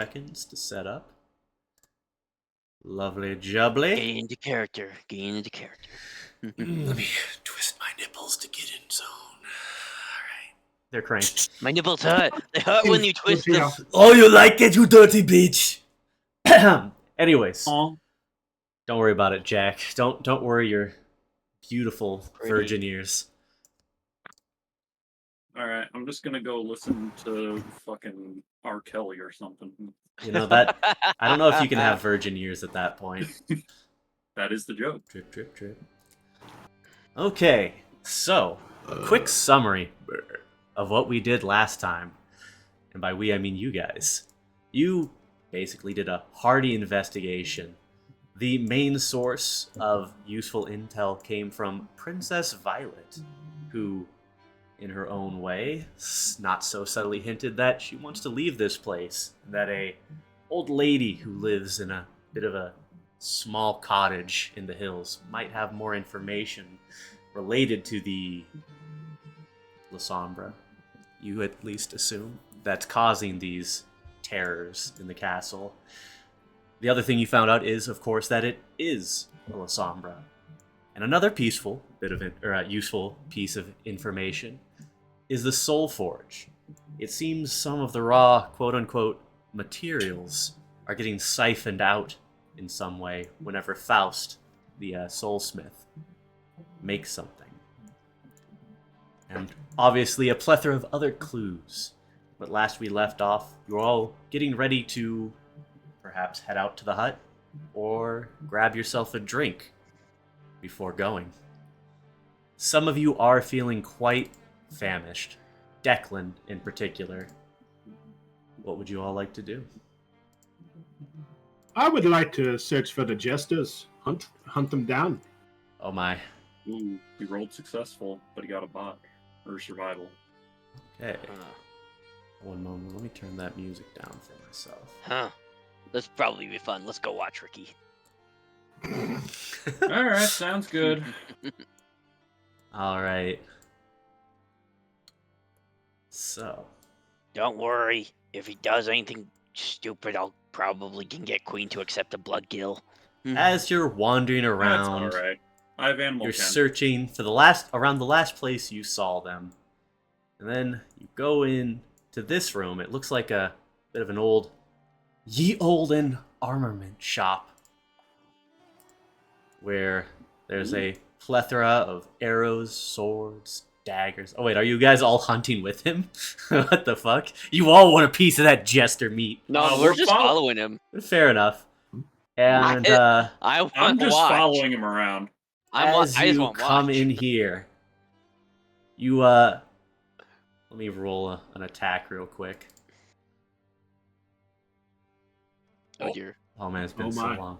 Seconds to set up. Lovely jubbly. Getting into character. Let me twist my nipples to get in zone. Alright. They're cranked. My nipples hurt. They hurt when you twist them. Oh, you like it, you dirty bitch! Anyways. Aw. Don't worry about it, Jack. Don't worry your beautiful virgin ears. Alright, I'm just gonna go listen to fucking R. Kelly or something. You know that I don't know if you can have virgin ears at that point. That is the joke. Drip, drip, drip. Okay, so quick summary of what we did last time. And by we, I mean you guys. You basically did a hearty investigation. The main source of useful intel came from Princess Violet, who, in her own way, not so subtly hinted that she wants to leave this place, and that a old lady who lives in a bit of a small cottage in the hills might have more information related to the La Sombra. You at least assume that's causing these terrors in the castle. The other thing you found out is, of course, that it is a La Sombra. And another useful piece of information is the Soul Forge. It seems some of the raw, quote-unquote, materials are getting siphoned out in some way whenever Faust, the soulsmith, makes something. And obviously a plethora of other clues. But last we left off, you were all getting ready to perhaps head out to the hut or grab yourself a drink before going. Some of you are feeling quite famished. Declan in particular. What would you all like to do? I would like to search for the Jesters. Hunt them down. Oh my. Ooh, he rolled successful, but he got a bot. Or survival. Okay. One moment, let me turn that music down for myself. Huh. This probably be fun. Let's go watch Ricky. Alright, sounds good. Alright. So. Don't worry. If he does anything stupid, I'll probably can get Queen to accept a blood gill. As you're wandering around, That's alright. I have animal you're ken. searching for around the last place you saw them. And then you go in to this room. It looks like a bit of an ye olden armament shop. Where there's a plethora of arrows, swords, daggers. Oh wait, are you guys all hunting with him? What the fuck? You all want a piece of that jester meat. No, we're just following him. Fair enough. And I'm just following him around. As you come in here, you let me roll an attack real quick. Oh dear. Oh man, it's been so long.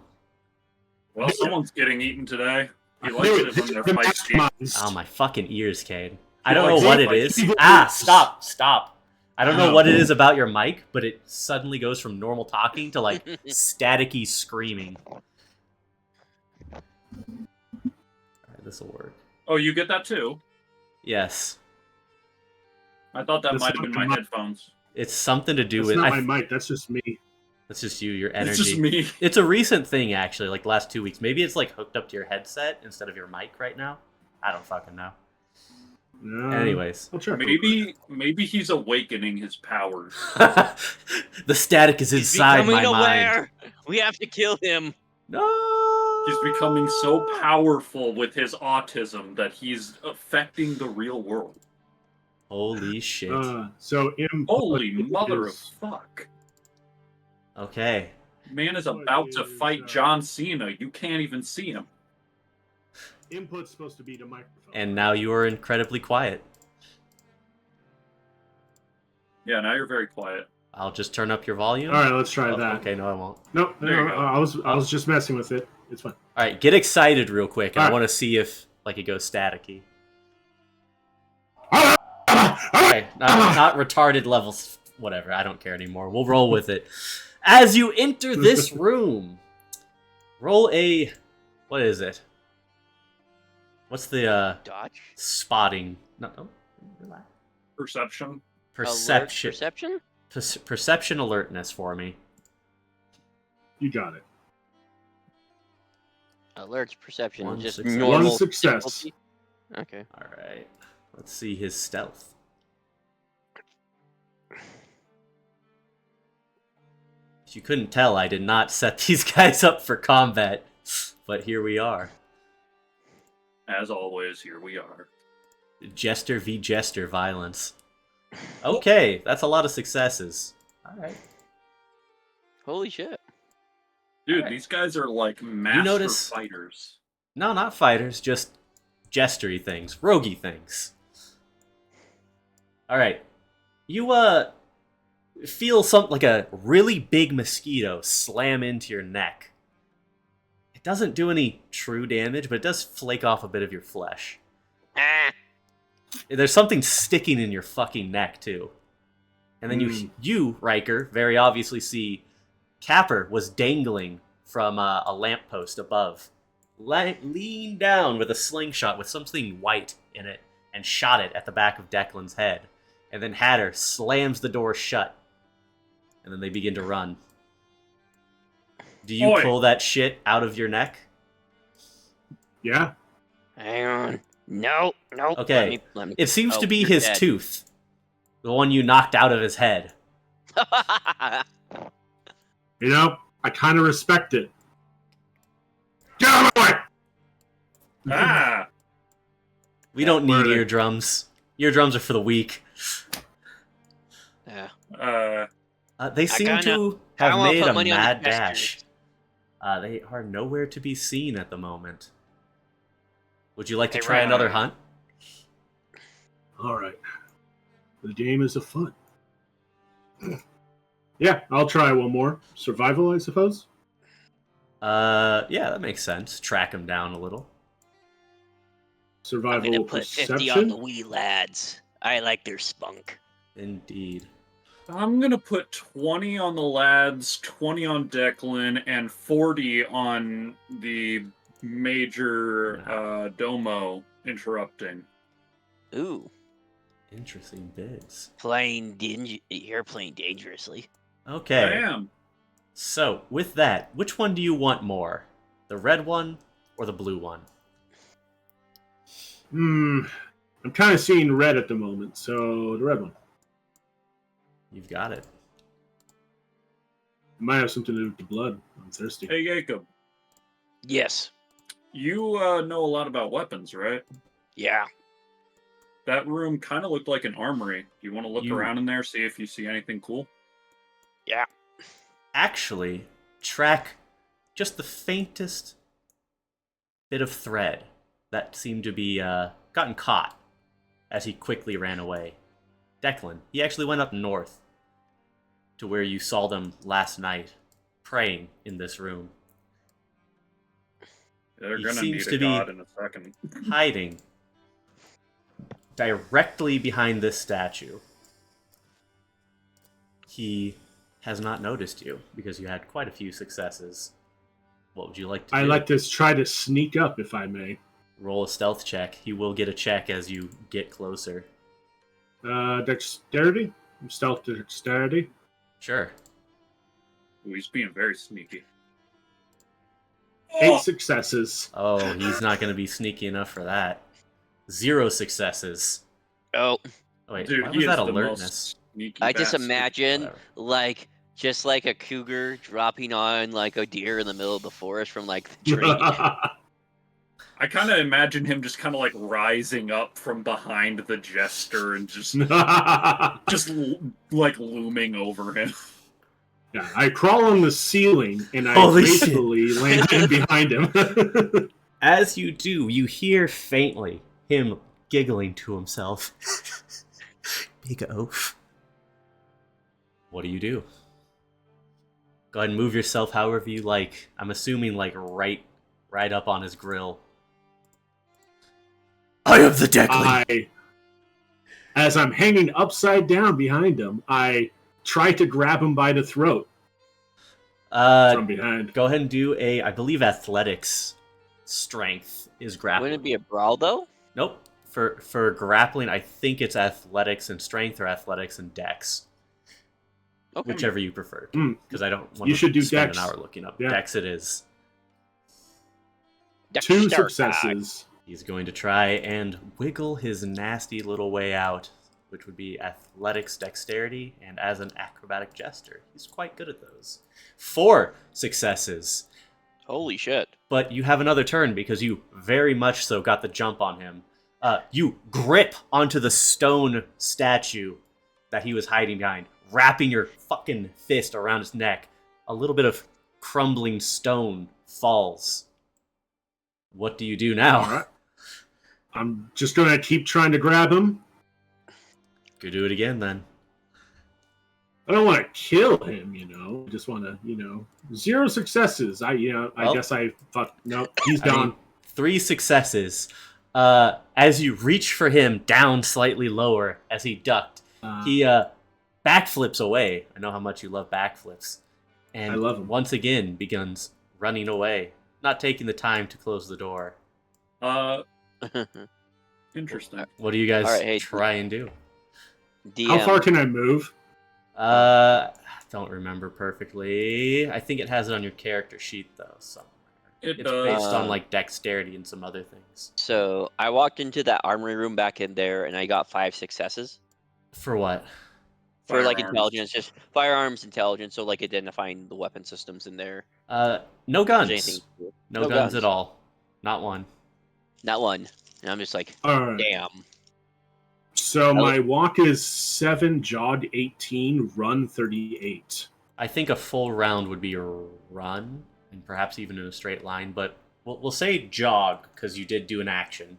Well, someone's getting eaten today. He likes it when they're feisty. Oh, my fucking ears, Cade. I don't know what it is. Stop. I don't know what it is about your mic, but it suddenly goes from normal talking to, like, staticky screaming. Alright, this'll work. Oh, you get that too? Yes. I thought that might have been my headphones. It's something to do with... That's not my mic, that's just me. That's just you, your energy. It's just me. It's a recent thing, actually, like the last 2 weeks. Maybe it's, like, hooked up to your headset instead of your mic right now. I don't fucking know. Anyways. Maybe he's awakening his powers. The static is inside my mind. We have to kill him. No! He's becoming so powerful with his autism that he's affecting the real world. Holy shit. Holy mother of fuck. Okay. Man is about to fight John Cena. You can't even see him. Input's supposed to be the microphone. And now you are incredibly quiet. Yeah, now you're very quiet. I'll just turn up your volume. Alright, let's try that. Okay, no, I won't. No, I was just messing with it. It's fine. Alright, get excited real quick. I want to see if, like, it goes staticky. Okay, not retarded levels. Whatever, I don't care anymore. We'll roll with it. As you enter this room, roll a... What is it? What's the, Dodge? Spotting. No, relax. Perception. Perception. Perception? Perception alertness for me. You got it. Alerts perception. One Just success. normal One success. difficulty? Okay. All right. Let's see his stealth. If you couldn't tell, I did not set these guys up for combat, but here we are. As always, here we are. Jester v. Jester violence. Okay, that's a lot of successes. All right. Holy shit. Dude, Alright. these guys are like master notice- fighters. No, not fighters, just jestery things, roguey things. All right. You feel something like a really big mosquito slam into your neck. It doesn't do any true damage, but it does flake off a bit of your flesh. Ah. There's something sticking in your fucking neck too. And then you, Riker, very obviously see Capper was dangling from a lamppost above. Leaned down with a slingshot with something white in it and shot it at the back of Declan's head. And then Hatter slams the door shut. And then they begin to run. Do you Oi. pull that shit out of your neck? Yeah. Hang on. No. Okay. Let me... It seems Oh, to be you're his dead. tooth. The one you knocked out of his head. You know, I kind of respect it. Get out of my way! Ah! We don't where need are they? eardrums. Eardrums are for the weak. Yeah. They seem kinda- to I have wanna made put a money on the mad Jesters. dash. They are nowhere to be seen at the moment. Would you like to Hey, try Ryan. another hunt? All right. The game is a fun. Yeah, I'll try one more. Survival, I suppose. Yeah, that makes sense. Track him down a little. I'm Survival gonna put 50 on perception. the wee lads. I like their spunk. Indeed. I'm gonna put 20 on the lads, 20 on Declan, and 40 on the major Domo interrupting. Ooh. Interesting bids. You're playing dangerously. I Okay. am. So, with that, which one do you want more? The red one or the blue one? I'm kind of seeing red at the moment, so the red one. You've got it. It might have something to do with the blood. I'm thirsty. Hey, Jacob, Yes. you know a lot about weapons, right? Yeah. That room kind of looked like an armory. Do you want to look You- around in there, see if you see anything cool? Yeah. Actually, track just the faintest bit of thread that seemed to be gotten caught as he quickly ran away. Declan, he actually went up north to where you saw them last night, praying in this room, They're He gonna seems need to a be- god in a second. hiding directly behind this statue. He has not noticed you because you had quite a few successes. What would you like to do? I like to try to sneak up, if I may. Roll a stealth check. He will get a check as you get closer. Dexterity? Stealth dexterity? Sure. Ooh, he's being very sneaky. 8 successes. Oh, he's not going to be sneaky enough for that. 0 successes. Oh, Oh, wait, Dude, why he was is that the alertness? most sneaky I just bastard. imagine Whatever. just like a cougar dropping on like a deer in the middle of the forest from like the tree. I kind of imagine him just kind of like rising up from behind the jester and just like looming over him. Yeah, I crawl on the ceiling and I Holy shit. gracefully land in behind him. As you do, you hear faintly him giggling to himself. Big oaf. What do? Go ahead and move yourself however you like. I'm assuming like right up on his grill. I am the Declan. As I'm hanging upside down behind him, I try to grab him by the throat from behind. Go ahead and do I believe athletics strength is grappling. Wouldn't it be a brawl though? Nope. For grappling, I think it's athletics and strength or athletics and dex. Okay. Whichever you prefer. Mm. Because I don't want You should do spend Dex. an hour looking up. Yeah. Dex it is. 2 Dexter successes. He's going to try and wiggle his nasty little way out, which would be athletics, dexterity, and as an acrobatic jester. He's quite good at those. 4 successes. Holy shit. But you have another turn because you very much so got the jump on him. You grip onto the stone statue that he was hiding behind, wrapping your fucking fist around his neck. A little bit of crumbling stone falls. What do you do now? All right. I'm just going to keep trying to grab him. Go do it again then. I don't want to kill him, you know. I just want to, you know, 0 successes. I Well, guess I fuck. No, he's I gone. mean, 3 successes. As you reach for him down slightly lower as he ducked, he backflips away. I know how much you love backflips. And I love 'em. once again begins running away, not taking the time to close the door. Interesting. What do you guys All right, hey, try and do? DM. How far can I move? Don't remember perfectly. I think it has it on your character sheet though somewhere. It It's does. based on like dexterity and some other things. So I walked into that armory room back in there, and I got 5 successes For what? for like Firearms. intelligence, just firearms intelligence. So like identifying the weapon systems in there. No If there's guns. anything- No guns at all. Not one. Not one. And I'm just like, All right. damn. So my walk is 7, jog 18, run 38. I think a full round would be a run, and perhaps even in a straight line, but we'll say jog, because you did do an action.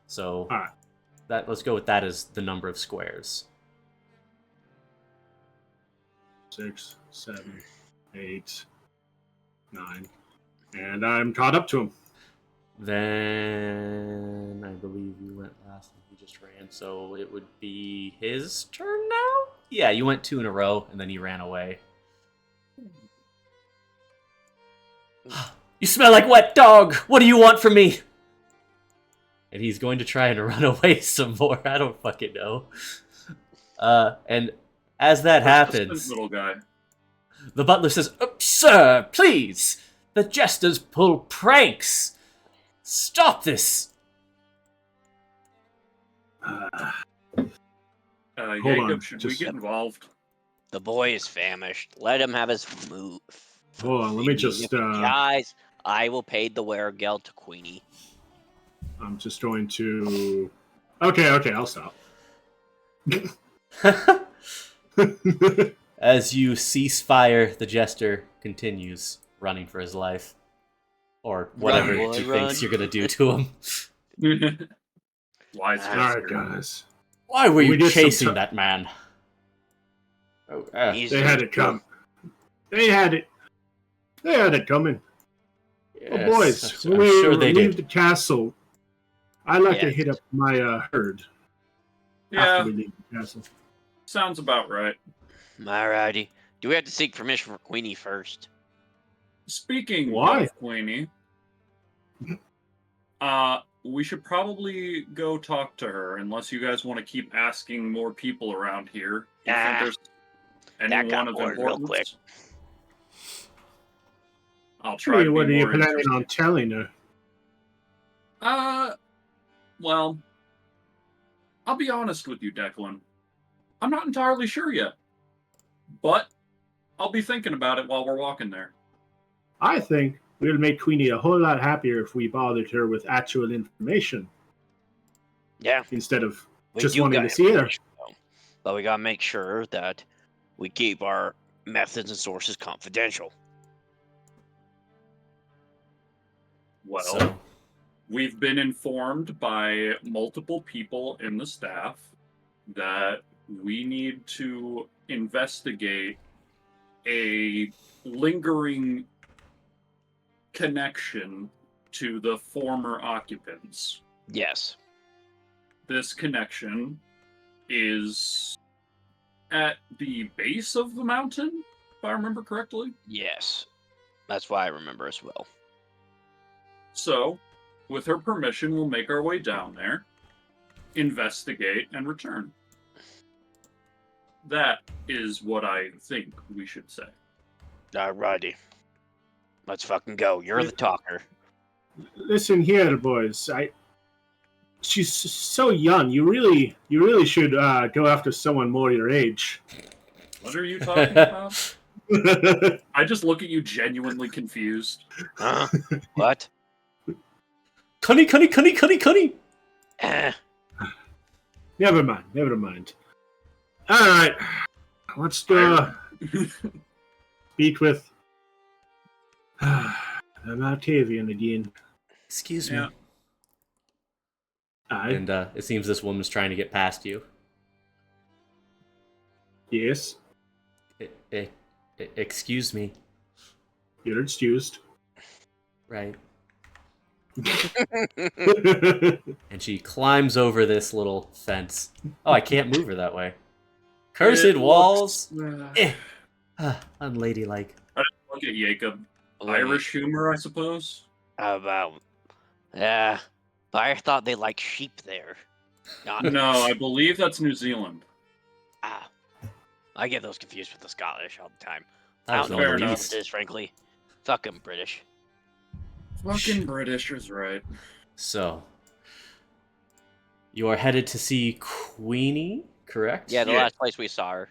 So Alright. let's go with that as the number of squares. 6, 7, 8, 9. And I'm caught up to him. Then I believe you went last and he just ran, so it would be his turn now? Yeah, you went 2 in a row, and then he ran away. You smell like wet dog! What do you want from me? And he's going to try and run away some more. I don't fucking know. And as that happens, Little guy. the butler says, Sir, please! The jesters pull pranks! Stop this! Jacob, should we just- get involved? The boy is famished. Let him have his move. Hold on, let me just. Guys, I will pay the weregel to Queenie. I'm just going to. Okay, I'll stop. As you cease fire, the jester continues running for his life. Or whatever Run, boy, he run. thinks you're going to do to him. Wise All right, master. guys. Why were We you did some chasing t- that man? He's They had it come. They had it coming. Yes, Well, boys, I'm when we sure they leave did. the castle, I like to Yes. hit up my herd Yeah, after we leave the castle. sounds about right. Alrighty. Do we have to seek permission from Queenie first? Speaking Why? of Queenie, we should probably go talk to her, unless you guys want to keep asking more people around here. Do you think there's that anyone got of bored real importance? quick. I'll try to What are be you more planning interesting. on telling her? Well, I'll be honest with you, Declan. I'm not entirely sure yet. But I'll be thinking about it while we're walking there. I think we'll make Queenie a whole lot happier if we bothered her with actual information Yeah. instead of We just do wanting got to see her. information, though. But we gotta make sure that we keep our methods and sources confidential. Well, So, we've been informed by multiple people in the staff that we need to investigate a lingering connection to the former occupants. Yes. This connection is at the base of the mountain, if I remember correctly. Yes. That's why I remember as well. So, with her permission, we'll make our way down there, investigate, and return. That is what I think we should say. Alrighty. Let's fucking go. You're the talker. Listen here, boys. She's so young. You really should go after someone more your age. What are you talking about? I just look at you genuinely confused. Huh? What? Cunny. Eh. Never mind. All right, let's speak with I'm Octavian again. Excuse me. Yeah. And it seems this woman's trying to get past you. Yes. Excuse me. You're excused. Right. And she climbs over this little fence. Oh, I can't move her that way. Cursed It walls. looks- Unladylike. I just look at Jacob. Let me- Irish humor, I suppose. How about? Yeah. I thought they like sheep there. Not No, I believe that's New Zealand. Ah. I get those confused with the Scottish all the time. That I was don't the know what the enough. difference is, frankly. Fuck 'em, British. Fucking British is right. So, you are headed to see Queenie, correct? Yeah, the Yeah. last place we saw her.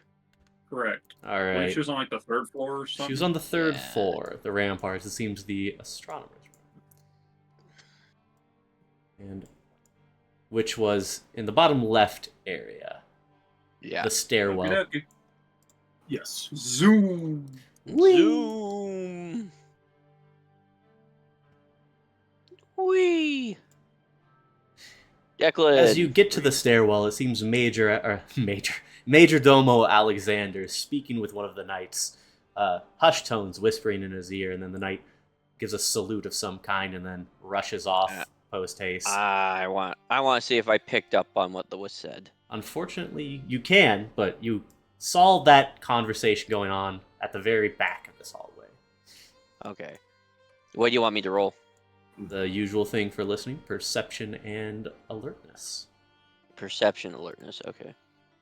Correct. All I believe right. she was on like the 3rd floor or something. She was on the 3rd Yeah. floor, the ramparts. It seems the astronomer's room. And which was in the bottom left area. Yeah. The stairwell. Okey-dokey. Yes. Zoom. Zoom. Whee. Declan. As you get to the stairwell, it seems Major Domo Alexander speaking with one of the knights. Hushed tones whispering in his ear, and then the knight gives a salute of some kind and then rushes off post haste. I want to see if I picked up on what was said. Unfortunately, you can, but you saw that conversation going on at the very back of this hallway. Okay. What do you want me to roll? The usual thing for listening: perception and alertness. Perception, alertness. Okay.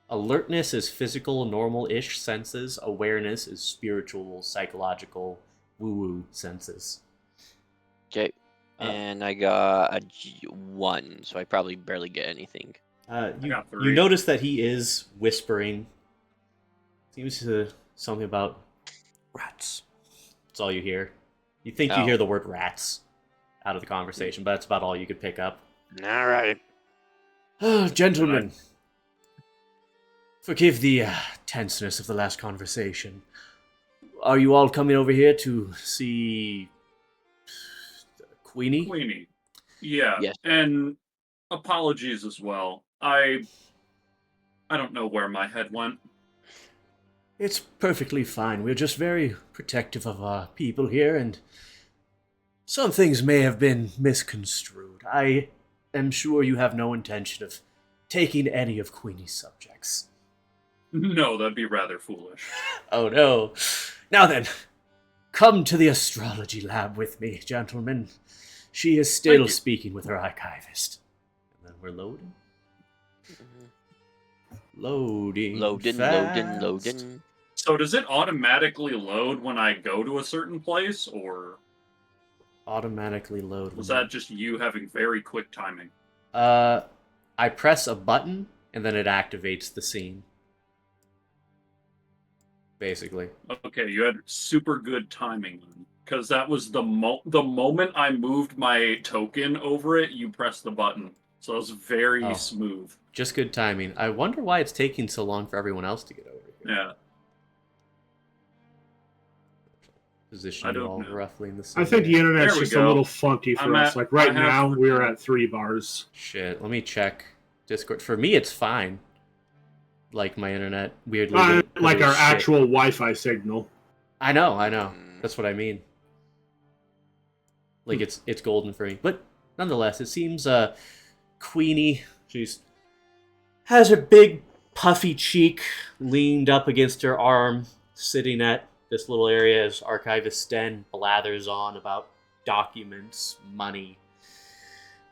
Alertness is physical, normal-ish senses. Awareness is spiritual, psychological, woo-woo senses. Okay. And I got a 1, so I probably barely get anything. You got 3. notice that he is whispering. Seems to something about rats. That's all you hear. You think you Oh. hear the word rats out of the conversation, but that's about all you could pick up. All right. Gentlemen, forgive the tenseness of the last conversation. Are you all coming over here to see Queenie? Queenie. Yeah. Yes. And apologies as well. I don't know where my head went. It's perfectly fine. We're just very protective of our people here, and some things may have been misconstrued. I am sure you have no intention of taking any of Queenie's subjects. No, that'd be rather foolish. Oh no. Now then, come to the astrology lab with me, gentlemen. She is still Thank you. speaking with her archivist. And then we're loading. Loading. Loading. fast. So does it automatically load when I go to a certain place, or Automatically load. was that just you having very quick timing? I press a button and then it activates the scene. Basically. Okay, you had super good timing, because that was the moment I moved my token over it, you pressed the button. So it was very Oh. smooth. Just good timing. I wonder why it's taking so long for everyone else to get over here. Yeah. Position I you don't all know. roughly in the same I think the area. internet's There we just a go. little funky for I'm us. at- Like right I have- now, we're at 3 bars. Shit, let me check Discord. For me, it's fine. Like my internet, weirdly. Like our shit. actual Wi-Fi signal. I know. That's what I mean. Like it's golden for me, but nonetheless, it seems Queenie. She's has her big puffy cheek leaned up against her arm, sitting at this little area as Archivist Sten blathers on about documents, money,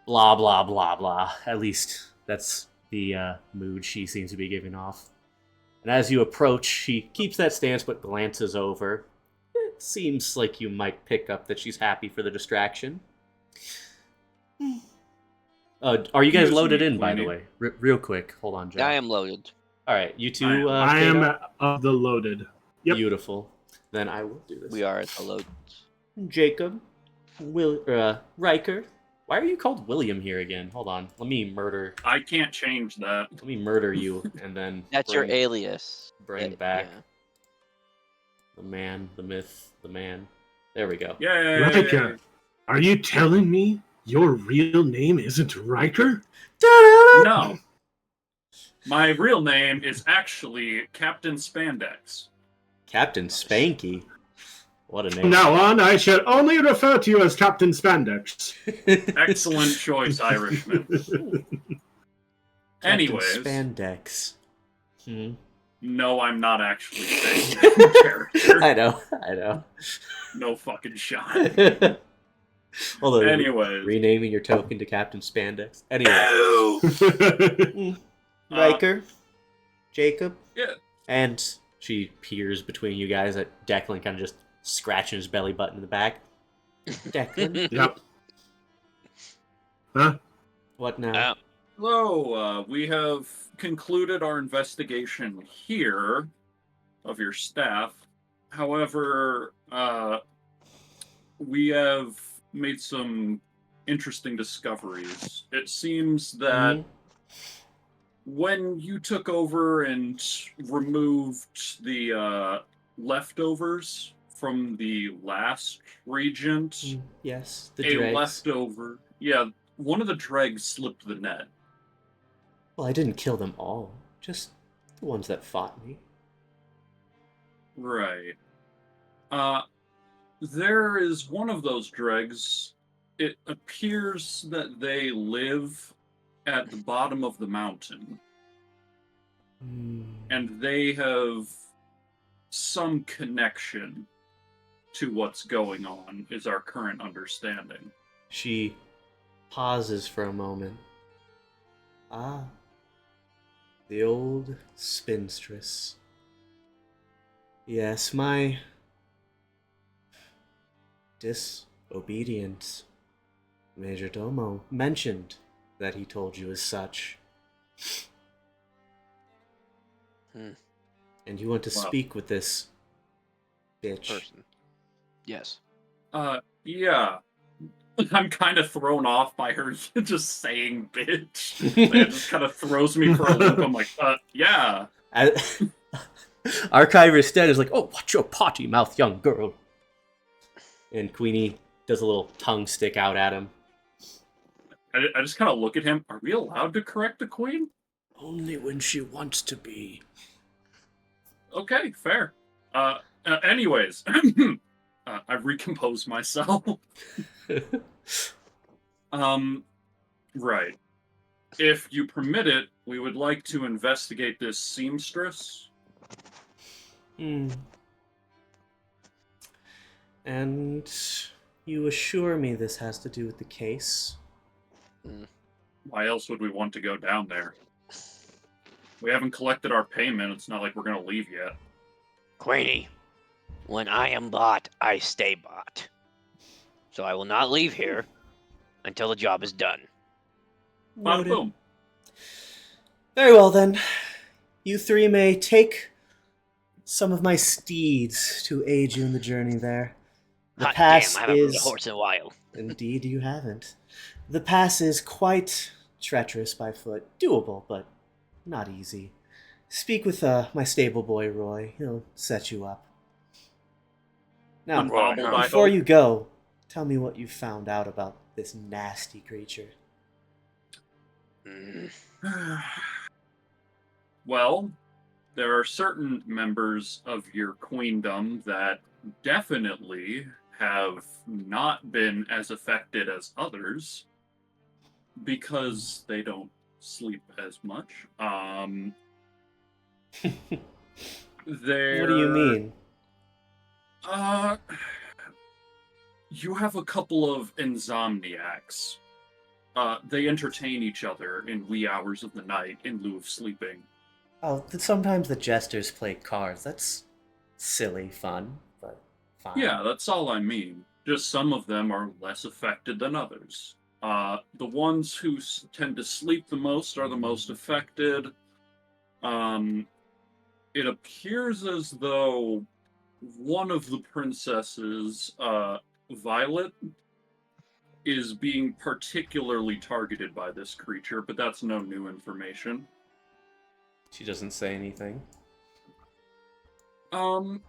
blah blah blah blah. At least that's the mood she seems to be giving off. And as you approach, she keeps that stance but glances over. It seems like you might pick up that she's happy for the distraction. Are you guys Excuse loaded me, in, by the Queenie. way? Real quick. Hold on, Joe. I am loaded. All right, you two. I am Kato? of the loaded. Yep. Beautiful. Then I will do this. We are at the load. Jacob, Riker. Why are you called William here again? Hold on. Let me murder. I can't change that. Let me murder you, and then That's your alias. bring Yeah, back yeah. the man, the myth, the man. There we go. Yay! Riker, are you telling me your real name isn't Riker? No. My real name is actually Captain Spandex. Captain Spanky. What a From name. now on, I shall only refer to you as Captain Spandex. Excellent choice, Irishman. Captain Anyways, Spandex. no, I'm not actually saying that character. I know. No fucking shot. Although, Anyways. renaming your token to Captain Spandex. Anyway, Riker, Jacob, Yeah. and she peers between you guys at Declan, kind of just scratching his belly button in the back. Declan, Yep. Huh? what now? So, we have concluded our investigation here of your staff. However, we have made some interesting discoveries. It seems that when you took over and removed the leftovers from the last regent, Yes, the a dregs. leftover, yeah, one of the dregs slipped the net. Well, I didn't kill them all, just the ones that fought me. Right. There is one of those dregs. It appears that they live at the bottom of the mountain, and they have some connection to what's going on, is our current understanding. She pauses for a moment. Ah, the old spinstress. Yes, my disobedient Major Domo mentioned that he told you as such. And you want to Wow. speak with this bitch. Person. Yes. Yeah. I'm kind of thrown off by her just saying bitch. It just kind of throws me for a loop. I'm like, yeah. Archiver instead is like, oh, watch your potty mouth, young girl. And Queenie does a little tongue stick out at him. I just kind of look at him. Are we allowed to correct the queen? Only when she wants to be. Okay, fair. Anyways, I've recomposed myself. Right. If you permit it, we would like to investigate this seamstress. And you assure me this has to do with the case? Why else would we want to go down there? We haven't collected our payment. It's not like we're going to leave yet. Queenie, when I am bought, I stay bought. So I will not leave here until the job is done. Noted. Boom. Very well then. You three may take some of my steeds to aid you in the journey there. The Hot pass damn, I haven't rode a is... horse in a while. Indeed you haven't. The pass is quite treacherous by foot. Doable, but not easy. Speak with my stable boy, Roy. He'll set you up. Now, Unbobbled, I before hope. you go, tell me what you found out about this nasty creature. Well, there are certain members of your queendom that definitely have not been as affected as others because they don't sleep as much. What do you mean? You have a couple of insomniacs. They entertain each other in wee hours of the night in lieu of sleeping. Oh, sometimes the Jesters play cards. That's silly fun, but fine. Yeah, that's all I mean. Just some of them are less affected than others. The ones who tend to sleep the most are the most affected. It appears as though one of the princesses, Violet, is being particularly targeted by this creature, but that's no new information. She doesn't say anything. Do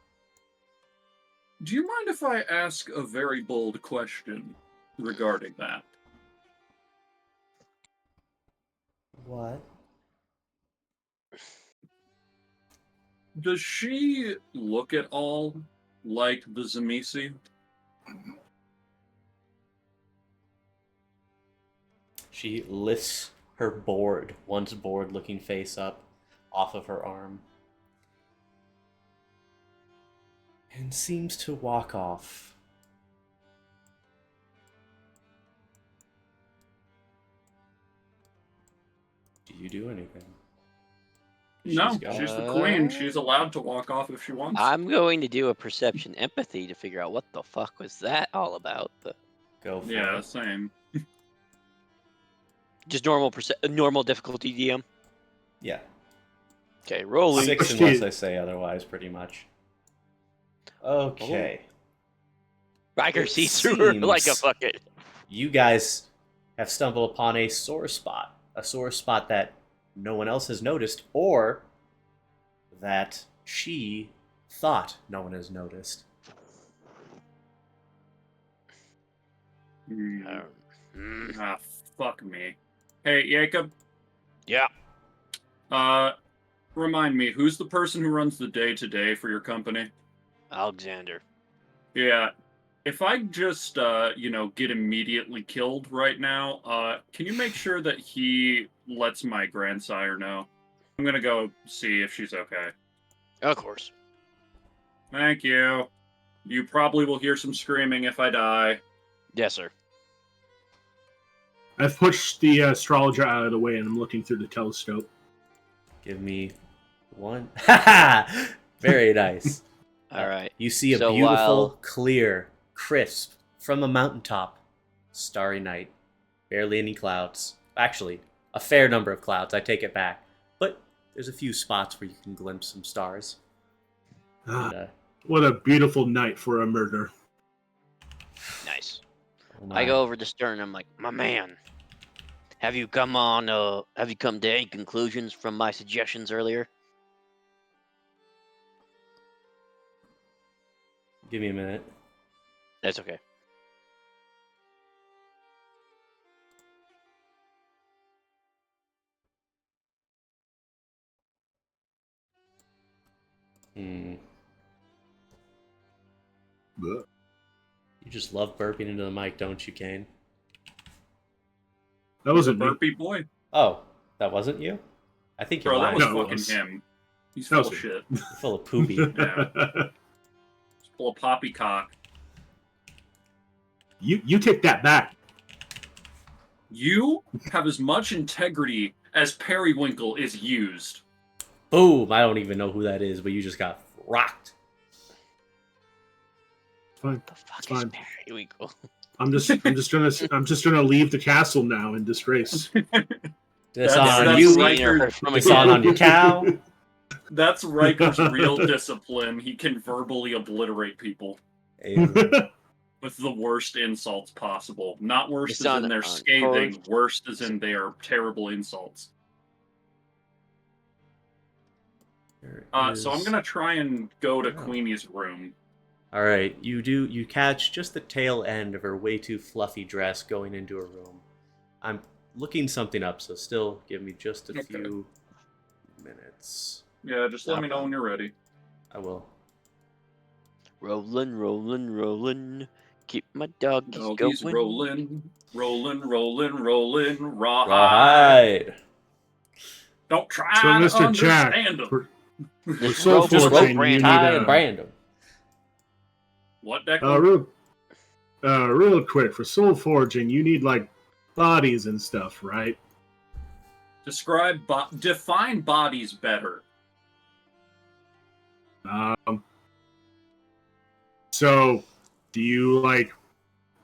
you mind if I ask a very bold question regarding that? What? Does she look at all like the Zamisi? She lifts her board, once bored-looking face up, off of her arm. And seems to walk off. Do you do anything? No, She's gone. she's the queen. She's allowed to walk off if she wants. I'm going to do a perception empathy to figure out what the fuck was that all about. But Go for Yeah, it. same. just normal difficulty, DM. Yeah. Okay, rolling. 6 unless I say otherwise, pretty much. Okay. Riker It sees through her like a seems- fucking. You guys have stumbled upon a sore spot. A sore spot that no one else has noticed, or that she thought no one has noticed. Ah, fuck me. Hey, Jacob. Yeah. Remind me, who's the person who runs the day-to-day for your company? Alexander. Yeah. If I just, get immediately killed right now, can you make sure that he lets my grandsire know? I'm gonna go see if she's okay. Of course. Thank you. You probably will hear some screaming if I die. Yes, sir. I've pushed the astrologer out of the way and I'm looking through the telescope. Give me one. Ha! Very nice. All right. You see a So beautiful, while- clear, crisp, from a mountaintop, starry night. Barely any clouds. Actually, a fair number of clouds, I take it back. But there's a few spots where you can glimpse some stars. Ah, And, what a beautiful night for a murder. Nice. oh my. I go over to Stern. I'm like, my man, have you come to any conclusions from my suggestions earlier? Give me a minute. That's okay. You Blech. just love burping into the mic, don't you, Kane? That He's a wasn't me. burpy boy. Oh, that wasn't you? I think you're Bro, that lying. was No, it fucking was- him. He's that full was of him. shit. You're full of poopy. Yeah. He's full of poppycock. You take that back. You have as much integrity as Periwinkle is used. Boom! I don't even know who that is, but you just got rocked. Fine. The fuck It's is fine. Periwinkle? I'm just gonna leave the castle now in disgrace. It's That's on you. Riker. It's on your cow. That's Riker's real discipline. He can verbally obliterate people Ew. with the worst insults possible. Not worst It's as on- in they're on scathing, purged. worst as in they are terrible insults. So I'm gonna try and go to Oh. Queenie's room. All right, you catch just the tail end of her way too fluffy dress going into her room. I'm looking something up, so still give me just a Okay. few minutes. Yeah, just let No me know when you're ready. I will. Rolling, rolling, rolling. Keep my doggies Oh, going. he's rolling, rolling, rolling, rolling, rawhide. Rawhide. Don't try So, to Mr. Jack, understand him. for Just Soul rope, Just rope, Forging, you Brand. need Ty and Brandon. What, Declan? real quick, for Soul Forging, you need like bodies and stuff, right? Define bodies better. So, do you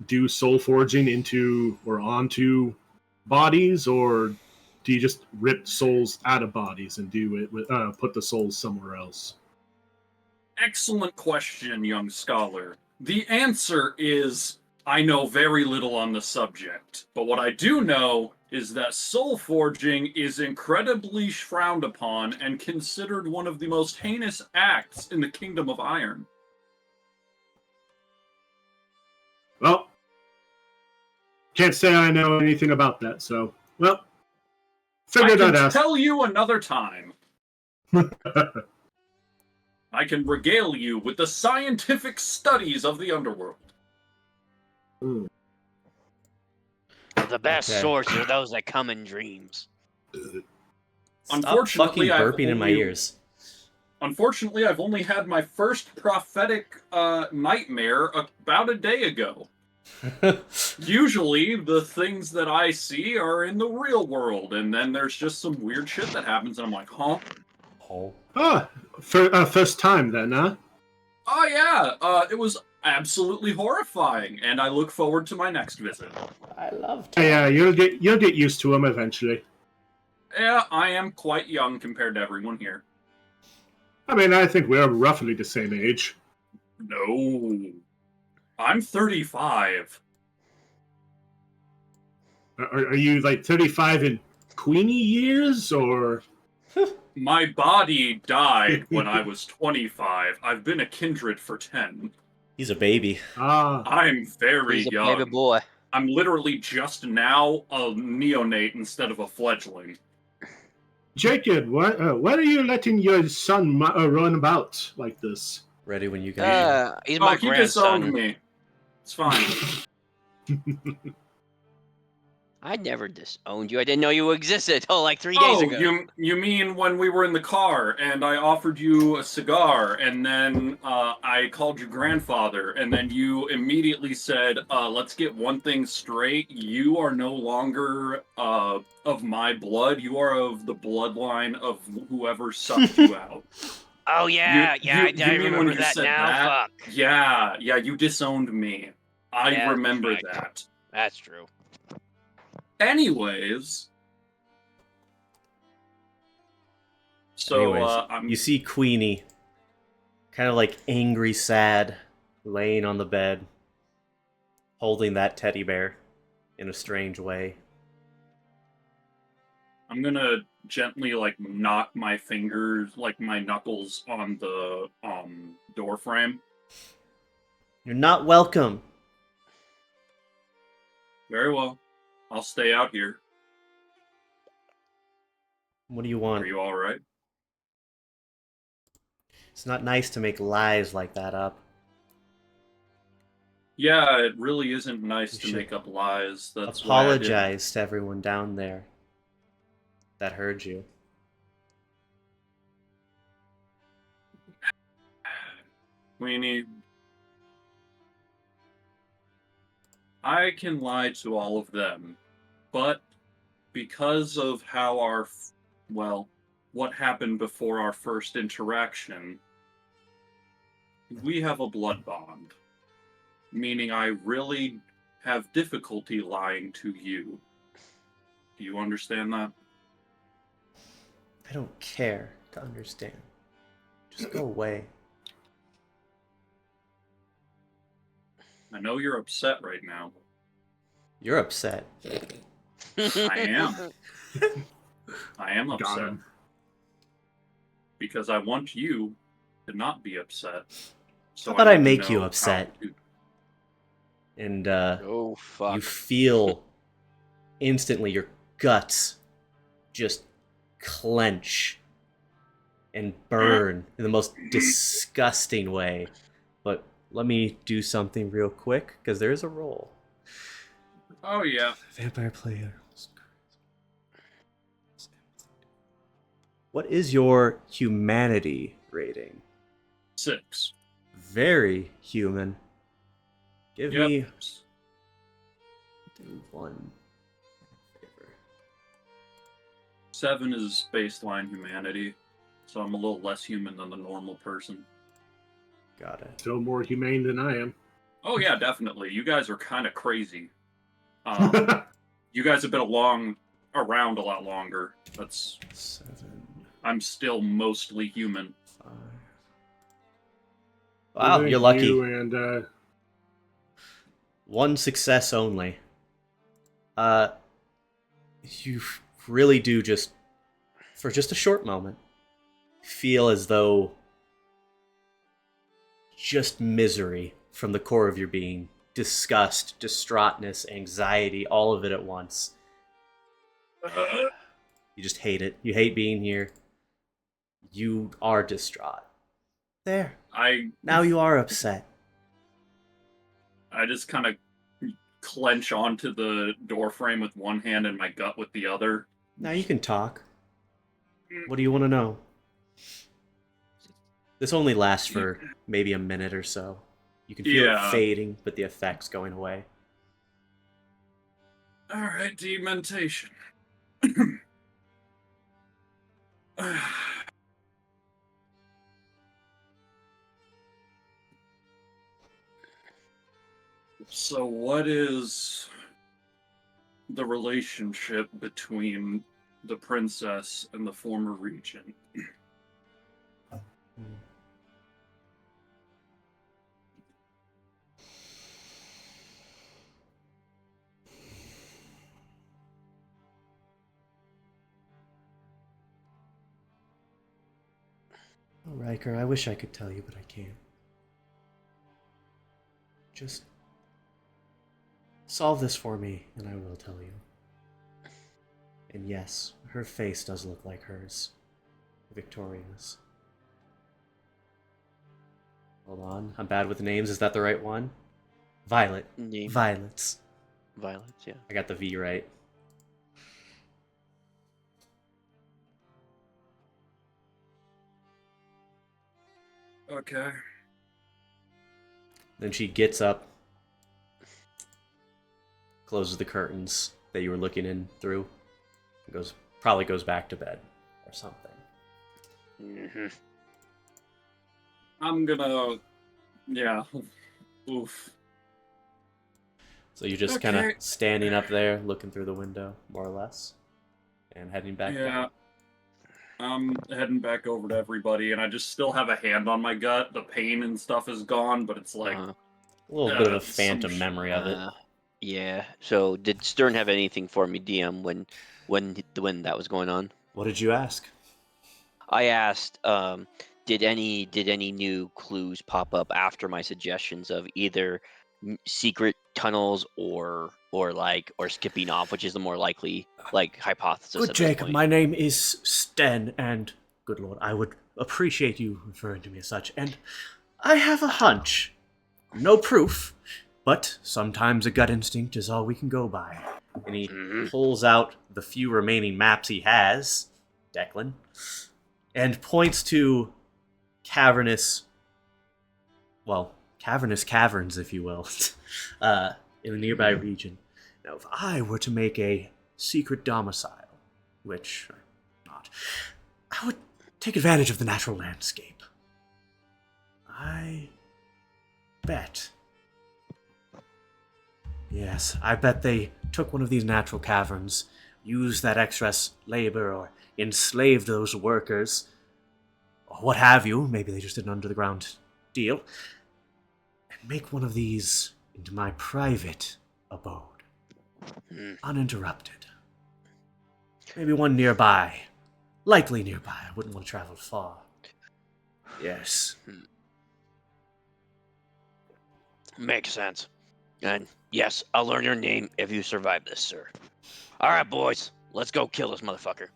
do soul forging into or onto bodies, or do you just rip souls out of bodies and do it with put the souls somewhere else? Excellent question, young scholar. The answer is I know very little on the subject, but what I do know is that soul forging is incredibly frowned upon and considered one of the most heinous acts in the Kingdom of Iron. Well, can't say I know anything about that, so, well, figured I I'd can ask. tell you another time. I can regale you with the scientific studies of the underworld. Mm. The best Okay. sources are those that come in dreams. Stop Unfortunately, fucking burping in my ears. Unfortunately, I've only had my first prophetic nightmare about a day ago. Usually, the things that I see are in the real world, and then there's just some weird shit that happens, and I'm like, huh? Oh. Ah, first time then, huh? Oh yeah, it was absolutely horrifying, and I look forward to my next visit. I love Yeah, you'll get used to them eventually. Yeah, I am quite young compared to everyone here. I mean, I think we're roughly the same age. No. I'm 35. Are you 35 in Queenie years, or? My body died when I was 25. I've been a kindred for 10. He's a baby. Ah, I'm very He's a young. baby boy. I'm literally just now a neonate instead of a fledgling. Jacob, why are you letting your son run about like this? Ready when you guys. He's my He disowned grandson. me. It's fine. I never disowned you. I didn't know you existed until like 3 days ago. You mean when we were in the car and I offered you a cigar and then I called you grandfather and then you immediately said, let's get one thing straight. You are no longer of my blood. You are of the bloodline of whoever sucked you out. Oh yeah, I you mean remember when you that said now. that? Fuck. Yeah, you disowned me. I Yeah, that's remember right. that. That's true. Anyways, so you see Queenie, kind of angry, sad, laying on the bed, holding that teddy bear in a strange way. I'm gonna gently knock my fingers, my knuckles on the door frame. You're not welcome. Very well. I'll stay out here. What do you want? Are you all right? It's not nice to make lies like that up. Yeah, it really isn't nice You to should make up lies. That's apologize to everyone down there that heard you. Queenie, I can lie to all of them, but because of how what happened before our first interaction, we have a blood bond. Meaning I really have difficulty lying to you. Do you understand that? I don't care to understand. Just go away. I know you're upset right now. You're upset. I am. I am Got upset. him. Because I want you to not be upset. So How about I need to make you know upset? how to- Oh And you fuck. feel instantly your guts just clench and burn in the most disgusting way. But let me do something real quick, because there is a roll. Oh yeah. Vampire player. What is your humanity rating? 6. Very human. Give Yep. me do one favor. 7 is baseline humanity, so I'm a little less human than the normal person. Got it. Still more humane than I am. Oh yeah, definitely. You guys are kind of crazy. You guys have been around a lot longer. 7, I'm still mostly human. 5. Wow, Thank you're lucky. you, and One success only. You really do just, for just a short moment, feel as though just misery from the core of your being. Disgust, distraughtness, anxiety, all of it at once. You just hate it. You hate being here. You are distraught. There. Now you are upset. I just kind of clench onto the door frame with one hand and my gut with the other. Now you can talk. What do you want to know? This only lasts for maybe a minute or so. You can feel it fading, but the effect's going away. Alright, dementation. So what is the relationship between the princess and the former regent? Oh, Riker, I wish I could tell you, but I can't. Just solve this for me, and I will tell you. And yes, her face does look like hers. Victoria's. Hold on, I'm bad with names. Is that the right one? Violet. Name. Violets. Violets, yeah. I got the V right. Okay. Then she gets up, closes the curtains that you were looking in through, and probably goes back to bed or something. Mm-hmm. I'm gonna... Yeah. Oof. So you're just kind of standing up there, looking through the window, more or less, and heading back down. I'm heading back over to everybody, and I just still have a hand on my gut. The pain and stuff is gone, but it's like... A little bit of a phantom memory of it. Yeah. So did Stern have anything for me, DM, when that was going on? What did you ask? I asked, did any new clues pop up after my suggestions of either secret tunnels or skipping off, which is the more likely hypothesis. Good at Jacob, this point. my name is Sten, and good lord, I would appreciate you referring to me as such. And I have a hunch, no proof, but sometimes a gut instinct is all we can go by. And he pulls out the few remaining maps he has, Declan, and points to cavernous caverns, if you will, in a nearby region. Now, if I were to make a secret domicile, which not, I would take advantage of the natural landscape. I bet. Yes, I bet they took one of these natural caverns, used that excess labor, or enslaved those workers, or what have you. Maybe they just did an underground deal, and make one of these into my private abode. Uninterrupted. Maybe one nearby. Likely nearby. I wouldn't want to travel far. Yes. Makes sense. And yes, I'll learn your name if you survive this, sir. All right, boys, let's go kill this motherfucker.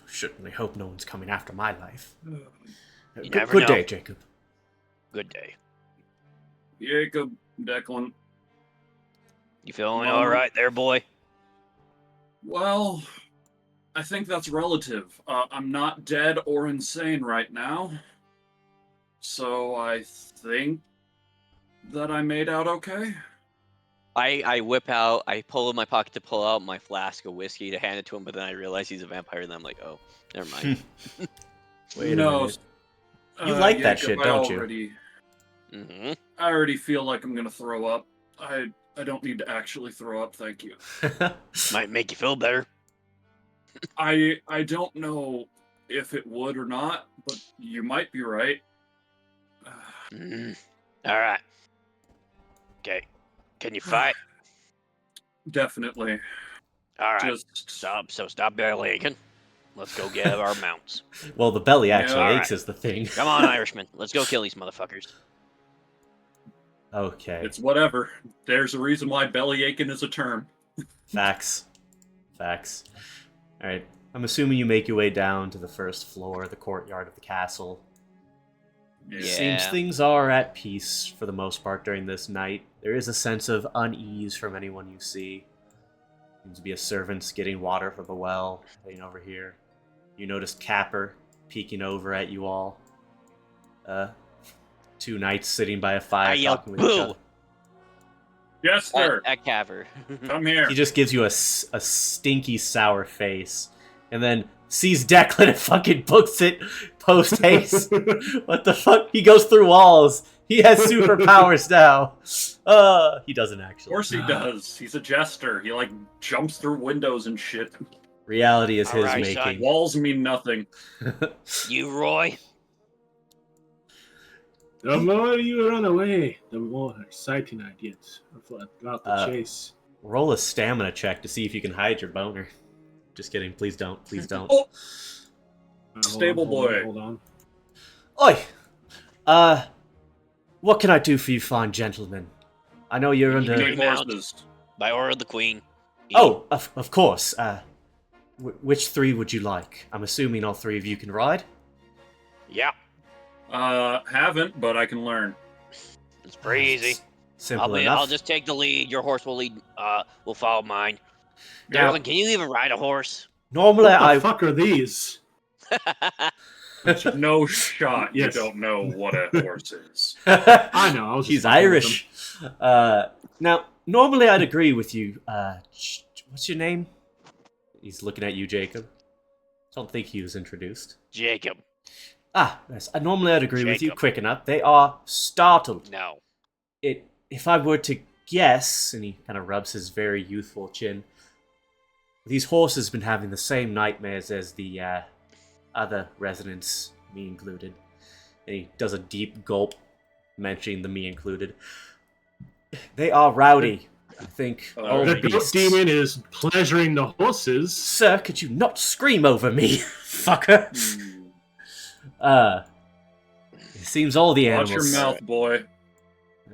Certainly hope no one's coming after my life. Never Good know. day, Jacob. Good day. Jacob, Declan. You feeling all right there, boy? Well, I think that's relative. I'm not dead or insane right now. So I think that I made out okay. I pull in my pocket to pull out my flask of whiskey to hand it to him, but then I realize he's a vampire, and I'm like, oh, never mind. Wait a minute. You like that shit, don't you? Mm-hmm. I already feel like I'm gonna throw up. I don't need to actually throw up, thank you. Might make you feel better. I don't know if it would or not, but you might be right. Mm. All right. Okay. Can you fight? Definitely. All right. Just Stop belly aching. Let's go get our mounts. Well, the belly actually Yeah, aches alright. is the thing. Come on, Irishman. Let's go kill these motherfuckers. Okay. it's whatever. There's a reason why belly aching is a term. Facts. Facts. Alright. I'm assuming you make your way down to the first floor, the courtyard of the castle. Yeah. Seems things are at peace for the most part during this night. There is a sense of unease from anyone you see. Seems to be a servant getting water from the well, heading over here. You notice Capper peeking over at you all. Two knights sitting by a fire I yelled, talking with each "Boo!" other. Yes, sir. At Caver. Come here. He just gives you a stinky sour face, and then sees Declan and fucking books it post haste. What the fuck? He goes through walls. He has superpowers now. He doesn't Of actually. course he does. He's a jester. He like jumps through windows and shit. Reality is his Alright, making. Walls mean nothing. You, Roy? The more you run away, the more exciting I get about the chase. Roll a stamina check to see if you can hide your boner. Just kidding. Please don't. Please don't. Oh, Hold Stable on, hold on, boy. Hold on. Oi! What can I do for you fine gentlemen? I know you're You under... need Big mount. horses. By order of the Queen. Oh, of course. Which three would you like? I'm assuming all three of you can ride? Yeah, Haven't, but I can learn. it's pretty easy. Simple enough. I'll just take the lead. Your horse will lead. Will follow mine. Now- Declan, can you even ride a horse? Normally, What the I... fuck are these? No shot. Yes. You don't know what a horse is. I know. I was just He's fucking with Irish. Now, normally I'd agree with you. What's your name? He's looking at you, Jacob. Don't think he was introduced. Jacob. Yes. Normally I'd agree with you. Jacob. Quick enough. They are startled. No. If I were to guess, and he kind of rubs his very youthful chin, these horses have been having the same nightmares as the other residents, me included. And he does a deep gulp, mentioning the me included. They are rowdy, I think. Old The goat beasts. demon is pleasuring the horses. Sir, could you not scream over me, fucker? It seems all the Watch animals. your mouth, boy.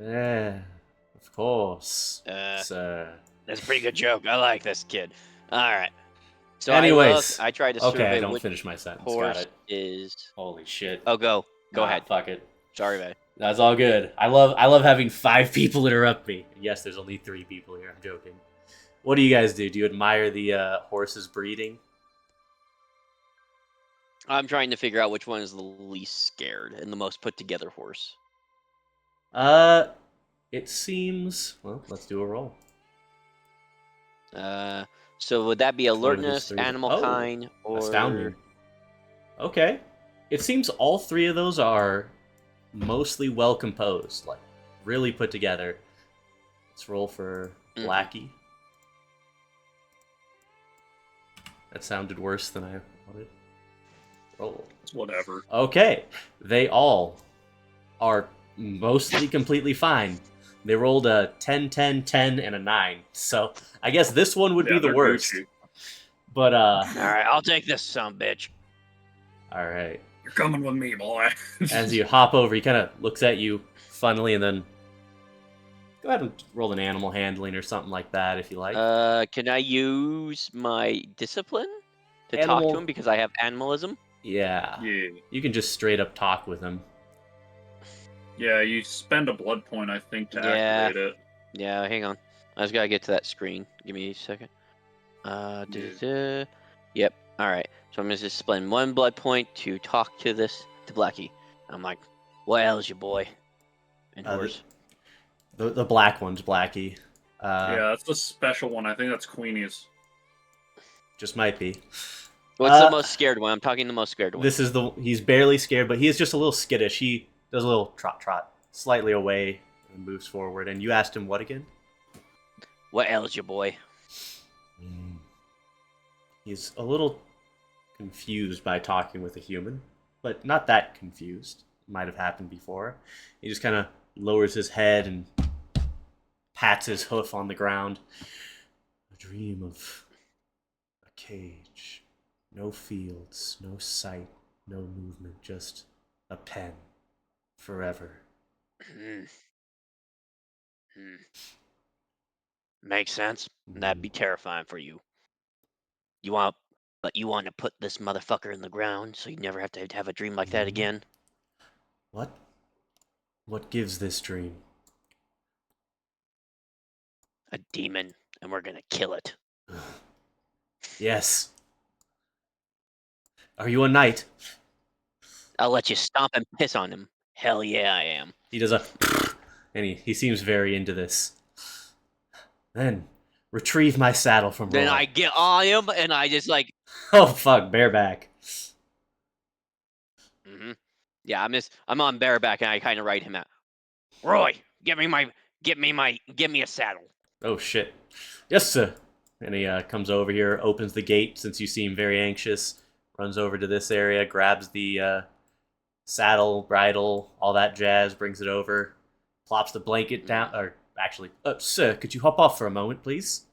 Yeah, of course, Uh, sir. That's a pretty good joke. I like this kid. All right. So Anyways, I tried to Okay, survey don't which finish my sentence. Got horse it. is. Holy shit. Oh, go Nah, ahead. Fuck it. Sorry, man. That's all good. I love having 5 people interrupt me. Yes, there's only 3 people here. I'm joking. What do you guys do? Do you admire the horse's breeding? I'm trying to figure out which one is the least scared and the most put together horse. It seems. Well, let's do a roll. So would that be one of these alertness, three? animal Oh, kind, or Astounding. Okay. It seems all 3 of those are mostly well composed, like really put together. Let's roll for Blackie. That sounded worse than I wanted. Roll. It's whatever. Okay. They all are mostly completely fine. They rolled a 10, 10, 10, and a 9. So I guess this one would Yeah, be the they're worst. Gucci. But, All right, I'll take this son bitch. alright. You're coming with me, boy. As you hop over, he kind of looks at you funnily and then go ahead and roll an animal handling or something like that if you like. Can I use my discipline to talk Animal- to him because I have animalism? Yeah. Yeah. You can just straight up talk with him. Yeah, you spend a blood point, I think, to Yeah. activate it. Yeah, hang on. I just gotta get to that screen. Give me a second. Yep. All right. So I'm gonna just spend 1 blood point to talk to Blackie. I'm like, what ails you, boy? And horse. The black one's Blackie. Yeah, that's the special one. I think that's Queenie's. Just might be. What's the most scared one? I'm talking the most scared one. He's barely scared, but he is just a little skittish. He does a little trot trot. slightly away and moves forward. And you asked him what again? What ails you, boy? He's a little confused by talking with a human, but not that confused. Might have happened before. He just kind of lowers his head and pats his hoof on the ground. A dream of a cage. No fields, no sight, no movement, just a pen. Forever. Makes sense. That'd be terrifying for you. You want to put this motherfucker in the ground so you never have to have a dream like that again? What? What gives this dream? A demon, and we're gonna kill it. Yes. Are you a knight? I'll let you stomp and piss on him. Hell yeah, I am. He does a... And he seems very into this. Then, retrieve my saddle from Then Roy. I get on him, and I just like... Oh, fuck, bareback. Yeah, I'm on bareback, and I kind of ride him out. Roy, give me a saddle. Oh, shit. Yes, sir. And he comes over here, opens the gate, since you seem very anxious, runs over to this area, grabs the saddle, bridle, all that jazz, brings it over, plops the blanket down, or actually, sir, could you hop off for a moment, please?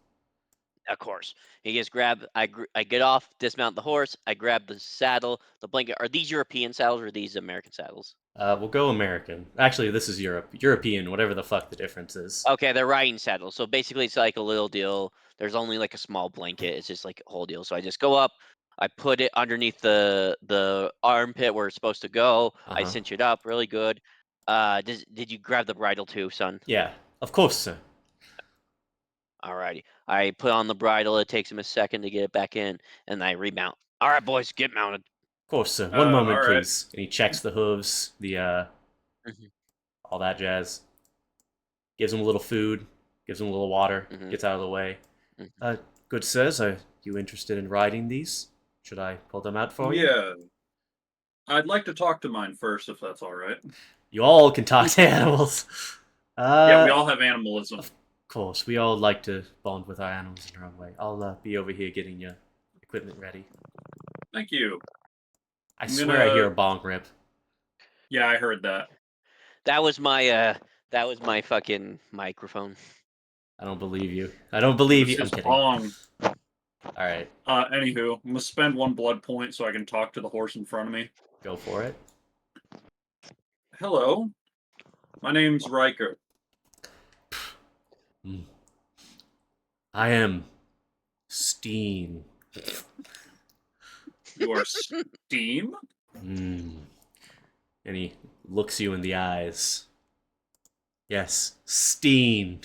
Of course. He gets grabbed. I get off, dismount the horse. I grab the saddle, the blanket. Are these European saddles or are these American saddles? We'll go American. Actually, this is Europe. European, whatever the fuck the difference is. Okay, they're riding saddles. So basically, it's like a little deal. There's only like a small blanket. It's just like a whole deal. So I just go up. I put it underneath the armpit where it's supposed to go. I cinch it up really good. Did you grab the bridle too, son? Yeah, of course, sir. Alrighty. I put on the bridle. It takes him a second to get it back in, and I remount. All right, boys, get mounted. Of course, sir. One moment, all right. please. And he checks the hooves, all that jazz. Gives him a little food, gives him a little water, gets out of the way. Good sirs, are you interested in riding these? Should I pull them out for you? Yeah. I'd like to talk to mine first, if that's all right. You all can talk to animals. Yeah, we all have animalism. Of course, we all like to bond with our animals in our own way. I'll be over here getting your equipment ready. Thank you. I swear I hear a bong rip. Yeah, I heard that. That was my fucking microphone. I don't believe you. I don't believe you. I'm It's kidding. bong. All right, Anywho, I'm gonna spend 1 blood point so I can talk to the horse in front of me. go for it. Hello, my name's Riker. I am Steen. You are Steam? And he looks you in the eyes. Yes, Steen.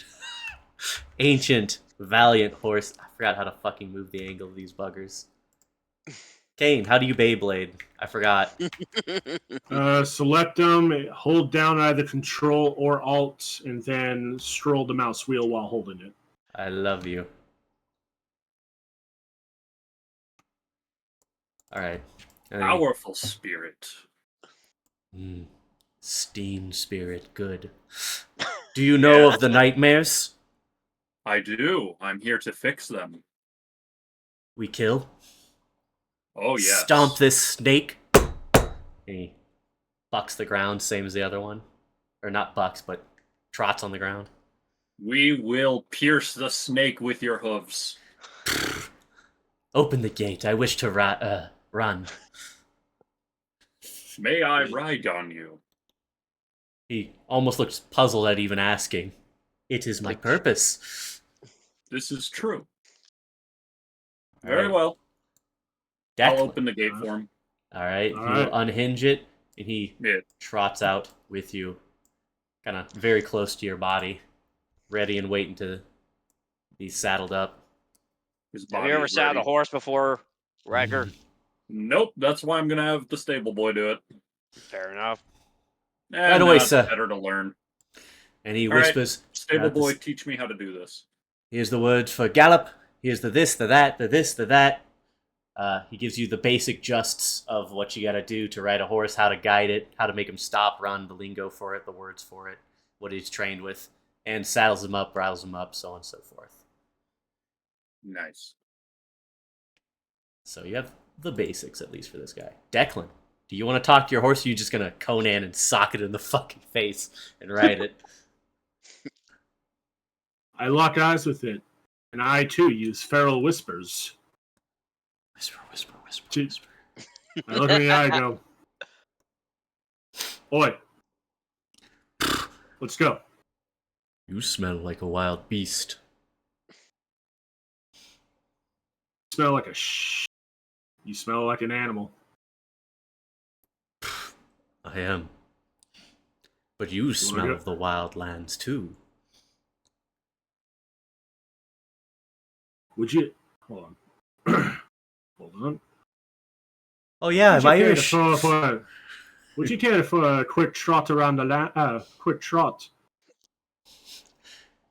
Ancient, valiant horse. I forgot how to fucking move the angle of these buggers. Kane, how do you Beyblade? I forgot. Select them, hold down either Control or Alt, and then scroll the mouse wheel while holding it. I love you. Alright. Powerful spirit. Steen spirit, good. Do you know of the nightmares? I do. I'm here to fix them. We kill? Oh, yes. Stomp this snake. And he bucks the ground, same as the other one. Or not bucks, but trots on the ground. We will pierce the snake with your hooves. Open the gate. I wish to run. May I ride on you? He almost looks puzzled at even asking. It is my purpose. This is true. Very well. Declan. I'll open the gate for him. Alright, he'll unhinge it, and he trots out with you, kind of very close to your body, ready and waiting to be saddled up. Have you ever saddled a horse before, Riker? Nope, that's why I'm going to have the stable boy do it. Fair enough. Right away, sir. Better to learn. And he All right, whispers, stable boy, teach me how to do this. Here's the words for gallop. Here's the this, the that, the this, the that. He gives you the basic justs of what you got to do to ride a horse, how to guide it, how to make him stop, run, the lingo for it, the words for it, what he's trained with, and saddles him up, bridles him up, so on and so forth. Nice. So you have the basics, at least, for this guy. Declan, do you want to talk to your horse, or are you just going to Conan and sock it in the fucking face and ride it? I lock eyes with it, and I, too, use feral whispers. Whisper, whisper, whisper, Gee. whisper. I look in the eye and go, Oi, let's go. You smell like a wild beast. Smell like You smell like an animal. I am. But you smell go? of the wild lands, too. Would you... Hold on. Hold on. Oh yeah, my Would ears. you care for a quick trot around the land? Quick trot.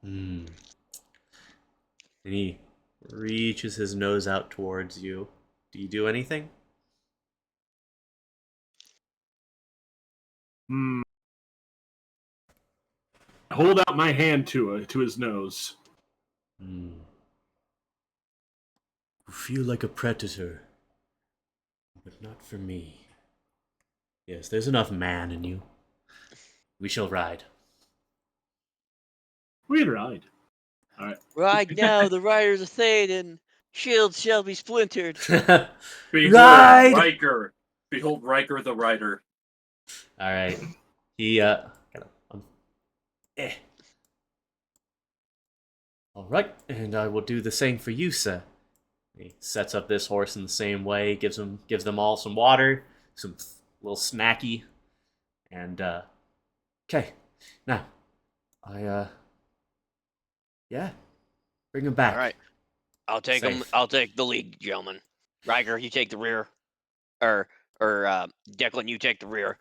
And he reaches his nose out towards you. Do you do anything? Hold out my hand to his nose. You feel like a predator, but not for me. Yes, there's enough man in you. We shall ride. We'd ride. All right. Right now, the riders are saying, and shields shall be splintered. Behold Ride! Riker. Behold Riker the Rider. All right. He All right, and I will do the same for you, sir. He sets up this horse in the same way, gives them all some water, some little snacky, and okay. Now, bring him back. All right, I'll take him. Safe. I'll take the lead, gentlemen. Riker, you take the rear, or Declan, you take the rear.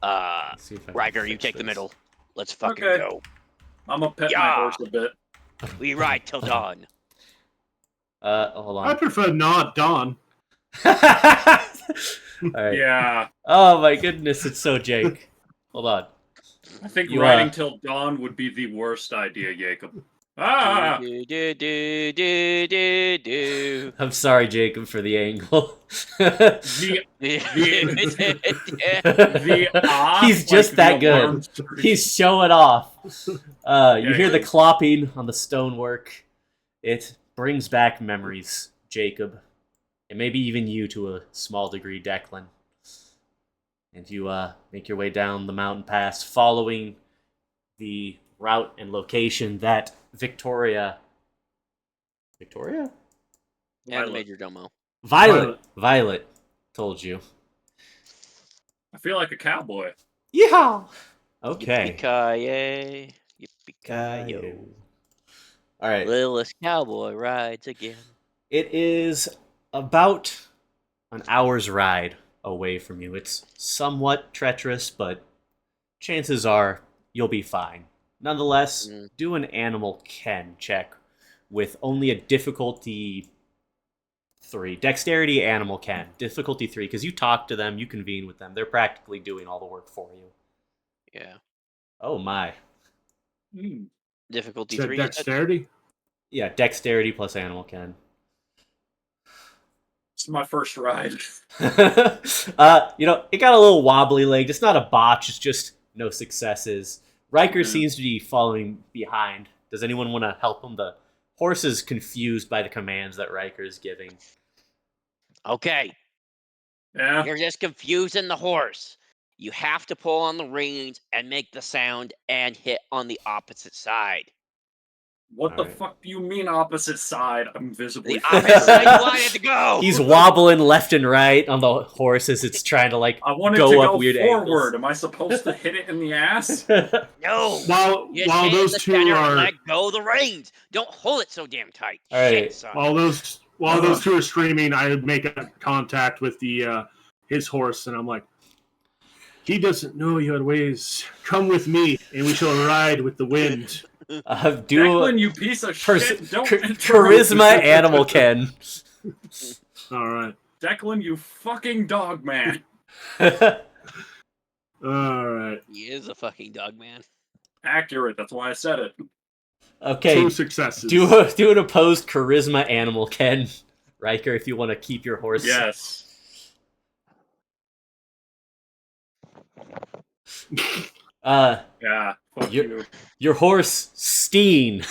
Let's see if I can Riker, you fix take the this. middle. Let's fucking Okay. go. I'm gonna pet my Yeah. horse a bit. We ride till dawn. Hold I on. prefer not Dawn. All right. Yeah, Oh my goodness, it's so Jake. Hold on. I think You, riding till dawn would be the worst idea, Jacob. Ah! Do, do, do, do, do, do. I'm sorry, Jacob, for the angle. The ah, He's just like that the good. alarm screech. He's showing off. You Yeah, hear the he- clopping on the stonework. It brings back memories, Jacob. And maybe even you to a small degree, Declan. And you make your way down the mountain pass, following the route and location that Victoria, And the Violet. Major Domo. Violet told you. I feel like a cowboy. Yeah. Okay. Yippee-ki-yay. Yippee-ki-yo. All right. Littlest cowboy rides again. It is about an hour's ride away from you. It's somewhat treacherous, but chances are you'll be fine. Nonetheless, do an animal ken check with only a difficulty 3. Dexterity animal ken. Difficulty 3, because you talk to them, you convene with them. They're practically doing all the work for you. Yeah. Oh my. Difficulty Is that 3. dexterity? Yeah, dexterity plus animal ken. It's my first ride. It got a little wobbly legged. It's not a botch, it's just no successes. Riker seems to be following behind. Does anyone want to help him? The horse is confused by the commands that Riker is giving. Okay. Yeah. You're just confusing the horse. You have to pull on the reins and make the sound and hit on the opposite side. What the Alright. fuck do you mean opposite side? I'm visibly The opposite side you want it to go. He's wobbling left and right on the horse as it's trying to I wanted go to up go weird forward. Am I supposed to hit it in the ass? No. While You while hit those the two center and are let go of the reins. Don't hold it so damn tight. All right. Shit, son. while those two are screaming, I make a contact with the his horse, and I'm like, he doesn't know your ways. Come with me, and we shall ride with the wind. do Declan, you piece of shit! Don't charisma animal ken. All right. Declan, you fucking dog man. All right. He is a fucking dog man. Accurate. That's why I said it. Okay, 2 successes. do an opposed charisma animal, Ken. Riker, if you want to keep your horse. Yes. Yeah. Fuck you. Your horse, Steen,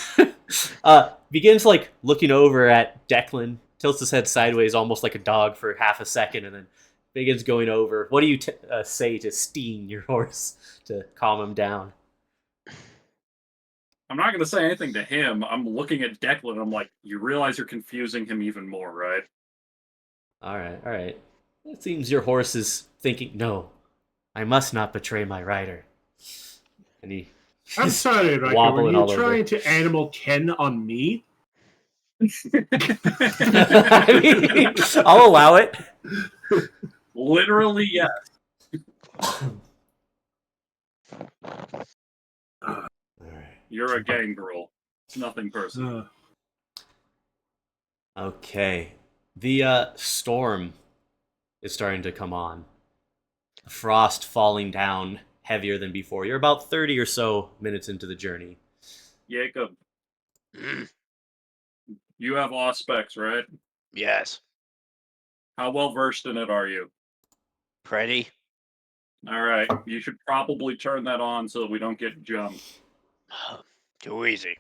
begins like looking over at Declan, tilts his head sideways almost like a dog for half a second, and then begins going over. What do you say to Steen, your horse, to calm him down? I'm not gonna say anything to him. I'm looking at Declan. I'm like, you realize you're confusing him even more, right? All right. It seems your horse is thinking, no, I must not betray my rider. And he I'm sorry, Riker. Were wobbling you all over. trying to animal Ken on me? I mean, I'll allow it. Literally, yes. All right. You're a gangrel. It's nothing personal. Okay. The storm is starting to come on. The frost falling down heavier than before. You're about 30 or so minutes into the journey. Jacob, you have Auspex, right? Yes. How well versed in it are you? Pretty. All right. You should probably turn that on so that we don't get jumped. Too easy.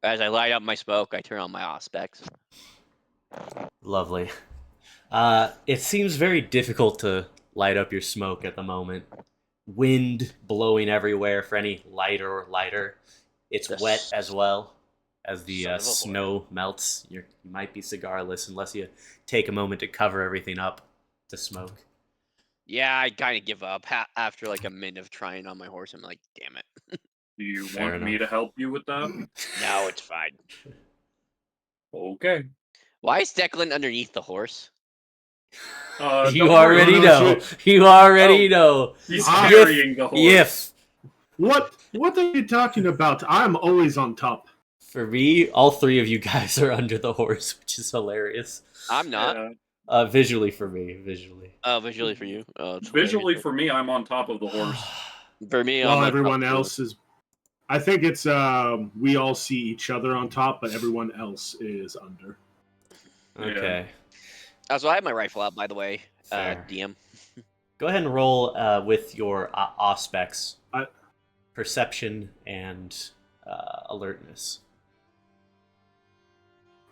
As I light up my smoke, I turn on my Auspex. Lovely. It seems very difficult to light up your smoke at the moment. Wind blowing everywhere for any lighter. It's wet as well as the snow melts. You might be cigarless unless you take a moment to cover everything up to smoke. Yeah, I kind of give up after like a minute of trying on my horse. I'm like, damn it. Do you Fair want me to help you with that? No, it's fine. Okay. Why is Declan underneath the horse? You don't already worry. know. You already know. He's Ah, carrying the horse. If What are you talking about? I'm always on top. for me, all three of you guys are under the horse, which is hilarious. I'm not. Yeah. Visually for me, visually. Oh, visually for you. Oh, it's Visually, hilarious. for me, I'm on top of the horse. For me, While I'm everyone else is. I think it's we all see each other on top, but everyone else is under. Okay. So I have my rifle out, by the way. Fair. DM. Go ahead and roll with your auspex. I- Perception and alertness.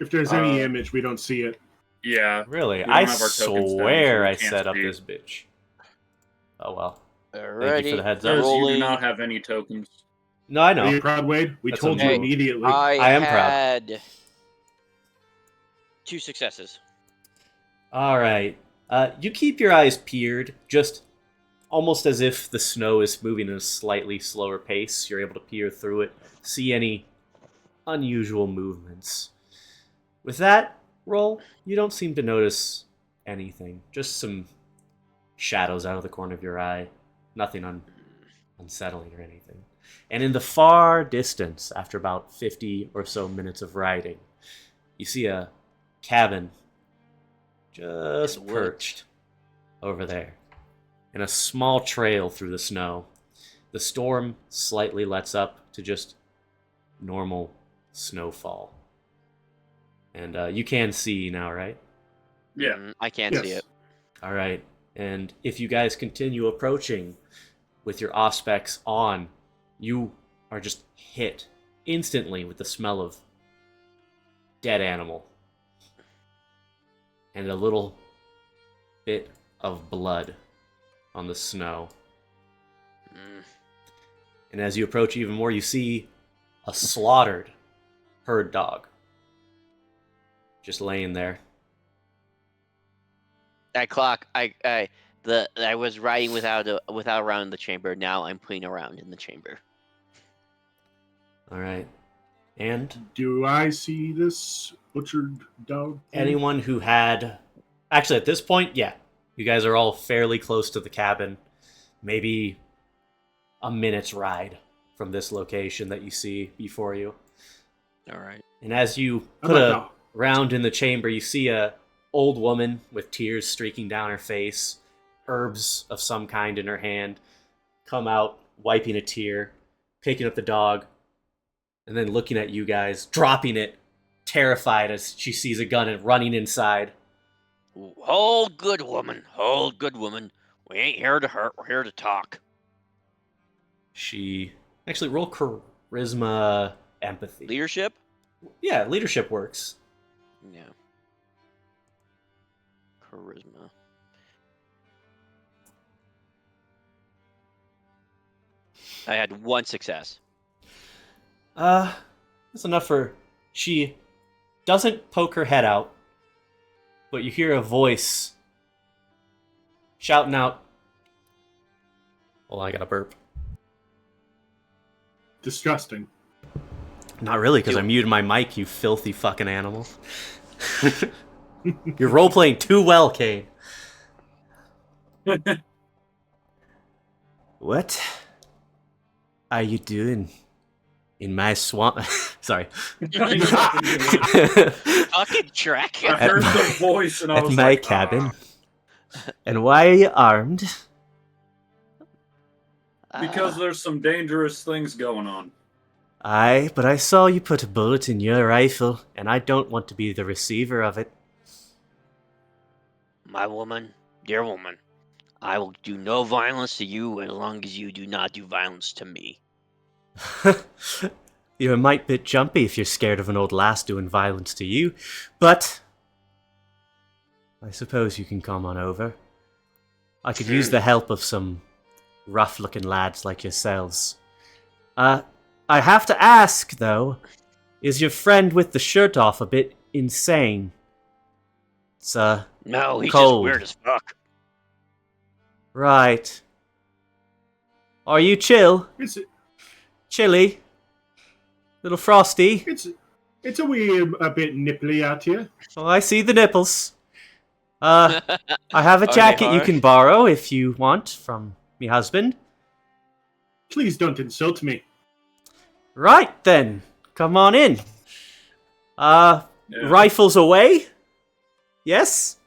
If there's any image, we don't see it. Yeah. Really? We don't I have our tokens down, swear so we I can't set up see. this bitch. Oh well. Alrighty. Thank you for the heads up. Because you do Rolling. not have any tokens. No, I Are know. you proud, Wade? We That's told you okay. immediately. I am proud. had 2 successes. All right. You keep your eyes peeled, just almost as if the snow is moving at a slightly slower pace. You're able to peer through it, see any unusual movements. With that roll, you don't seem to notice anything. Just some shadows out of the corner of your eye. Nothing unsettling or anything. And in the far distance, after about 50 or so minutes of riding, you see a cabin just perched over there, and a small trail through the snow. The storm slightly lets up to just normal snowfall. And you can see now, right? Yeah. I can't see it. All right. And if you guys continue approaching with your auspex on, you are just hit instantly with the smell of dead animal and a little bit of blood on the snow. And as you approach even more, you see a slaughtered herd dog just laying there. That clock, I was riding without around the chamber. Now I'm putting around in the chamber. All right. And Do I see this butchered dog? anyone who had... Actually, at this point, yeah. You guys are all fairly close to the cabin. Maybe a minute's ride from this location that you see before you. All right. And as you How put about a now? round in the chamber, you see a old woman with tears streaking down her face, herbs of some kind in her hand, come out, wiping a tear, picking up the dog, and then looking at you guys, dropping it, terrified as she sees a gun and running inside. Hold good woman. Hold good woman. We ain't here to hurt. We're here to talk. She actually roll charisma empathy. Leadership? Yeah, leadership works. Yeah. Charisma. I had 1 success. That's enough for. She doesn't poke her head out, but you hear a voice shouting out. Hold on, I got a burp. Disgusting. Not really, because I muted my mic, you filthy fucking animal. You're role playing too well, Kane. What are you doing in my swamp? Sorry. Fucking track. I heard the voice and I At was my like, cabin. And why are you armed? because there's some dangerous things going on. Aye, but I saw you put a bullet in your rifle, and I don't want to be the receiver of it. My woman, dear woman, I will do no violence to you as long as you do not do violence to me. You're a mite bit jumpy if you're scared of an old lass doing violence to you, but I suppose you can come on over. I could use the help of some rough-looking lads like yourselves. I have to ask, though, is your friend with the shirt off a bit insane? It's, No, he's cold. just weird as fuck. Right. Are you chill? Chilly? Little frosty? It's a bit nipply out here. Oh, I see the nipples. I have a Are they jacket you harsh? can borrow if you want from me husband. Please don't insult me. Right then, come on in. Yeah. Rifles away? Yes?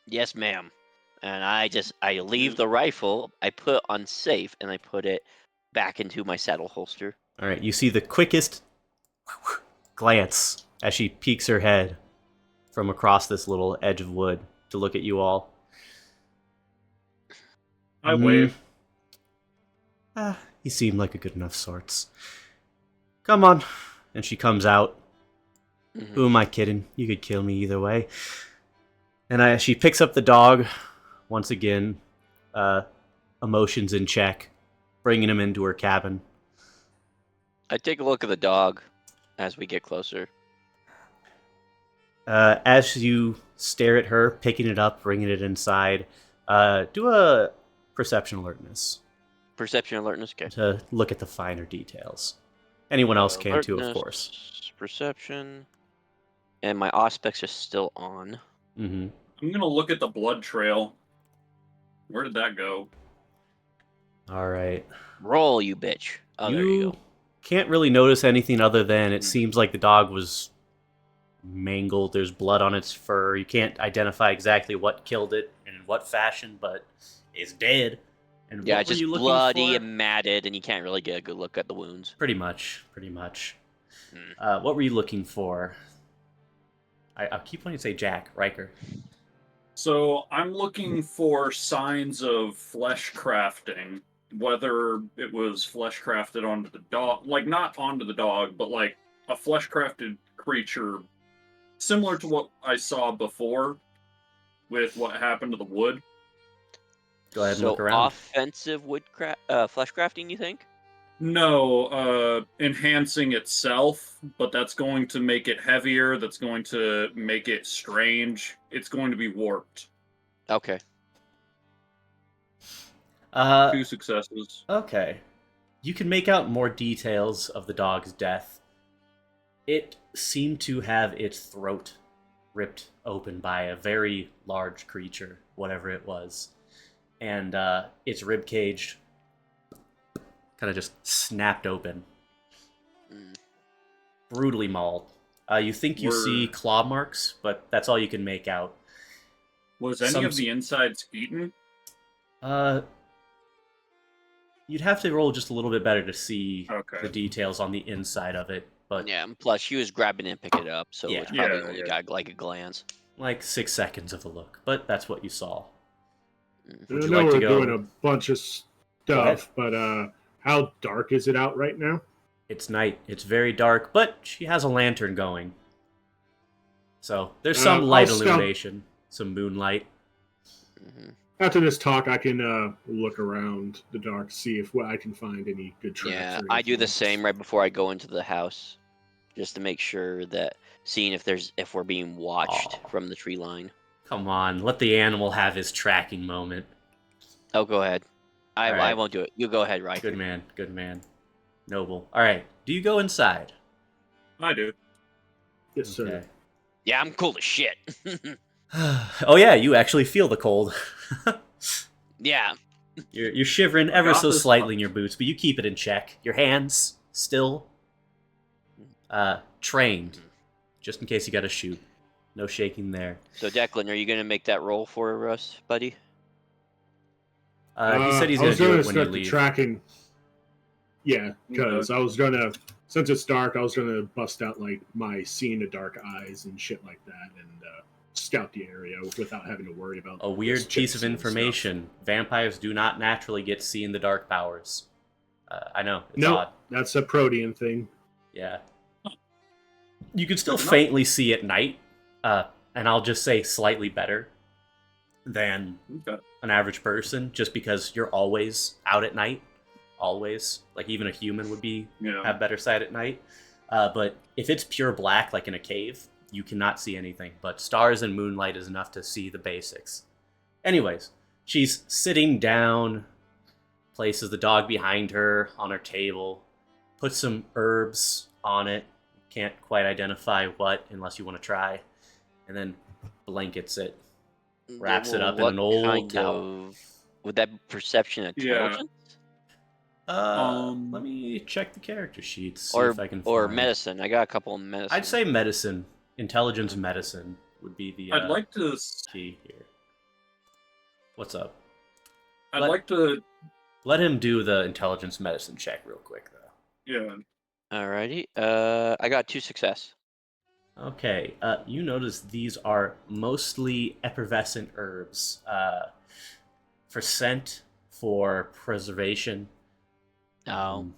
Yes, ma'am. And I leave the rifle, I put on safe, and I put it back into my saddle holster. Alright, you see the quickest glance as she peeks her head from across this little edge of wood to look at you all. I wave. He seemed like a good enough sorts. Come on. And she comes out. Mhm. Who am I kidding? You could kill me either way. And she picks up the dog, once again, emotions in check, bringing him into her cabin. I take a look at the dog as we get closer. As you stare at her, picking it up, bringing it inside, do a perception alertness Perception alertness, okay. to look at the finer details. Anyone else can too, of Alertness, course. Perception. And my aspects are still on. Mm-hmm. I'm gonna look at the blood trail. Where did that go? All right. Roll, you bitch. Oh, there you go. Can't really notice anything other than it seems like the dog was mangled. There's blood on its fur. You can't identify exactly what killed it and in what fashion, but it's dead. And Yeah, what it's were just you looking bloody for? and matted, and you can't really get a good look at the wounds. Pretty much. What were you looking for? I keep wanting to say Jack Riker. So I'm looking for signs of flesh crafting, whether it was flesh crafted onto the dog, like not onto the dog, but like a flesh crafted creature, similar to what I saw before with what happened to the wood. Go ahead and So look around. offensive flesh crafting, you think? No, enhancing itself, but that's going to make it heavier, that's going to make it strange, it's going to be warped. Okay. 2 successes. Okay. You can make out more details of the dog's death. It seemed to have its throat ripped open by a very large creature, whatever it was. And its rib cage kind of just snapped open. Mm. Brutally mauled. You think you see claw marks, but that's all you can make out. Was any of the insides eaten? You'd have to roll just a little bit better to see Okay. the details on the inside of it, but Yeah, and plus she was grabbing it and picking it up, so Yeah. it's probably Yeah, only yeah. got like a glance. like 6 seconds of a look. But that's what you saw. I Would you know like we're to go? doing a bunch of stuff, but how dark is it out right now? It's night. It's very dark, but she has a lantern going. So there's some I'll light scout- illumination, some moonlight. Hmm. After this talk, I can look around the dark, see if I can find any good tracks. Yeah, or I do the anything. same right before I go into the house, just to make sure that seeing if we're being watched Aw. from the tree line. Come on, let the animal have his tracking moment. Oh, go ahead. I Alright. won't do it. You go ahead, Riker. Good man, good man. Noble. All right, do you go inside? I do. Yes, sir. Okay. Yeah, I'm cool as shit. Oh yeah, you actually feel the cold. Yeah. You're shivering ever Got so this slightly much. in your boots, but you keep it in check. Your hands still trained, just in case you got to shoot. No shaking there. So, Declan, are you gonna make that roll for us, buddy? He said he's I going was to do gonna it when you start the leave. tracking. Yeah, because I was gonna, since it's dark, I was gonna bust out like my see in the dark eyes and shit like that, and scout the area without having to worry about A weird this piece chicks of and information. Vampires do not naturally get see in the dark powers. I know, it's Nope. odd. That's a protean thing. Yeah. You can still Fair enough. faintly see at night, and I'll just say slightly better than Okay. an average person, just because you're always out at night. Always. Like, even a human would Yeah. have better sight at night. But if it's pure black, like in a cave, you cannot see anything. But stars and moonlight is enough to see the basics. Anyways, she's sitting down, places the dog behind her on her table, puts some herbs on it. Can't quite identify what unless you want to try. And then blankets it. Wraps it up in What an old kind towel. of- Would that be perception Yeah. intelligence? Let me check the character sheets, see Or if I can or find. medicine? I got a couple of medicine. I'd say medicine. Intelligence medicine would be the I'd like to. key here. What's up? I'd Let- like to. Let him do the intelligence medicine check real quick, though. Yeah. Alrighty. I got 2 success. Okay, you notice these are mostly effervescent herbs. For scent, for preservation. Oh.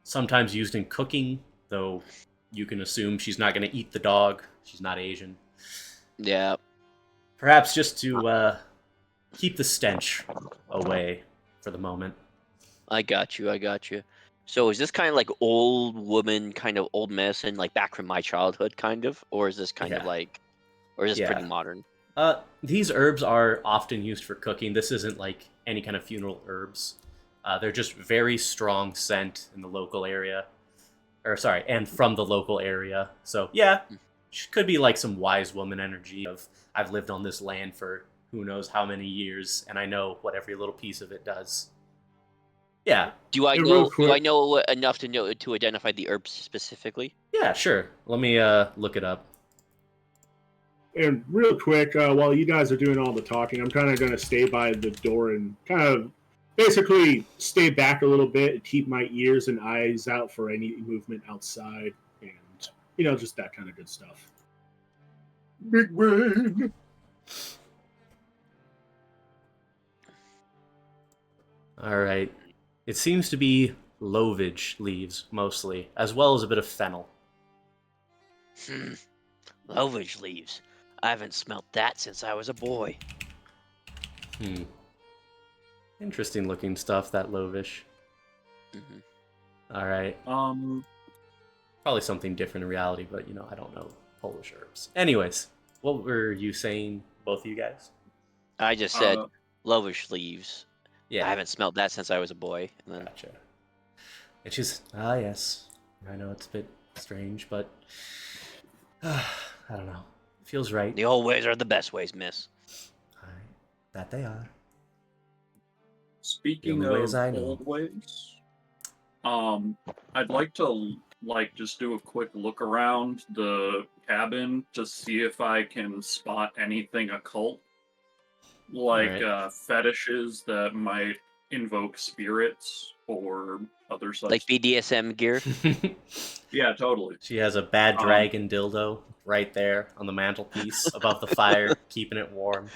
Sometimes used in cooking, though you can assume she's not going to eat the dog. She's not Asian. Yeah. Perhaps just to keep the stench away for the moment. I got you. So is this kind of like old woman, kind of old medicine, like back from my childhood, kind of, or is this kind of Yeah. like, or is this pretty Yeah. modern? These herbs are often used for cooking. This isn't like any kind of funeral herbs. They're just very strong scent in the local area. And from the local area. So, yeah, could be like some wise woman energy of, I've lived on this land for who knows how many years, and I know what every little piece of it does. Yeah, Do I Hey, know? real Do I quick. know enough to identify the herbs specifically? yeah, sure. Let me look it up. And real quick, while you guys are doing all the talking, I'm kind of going to stay by the door and kind of basically stay back a little bit and keep my ears and eyes out for any movement outside and, just that kind of good stuff. Big brain. All right. It seems to be lovage leaves, mostly, as well as a bit of fennel. Lovage leaves. I haven't smelt that since I was a boy. Interesting looking stuff, that lovish. Hmm. All right. Probably something different in reality, but, I don't know Polish herbs. Anyways, what were you saying, both of you guys? I just said lovage leaves. Yeah. I haven't smelt that since I was a boy. And then, Gotcha. It's just, yes. I know it's a bit strange, but I don't know. It feels right. the old ways are the best ways, miss. That they are. Speaking The only of ways I know. old ways, I'd like to like just do a quick look around the cabin to see if I can spot anything occult, like Alright. fetishes that might invoke spirits or other Like such. BDSM gear. Yeah, totally. She has a bad Um, dragon dildo right there on the mantelpiece above the fire, keeping it warm.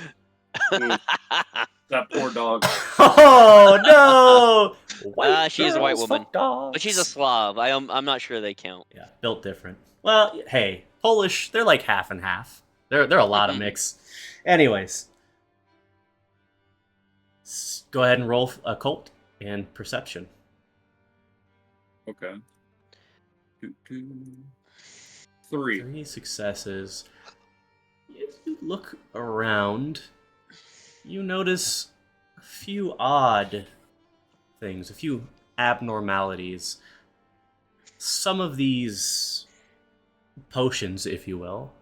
That poor dog. Oh no! White She's a white girls woman, fuck dogs. but she's a Slav. I'm not sure they count. Yeah, built different. Well, hey, Polish, they're like half and half. They're a lot of mix. Anyways, go ahead and roll occult and perception. Okay. 3. 3 successes. If you look around, you notice a few odd things, a few abnormalities. Some of these potions, if you will,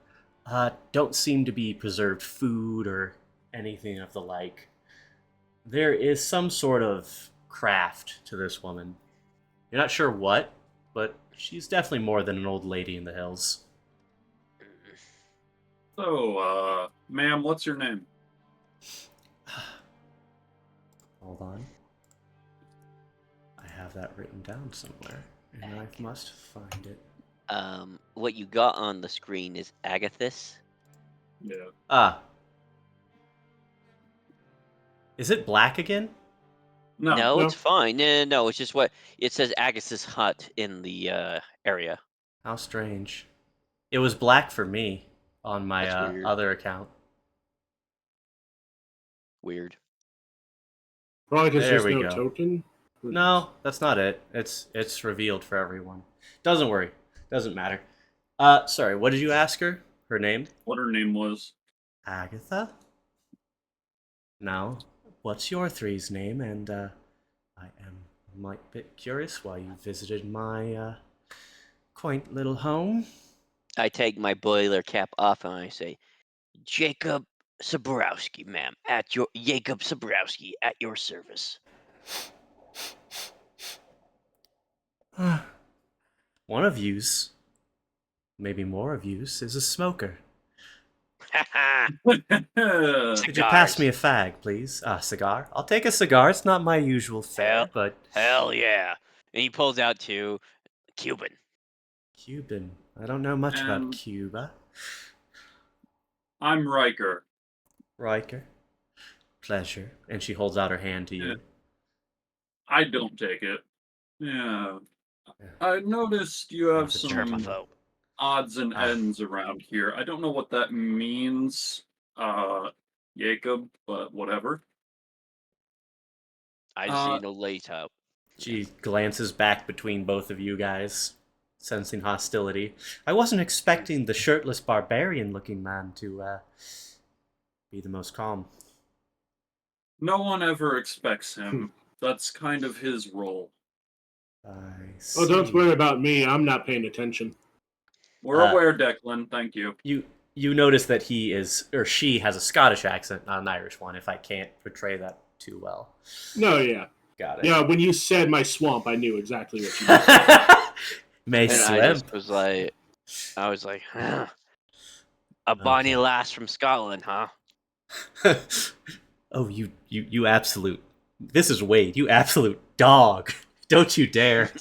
don't seem to be preserved food or anything of the like. There is some sort of craft to this woman. You're not sure what, but she's definitely more than an old lady in the hills. So, ma'am, what's your name? Hold on. I have that written down somewhere, and I must find it. What you got on the screen is Agathis. Yeah. Ah. Is it black again? No, No. it's fine. No, it's just what it says. Agathis hut in the area. How strange. It was black for me on my That's weird. other account. Weird. Probably because There there's we no go. token. No, that's not it. It's revealed for everyone. Doesn't worry. Doesn't matter. Sorry, what did you ask her? Her name? What her name was? Agatha? Now, what's your three's name? And I am a might bit curious why you visited my quaint little home. I take my boiler cap off and I say, Jacob Sabrowski, ma'am, Jacob Sabrowski at your service. One of you's, maybe more of you's, is a smoker. Could you pass me a fag, please? A cigar? I'll take a cigar. It's not my usual fare, but Hell yeah. And he pulls out 2 Cuban. Cuban. I don't know much about And- Cuba. I'm Riker. Riker. Pleasure. And she holds out her hand to you. Yeah. I don't take it. Yeah. I noticed you have That's a some Germaphobe. odds and ends around here. I don't know what that means, Jacob, but whatever. I just see no lace up. She glances back between both of you guys, sensing hostility. I wasn't expecting the shirtless barbarian-looking man to be the most calm. No one ever expects him. That's kind of his role. I see. Oh, don't worry about me. I'm not paying attention. We're aware, Declan. Thank you. You notice that he is, or she has a Scottish accent, not an Irish one, if I can't portray that too well. No, yeah. Got it. Yeah, when you said my swamp, I knew exactly what you meant. May And swim. I just was like, huh. A bonny Okay. lass from Scotland, huh? Oh, you absolute. This is Wade. You absolute dog. Don't you dare.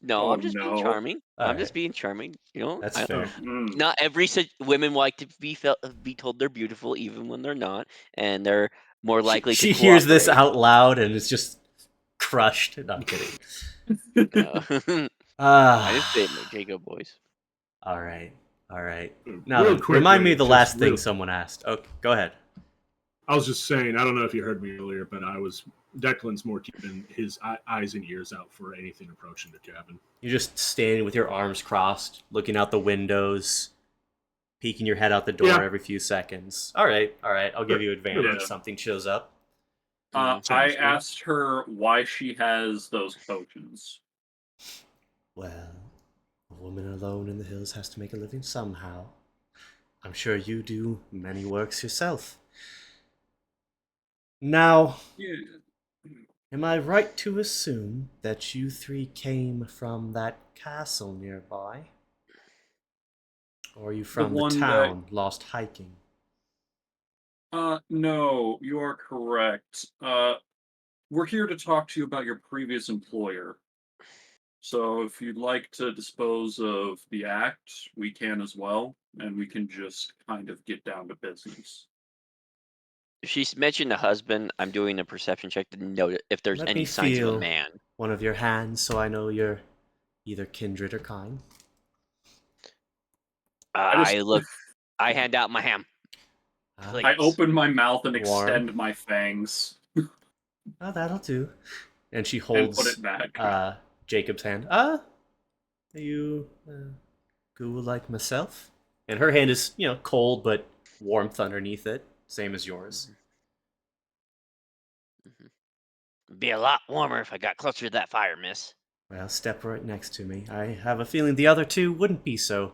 No, Oh, I'm just being no. charming. I'm Alright. just being charming. You know, That's fair. not every women like to be told they're beautiful, even when they're not, and they're more likely She to hears this cooperate. out loud and is just crushed. No, I'm kidding. No. I Ah. just say it in my Jacob voice. All right. Now, Real then, quickly, remind me of the just last thing real- someone asked. Okay, go ahead. I was just saying, I don't know if you heard me earlier, but Declan's more keeping his eyes and ears out for anything approaching the cabin. You're just standing with your arms crossed, looking out the windows, peeking your head out the door Yeah. every few seconds. All right. I'll give you advantage if Yeah. something shows up. I Sounds good. asked her why she has those potions. Well, a woman alone in the hills has to make a living somehow. I'm sure you do many works yourself. Now, Yeah. Am I right to assume that you three came from that castle nearby? Or are you The from the one that town lost hiking? no, you are correct. We're here to talk to you about your previous employer. So if you'd like to dispose of the act, we can as well, and we can just kind of get down to business. If she's mentioned a husband, I'm doing a perception check to note if there's Let me any signs of a feel man. one of your hands so I know you're either kindred or kind. I just I look. I hand out my ham. Ah, I Please. open my mouth and Warm. extend my fangs oh, that'll do. And she and put holds it back. Jacob's hand. Are you ghoul like myself? And her hand is, cold but warmth underneath it, same as yours. Be a lot warmer if I got closer to that fire, miss. Well, step right next to me. I have a feeling the other two wouldn't be so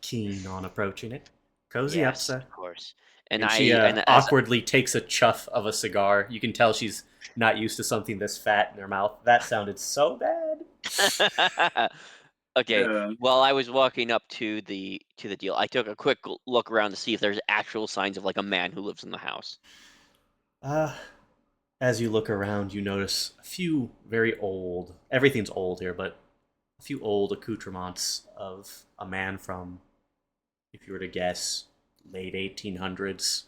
keen on approaching it. Cozy up, Yes, sir. of course. And And she as awkwardly takes a chuff of a cigar. You can tell she's not used to something this fat in her mouth. That sounded so bad. okay, Yeah. while I was walking up to the deal, I took a quick look around to see if there's actual signs of like a man who lives in the house. Uh, as you look around, you notice a few very old, everything's old here, but a few old accoutrements of a man from, if you were to guess, late 1800s.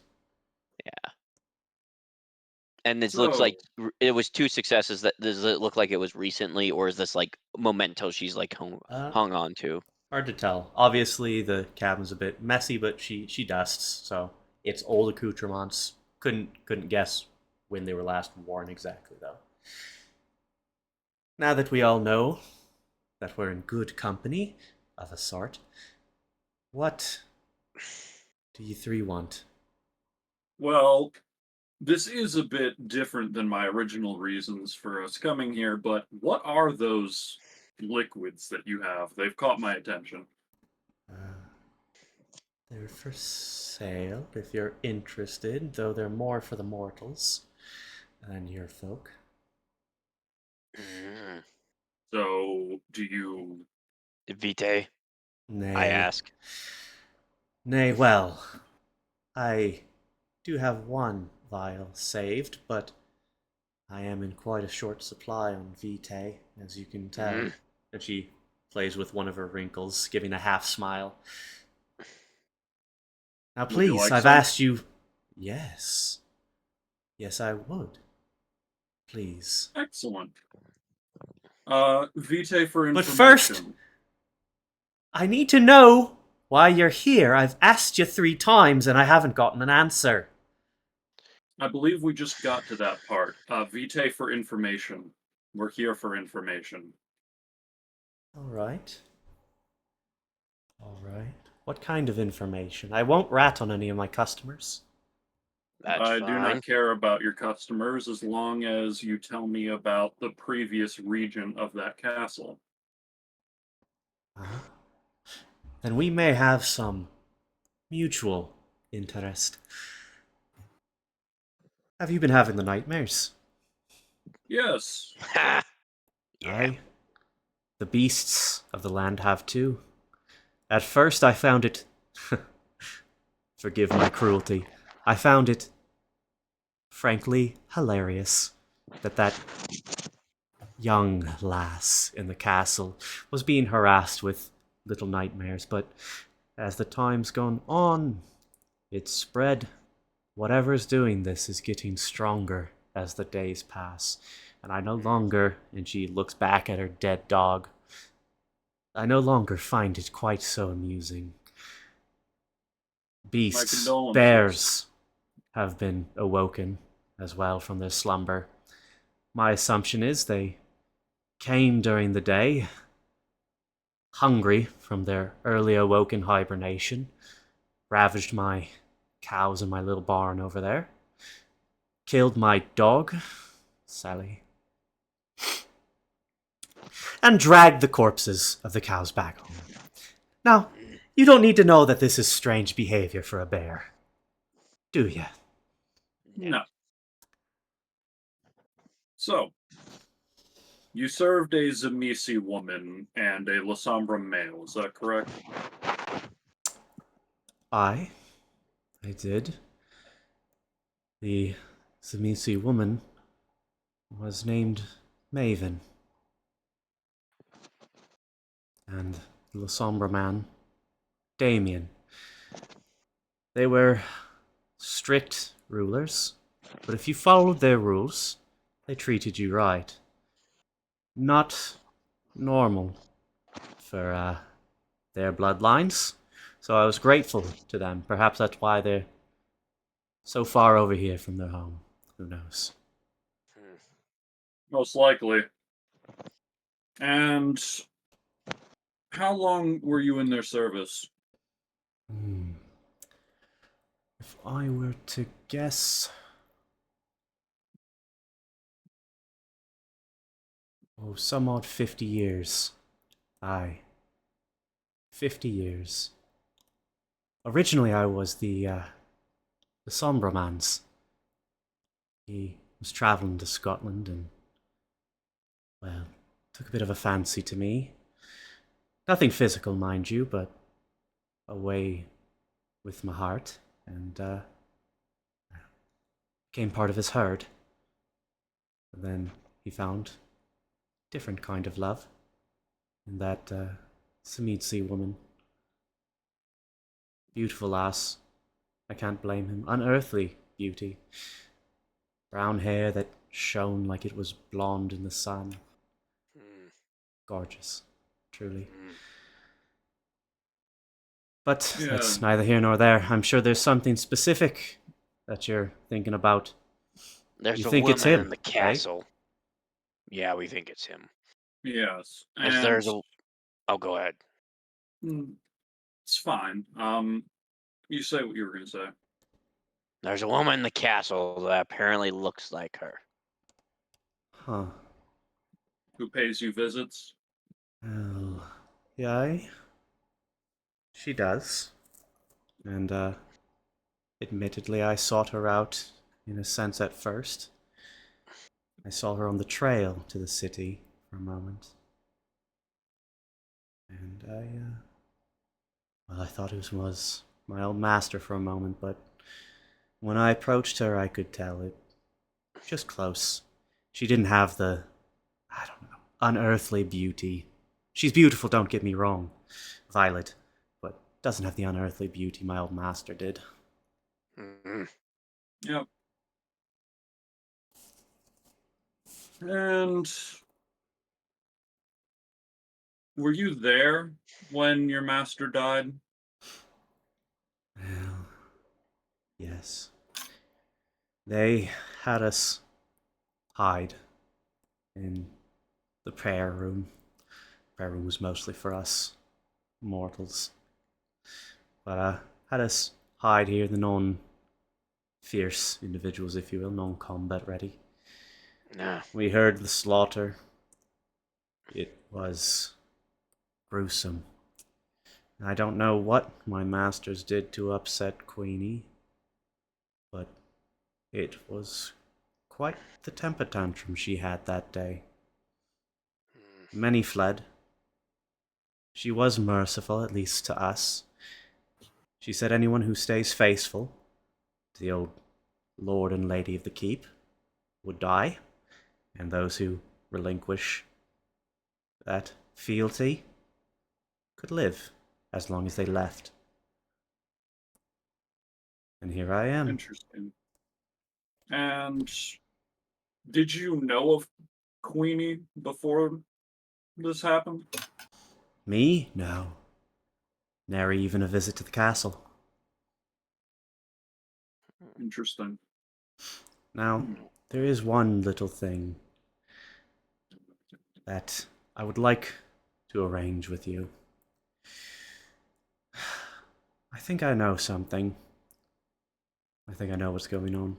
And this looks So, like it was two successes. That does it look like it was recently, or is this like memento she's like Uh, hung on to? Hard to tell. Obviously, the cabin's a bit messy, but she dusts, so it's old accoutrements. Couldn't guess when they were last worn exactly, though. Now that we all know that we're in good company of a sort, what do you three want? well, this is a bit different than my original reasons for us coming here, but what are those liquids that you have? They've caught my attention. Uh, they're for sale if you're interested, though they're more for the mortals than your folk. Mm. So, do you. Vitae, I Nay. ask. Nay, well, I do have one vial saved, but I am in quite a short supply on Vitae, as you can tell. Mm. And she plays with one of her wrinkles, giving a half smile. Now, Would you please, like I've some? asked you. Yes. Yes, I would. Please. Excellent. Vitae for But first, information. I need to know why you're here. I've asked you 3 times and I haven't gotten an answer. I believe we just got to that part. Vitae for information. We're here for information. All right. All right. What kind of information? I won't rat on any of my customers. That's I fine. do not care about your customers as long as you tell me about the previous region of that castle. Uh-huh. Then we may have some mutual interest. Have you been having the nightmares? Yes. Ha! Yeah. Aye. The beasts of the land have too. At first I found it... Forgive my cruelty. I found it, frankly, hilarious that young lass in the castle was being harassed with little nightmares, but as the time's gone on, it's spread. Whatever's doing this is getting stronger as the days pass, and I no longer, and she looks back at her dead dog, I no longer find it quite so amusing. Beasts, condolences. bears, have been awoken as well from their slumber. My assumption is they came during the day, hungry from their early awoken hibernation, ravaged my cows in my little barn over there, killed my dog, Sally, and dragged the corpses of the cows back home. Now, you don't need to know that this is strange behavior for a bear, do you? No. So, you served a Zamisi woman and a Lasombra male, is that correct? I did. The Zamisi woman was named Maven, and the Sombra man, Damien. They were strict rulers, but if you followed their rules, they treated you right. Not normal for their bloodlines, so I was grateful to them. Perhaps that's why they're so far over here from their home. Who knows? Most likely. And how long were you in their service? Hmm. If I were to guess... Oh, some odd 50 years. Aye. 50 years. Originally I was the Sombra man's. He was travelling to Scotland and, well, took a bit of a fancy to me. Nothing physical, mind you, but a way with my heart, and became part of his herd. And then he found a different kind of love in that Samidsi woman. Beautiful lass. I can't blame him. Unearthly beauty. Brown hair that shone like it was blonde in the sun. Gorgeous. Truly. But Yeah. that's neither here nor there. I'm sure there's something specific that you're thinking about. There's You a think woman it's him, in the right? castle. Yeah, we think it's him. Yes. Is And there's a... Oh, go ahead. it's fine. You say what you were gonna say. There's a woman in the castle that apparently looks like her. Huh. Who pays you visits? Oh. Yeah. She does. And, admittedly, I sought her out in a sense at first. I saw her on the trail to the city for a moment. And well, I thought it was my old master for a moment, but when I approached her, I could tell it. Just close. She didn't have the, I don't know, unearthly beauty. She's beautiful, don't get me wrong, Violet, but doesn't have the unearthly beauty my old master did. Yep. And were you there when your master died? Well, yes. They had us hide in the prayer room. Prayer room was mostly for us mortals. But had us hide here, the non-fierce individuals, if you will, non-combat ready. Nah. We heard the slaughter. It was gruesome. I don't know what my masters did to upset Queenie, but it was quite the temper tantrum she had that day. Many fled. She was merciful, at least to us. She said anyone who stays faithful to the old lord and lady of the keep would die, and those who relinquish that fealty could live as long as they left. And here I am. Interesting. And did you know of Queenie before this happened? Me? No. Nary even a visit to the castle. Interesting. Now, there is one little thing that I would like to arrange with you. I think I know something. I think I know what's going on.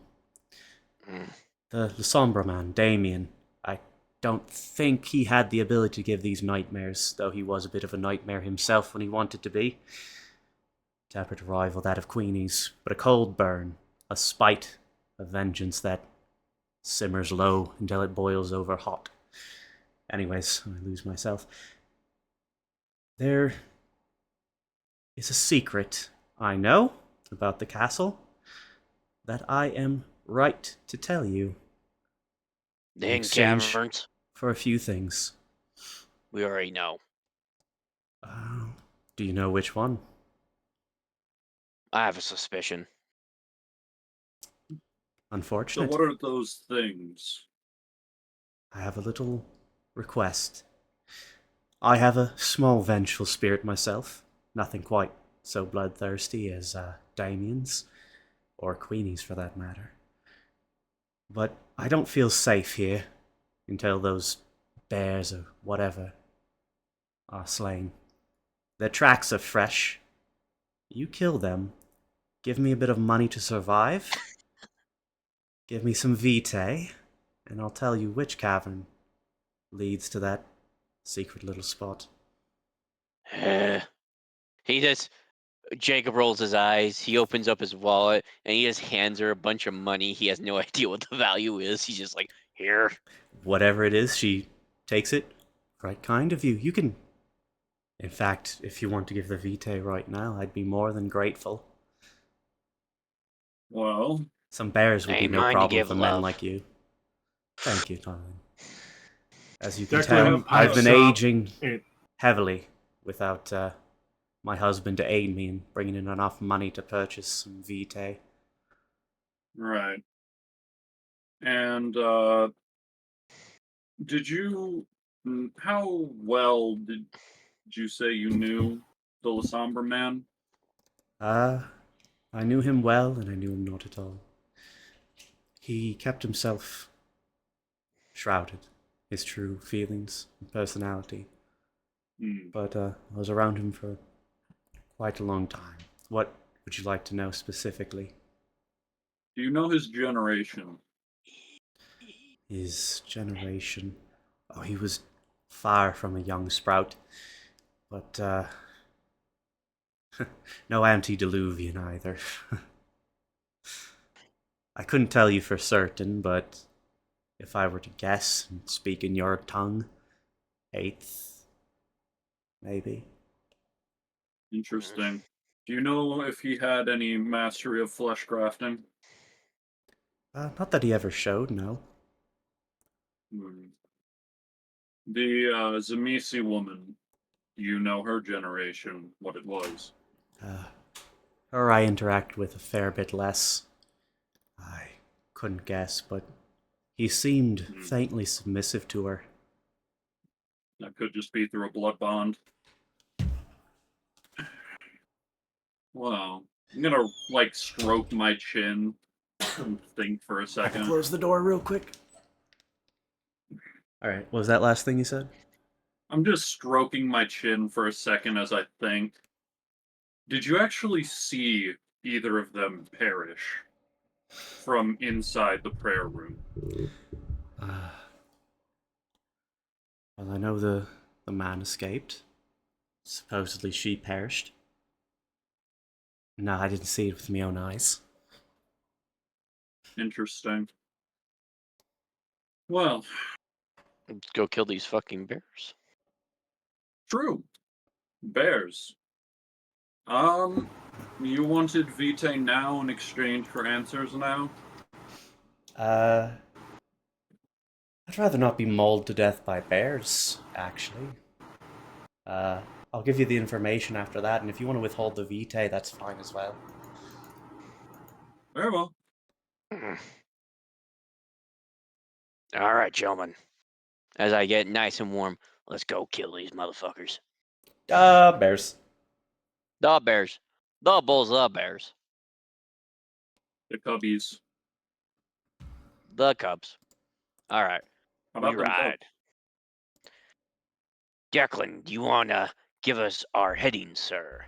The Sombra man, Damien, I don't think he had the ability to give these nightmares, though he was a bit of a nightmare himself when he wanted to be. Temper to rival that of Queenie's, but a cold burn, a spite, a vengeance that simmers low until it boils over hot. Anyways, I lose myself. There is a secret I know about the castle that I am right to tell you The in Hidden exchange Caverns. for a few things. We already know. Do you know which one? I have a suspicion. So Unfortunate. what are those things? I have a little request. I have a small vengeful spirit myself. Nothing quite so bloodthirsty as Damien's, or Queenie's for that matter. But I don't feel safe here until those bears or whatever are slain. Their tracks are fresh. You kill them, give me a bit of money to survive, give me some vitae, and I'll tell you which cavern leads to that secret little spot. He just Jacob rolls his eyes. He opens up his wallet and he just hands her a bunch of money. He has no idea what the value is. He's just like, here. Whatever it is, she takes it. Right kind of you. You can. In fact, if you want to give the vitae right now, I'd be more than grateful. Well, Some bears would be Ain't no mine to problem give, for men love. like you. Thank you, darling. As you can Declan, tell, I've been stop aging it. heavily without my husband to aid me in bringing in enough money to purchase some vitae. right. And did you? How well did you say you knew the Lasombra man? I knew him well, and I knew him not at all. He kept himself shrouded, his true feelings and personality. Hmm. But I was around him for quite a long time. What would you like to know specifically? Do you know his generation? His generation. Oh, he was far from a young sprout, but no antediluvian either. I couldn't tell you for certain, but if I were to guess and speak in your tongue, eighth, maybe. Interesting. Do you know if he had any mastery of flesh grafting? Not that he ever showed, no. Hmm. The Zamisi woman, do you know her generation, what it was? Her I interact with a fair bit less. I couldn't guess, but he seemed Hmm. faintly submissive to her. That could just be through a blood bond. Wow. I'm gonna, like, stroke my chin and think for a second. Close the door real quick. Alright, what was that last thing you said? I'm just stroking my chin for a second as I think. Did you actually see either of them perish from inside the prayer room? Well, I know the man escaped. Supposedly she perished. No, I didn't see it with my own eyes. Interesting. Well, Let's go kill these fucking bears. true. Bears. You wanted Vitae now in exchange for answers now? I'd rather not be mauled to death by bears, actually. I'll give you the information after that, and if you want to withhold the vitae, that's fine as well. Very well. All right, gentlemen. As I get nice and warm, let's go kill these motherfuckers. Bears. The bears. The bulls, the bears. The cubbies. The cubs. All right. How We about them cubs? ride. Declan, do you want to give us our heading, sir?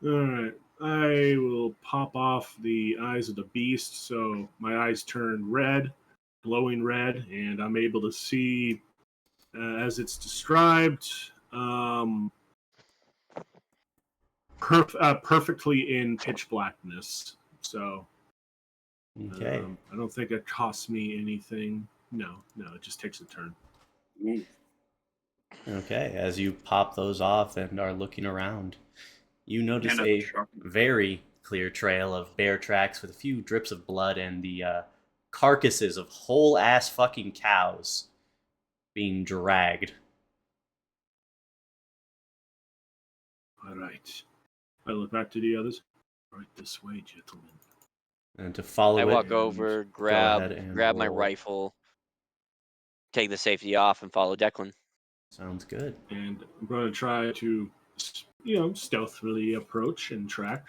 Alright. I will pop off the eyes of the beast, so my eyes turn red, glowing red, and I'm able to see, as it's described, perfectly in pitch blackness. So Okay. I don't think it costs me anything. No, it just takes a turn. Ooh. Okay. As you pop those off and are looking around, you notice And at the a shop. very clear trail of bear tracks with a few drips of blood and the carcasses of whole ass fucking cows being dragged. All right. I look back to the others. Right this way, gentlemen. And to follow I it, walk and over, go ahead grab and my roll. rifle, take the safety off, and follow Declan. Sounds good. And I'm going to try to, stealthily approach and track.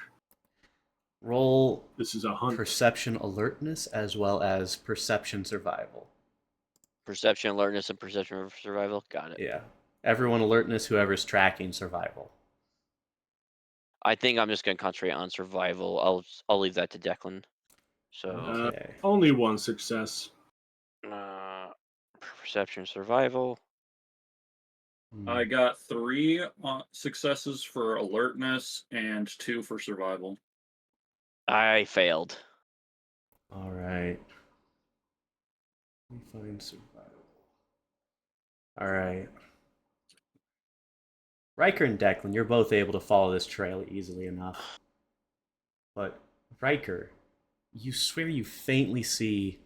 Roll This is a hunt. perception alertness as well as perception survival. Perception, alertness, and perception of survival. Got it. Yeah. Everyone alertness, whoever's tracking survival. I think I'm just gonna concentrate on survival. I'll leave that to Declan. So Okay. Only one success. perception, survival. I got 3 successes for alertness and 2 for survival. I failed. All right. Let me find survival. All right. Riker and Declan, you're both able to follow this trail easily enough. But Riker, you swear you faintly see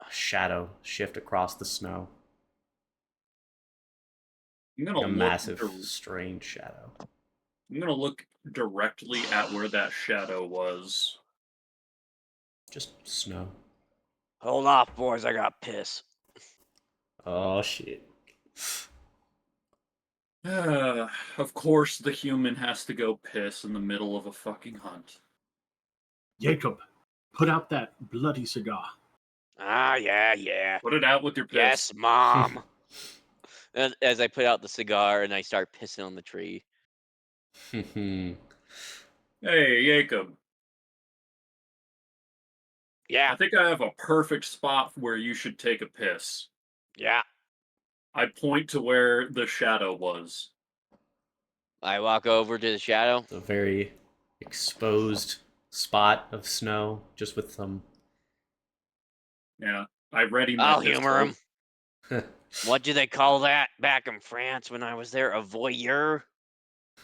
a shadow shift across the snow. I'm gonna Like a look massive, dir- strange shadow. I'm gonna look directly at where that shadow was. Just snow. Hold off, boys. I got piss. Oh shit. Of course, the human has to go piss in the middle of a fucking hunt. Jacob, put out that bloody cigar. Ah, yeah. Put it out with your piss. Yes, Mom. As I put out the cigar and I start pissing on the tree. Hey, Jacob. Yeah, I think I have a perfect spot where you should take a piss. yeah. I point to where the shadow was. I walk over to the shadow. It's a very exposed spot of snow, just with some. Yeah, I ready my I'll pistol. humor him. What do they call that back in France when I was there? A voyeur?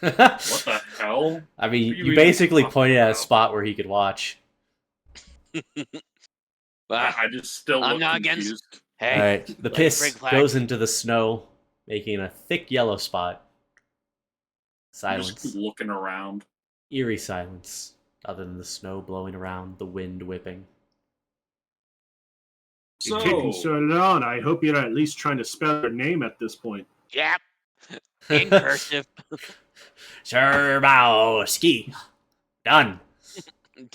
What the hell? I mean, What are you you even basically talking pointed at a about? spot where he could watch. I just still I'm look not against. confused. Hey, All right, the like piss Frig Flag. goes into the snow, making a thick yellow spot. I'm just Silence. looking around. Eerie silence, other than the snow blowing around, the wind whipping. You're taking So, so long. I hope you're at least trying to spell your name at this point. Yep. In cursive. Serbowski. Done.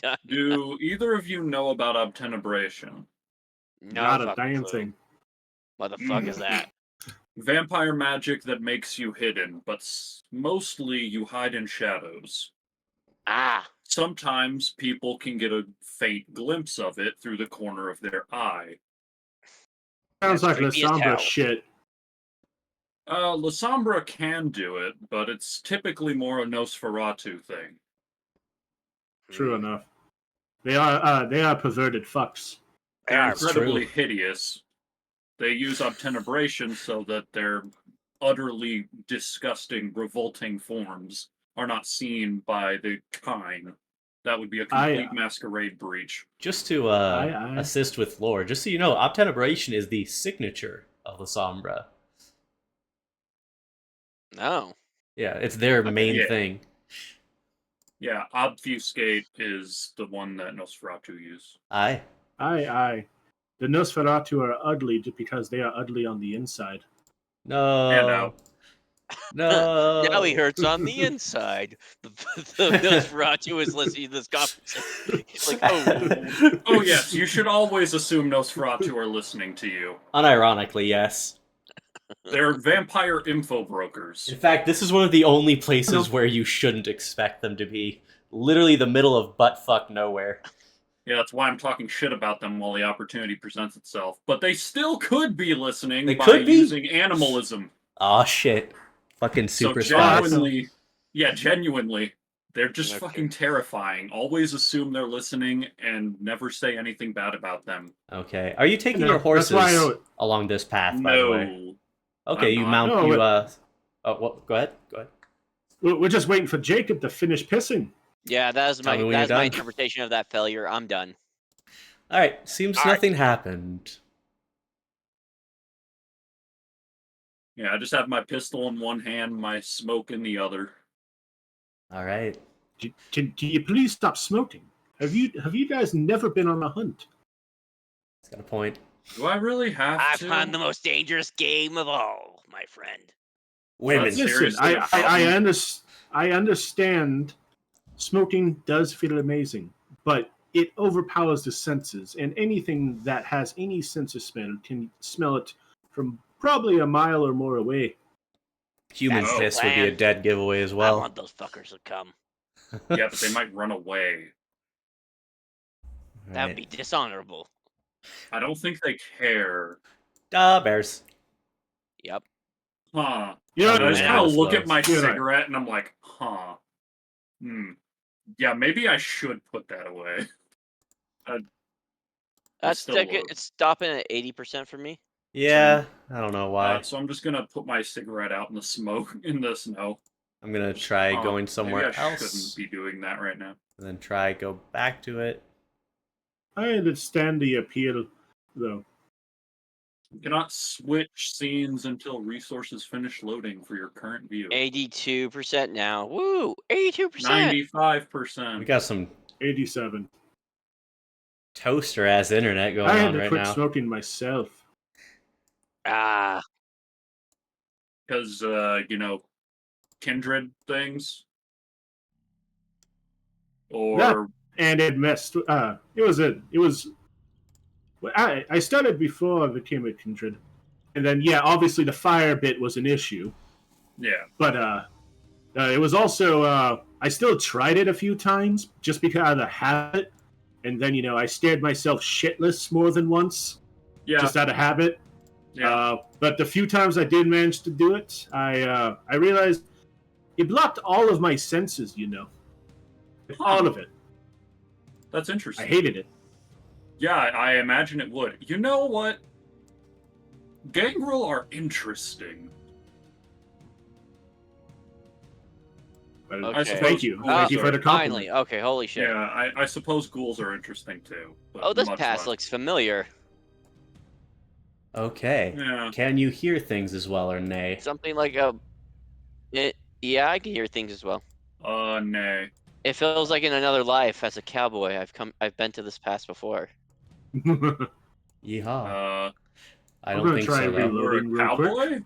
Done. do either of you know about obtenebration? No Not a fucking damn clue. thing. What the fuck is that? Vampire magic that makes you hidden, but mostly you hide in shadows. Ah, Sometimes people can get a faint glimpse of it through the corner of their eye. Sounds like creepy as Lasombra hell. shit. La Sombra can do it, but it's typically more a Nosferatu thing. True Hmm. enough. They are perverted fucks. They They're are incredibly true. hideous. They use obtenebration so that their utterly disgusting, revolting forms are not seen by the kind. That would be a complete masquerade breach. Just to I- assist with lore, just so you know, obtenebration is the signature of the Sombra. No. Yeah, it's their main Yeah. thing. Yeah, obfuscate is the one that Nosferatu use. Aye. The Nosferatu are ugly just because they are ugly on the inside. No. And out. No. Now he hurts on the inside. The Nosferatu is listening to this conversation. He's like, oh. Oh yes, you should always assume Nosferatu are listening to you. Unironically, yes. They're vampire info brokers. In fact, this is one of the only places where you shouldn't expect them to be. Literally the middle of buttfuck nowhere. Yeah, that's why I'm talking shit about them while the opportunity presents itself. But they still could be listening They by could be? using animalism. Aw, shit. Fucking super so spies. genuinely, yeah, genuinely, They're just Okay. fucking terrifying. Always assume they're listening and never say anything bad about them. Okay. Are you taking No, your that's why I horses don't- along this path, by the way? No. Okay, I'm you not. mount No, you but- Oh, well, go ahead. Go ahead. We're just waiting for Jacob to finish pissing. Yeah, that's Tell my me when you're that's my done. interpretation of that failure. I'm done. All right. Seems All right. nothing happened. Yeah, I just have my pistol in one hand, my smoke in the other. All right. Can you please stop smoking? Have you guys never been on a hunt? It's got a point. Do I really have I've to? found the most dangerous game of all, my friend. Women. That's Listen, seriously a problem? I understand smoking does feel amazing, but it overpowers the senses, and anything that has any sense of smell can smell it from probably a mile or more away. Human That's the piss would be a plan. dead giveaway as I well. want those fuckers to come. Yeah, but they might run away. That would be dishonorable. I don't think they care. Bears. Yep. Huh. You know, And I just Yeah, kind of that's look low. at my You're right. cigarette and I'm like, huh. Yeah, maybe I should put that away. That's still like low. it's stopping at 80% for me. Yeah, I don't know why. So I'm just gonna put my cigarette out in the smoke, in the snow. I'm gonna try Huh, going somewhere maybe I else, shouldn't be doing that right now. and then try go back to it. I understand the appeal, though. You cannot switch scenes until resources finish loading for your current view. 82% now. Woo! 82%. 95%. We got some 87. toaster ass internet going I had on to right quit now. smoking myself. Ah, Because, kindred things. Or, And it messed. I started before I became a kindred, and then yeah, obviously the fire bit was an issue, yeah. but it was also I still tried it a few times just because of the habit, and then I scared myself shitless more than once Yeah. just out of habit. Yeah. But the few times I did manage to do it, I realized it blocked all of my senses. All of it. That's I interesting. hated it. Yeah, I imagine it would. You know what? Gangrel are interesting. But Okay. Thank you. Ghouls Thank you for are- the compliment. finally. Okay, holy shit. Yeah, I suppose ghouls are interesting too. But Oh, this much pass less. looks familiar. Okay. Yeah. Can you hear things as well or nay? Something like yeah, I can hear things as well. Nay. It feels like in another life as a cowboy. I've been to this pass before. Yeehaw. I I'm don't gonna think try so and though. reload. You're a Loading real quick. cowboy?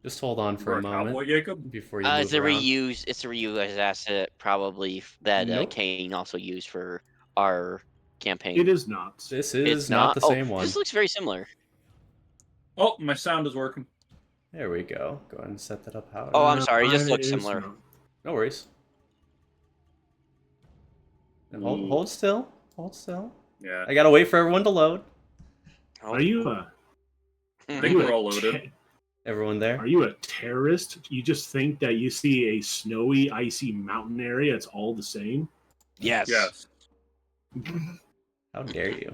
Just hold on for You're a a moment cowboy, Jacob? before you It's move a around. reuse. It's a reuse asset probably that Nope. Kane also used for our campaign. It is not. This It's is not the Oh, same one. this looks very similar. Oh, my sound is working. There we go. Go ahead and set that up how it Oh, I'm is. sorry. It just Mine looks is similar. not. No worries. And hold, Ooh. hold still. Hold still. Yeah. I gotta wait for everyone to load. Oh. Are you I Mhm. think we're all loaded. Everyone there? Are you a terrorist? You just think that you see a snowy, icy mountain area, it's all the same? Yes. Yes. How dare you?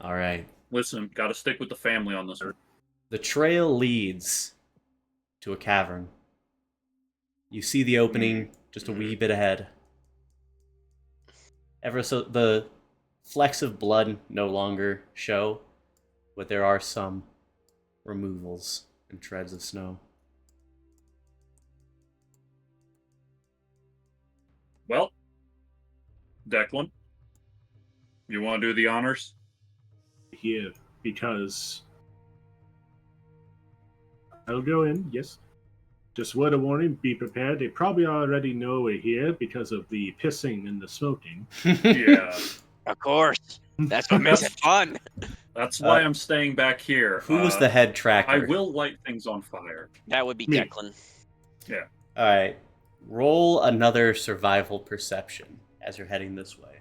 All right. Listen, gotta stick with the family on this one. The trail leads to a cavern. You see the opening just a wee bit ahead. Ever so the flecks of blood no longer show, but there are some removals and treads of snow. Well, Declan, you want to do the honors? Here, because I'll go in, yes. Just word of warning, be prepared. They probably already know we're here because of the pissing and the smoking. Yeah. Of course. That's what makes it fun. That's why Uh, I'm staying back here. Who was the head tracker? I will light things on fire. That would be Me. Declan. Yeah. All right. Roll another survival perception as you're heading this way.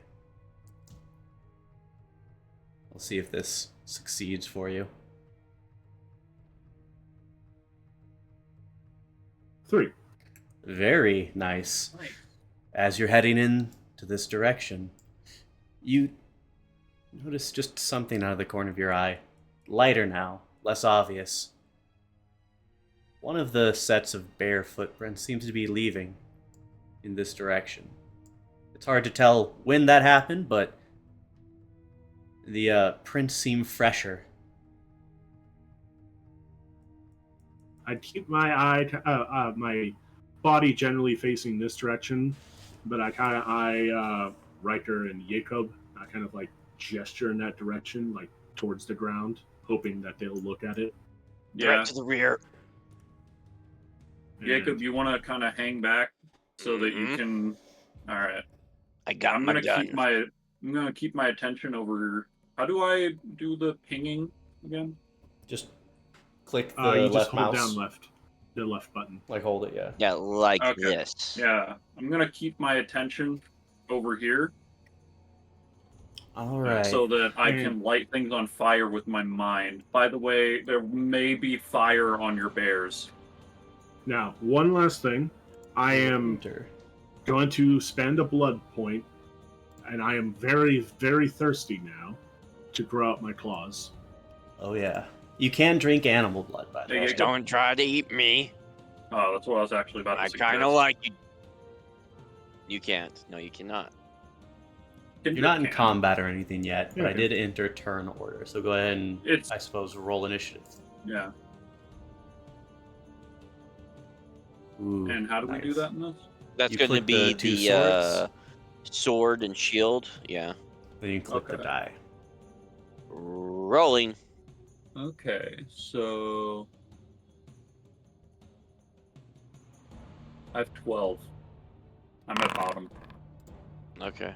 We'll see if this succeeds for you. 3. Very nice. Nice. as you're heading in to this direction, you notice just something out of the corner of your eye. Lighter now, less obvious. One of the sets of bare footprints seems to be leaving in this direction. It's hard to tell when that happened, but the prints seem fresher. I'd keep my my body generally facing this direction, but Riker and Jacob, I kind of like gesture in that direction, like towards the ground, hoping that they'll look at it. Yeah, Right to the rear. Jacob, you want to kind of hang back so that you can. All right. I got I'm my gonna gun. I'm gonna keep my attention over. How do I do the pinging again? Just click the You just left hold mouse. down the left button. Like hold it, yeah. Yeah, like Okay. this. Yeah, I'm gonna keep my attention over here All right. so that I can light things on fire with my mind. By the way, there may be fire on your bears. Now, one last thing. I am Enter. going to spend a blood point, and I am very, very thirsty now to grow out my claws. Oh yeah. You can drink animal blood, by the Hey, way. Jacob. Don't try to eat me. Oh, that's what I was actually about to I suggest. kind of like you. You can't. No, you cannot. You're not in combat or anything yet, but I Okay. did enter turn order, so go ahead and, It's I suppose, roll initiative. yeah. Ooh, And how do we do nice. that in this? That's You going to click be the two the swords. sword and shield. Yeah. Then you click the Okay. die. Rolling. Okay, so I have 12. I'm at bottom. Okay.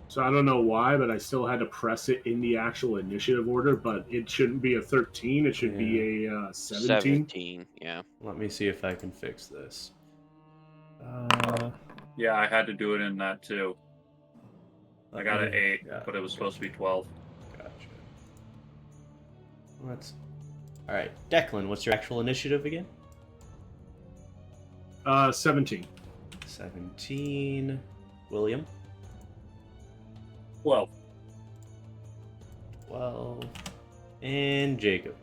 So I don't know why, but I still had to press it in the actual initiative order, but it shouldn't be a 13. It should be a 17. 17. Yeah. Let me see if I can fix this. Yeah, I had to do it in that too. I got an 8, yeah, but it was supposed to be 12. Gotcha. Let's. All right, Declan. What's your actual initiative again? 17. 17. William. 12. 12. And Jacob.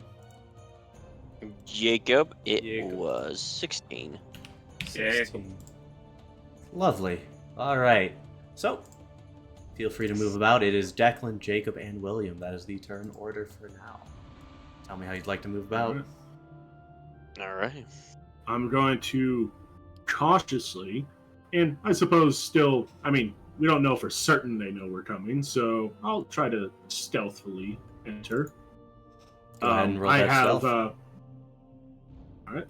Jacob, it Jacob. was 16. 16. Lovely. All right. So, feel free to move about. It is Declan, Jacob, and William. That is the turn order for now. Tell me how you'd like to move about. All right. I'm going to cautiously, and I suppose still, I mean, we don't know for certain they know we're coming, so I'll try to stealthily enter. Go ahead and roll I that have, stealth. all right.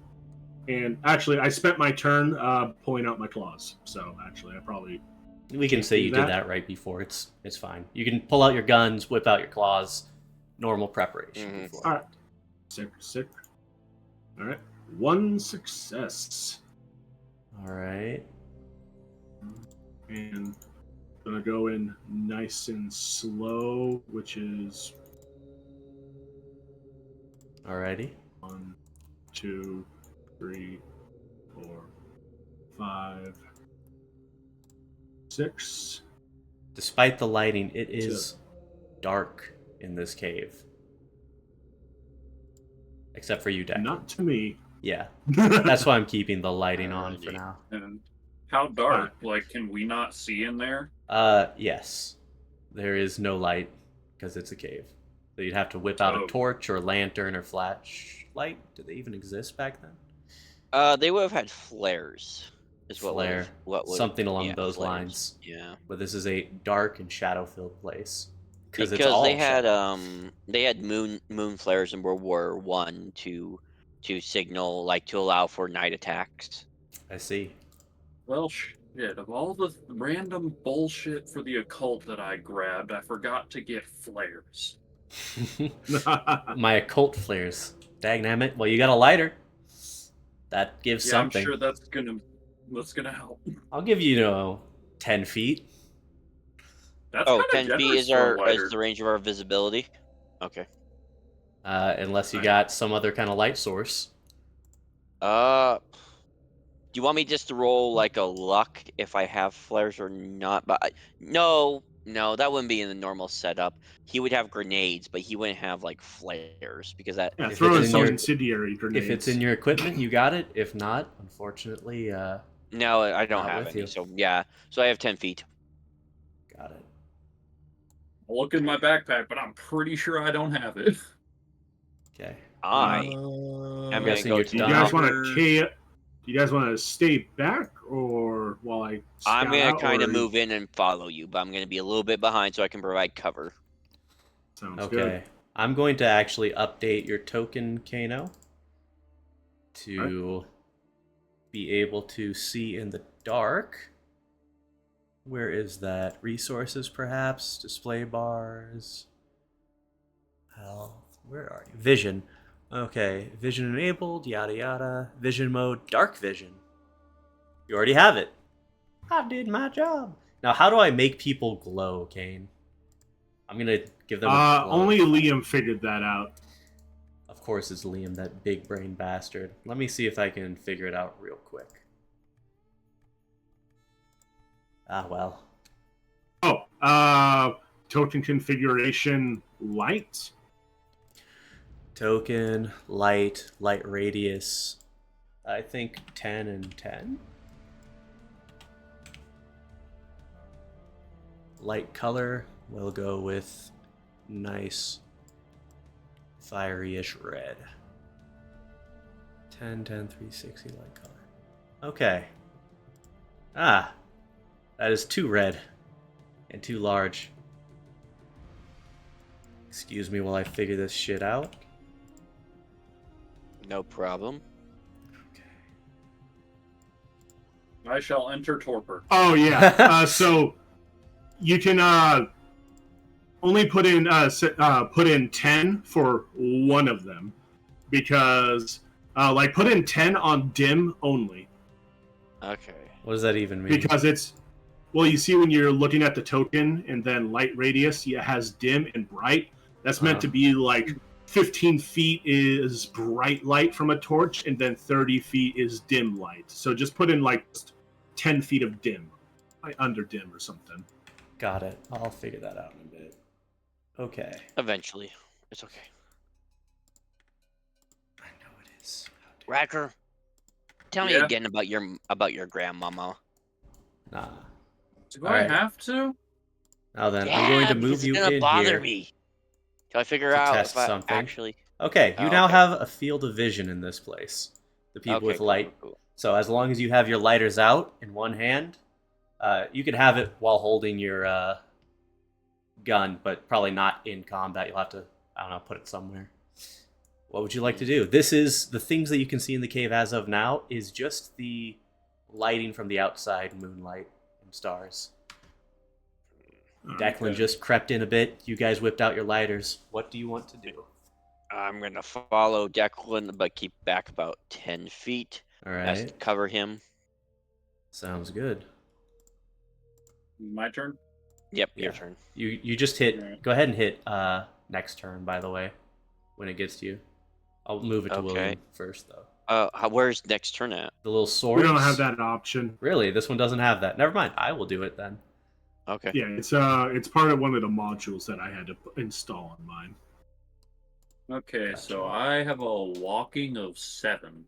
And actually, I spent my turn pulling out my claws, so actually, I probably We can say do you that. did that right before. It's fine. You can pull out your guns, whip out your claws. Normal preparation. Mhm. Before. All right. Sick. All right. 1 success. All right. And gonna go in nice and slow, which is Alrighty. 1, 2, 3, 4, 5, 6. Despite the lighting, it is dark in this cave. Except for you, Declan. Not to me. Yeah. That's why I'm keeping the lighting on for Alrighty. now. And how dark? Like, can we not see in there? Yes. There is no light because it's a cave. So you'd have to whip out Oh. a torch or lantern or flashlight. Did they even exist back then? They would have had flares. Is what Flare. would've- what would Something along yeah, those flares. lines. Yeah. But this is a dark and shadow-filled place. Because it's Because all they had shadow. they had moon flares in World War One to signal, like, to allow for night attacks. I see. Well, shit. Of all the random bullshit for the occult that I grabbed, I forgot to get flares. My occult flares. Dagnammit. Well, you got a lighter. That gives Yeah, something. I'm sure that's gonna help. I'll give you, 10 feet. That's Oh, kinda 10 feet generous is for a our lighter. is the range of our visibility. Okay. Unless you Right. got some other kind of light source. Uh, you want me just to roll like a luck if I have flares or not? But no, that wouldn't be in the normal setup. He would have grenades, but he wouldn't have like flares because that. Yeah, If throw it's in in some your- incendiary grenades. If it's in your equipment, you got it. If not, unfortunately, No, I don't Not have with any. you. So yeah, so I have 10 feet. got it. I'll look in my backpack, but I'm pretty sure I don't have it. Okay. I I'm am gonna guessing go you're to. Do you done. guys want Number- to Do you guys want to stay back, or while I scout I'm gonna out, kind of or- move in and follow you, but I'm gonna be a little bit behind so I can provide cover. Sounds Okay. good. I'm going to actually update your token, Kano, to be able to see in the dark. Where is that? Resources, perhaps? Display bars? Health. Where are you? Vision. Okay. Vision enabled, yada yada. Vision mode, dark vision. You already have it. I did my job. Now, how do I make people glow, Kane? I'm going to give them a glow. Only Liam figured that out. Of course, it's Liam, that big brain bastard. Let me see if I can figure it out real quick. Ah, well. Oh, token configuration light. Token, light radius. I think 10 and 10. Light color, we'll go with nice fiery-ish red. 10, 10, 360 light color. Okay. Ah, that is too red and too large. Excuse me while I figure this shit out. No problem. I shall enter torpor. Oh yeah. So you can only put in 10 for one of them, because like put in 10 on dim only, Okay. What does that even mean? because it's, well, you see when you're looking at the token and then light radius, it has dim and bright. That's meant to be like 15 feet is bright light from a torch, and then 30 feet is dim light. So just put in like 10 feet of dim, like under dim or something. Got it. I'll figure that out in a bit. Okay. Eventually. It's okay. I know it is. How dare- Racker, tell me Yeah? again about your grandmama. Nah. Do All I right. have to? Now then, I'm going to because move you it's gonna in bother here. me. Till I figure to out test if I something. actually. Okay, you Oh, now okay. have a field of vision in this place. The people Okay, with cool, light. cool, cool. So as long as you have your lighters out in one hand, you can have it while holding your gun, but probably not in combat. You'll have to, I don't know, put it somewhere. What would you like to do? This is the things that you can see in the cave as of now is just the lighting from the outside, moonlight and stars. Declan Okay. just crept in a bit. You guys whipped out your lighters. What do you want to do? I'm gonna follow Declan, but keep back about 10 feet. All As to right. cover him. Sounds good. My turn? Yep, Yeah. your turn. You just hit. Alright. Go ahead and hit next turn. By the way, when it gets to you, I'll move it to Okay. William first though. Where's next turn at? The little sword. We don't have that option. Really, this one doesn't have that. Never mind. I will do it then. Okay. Yeah, it's part of one of the modules that I had to install on mine. Okay, so I have a walking of 7.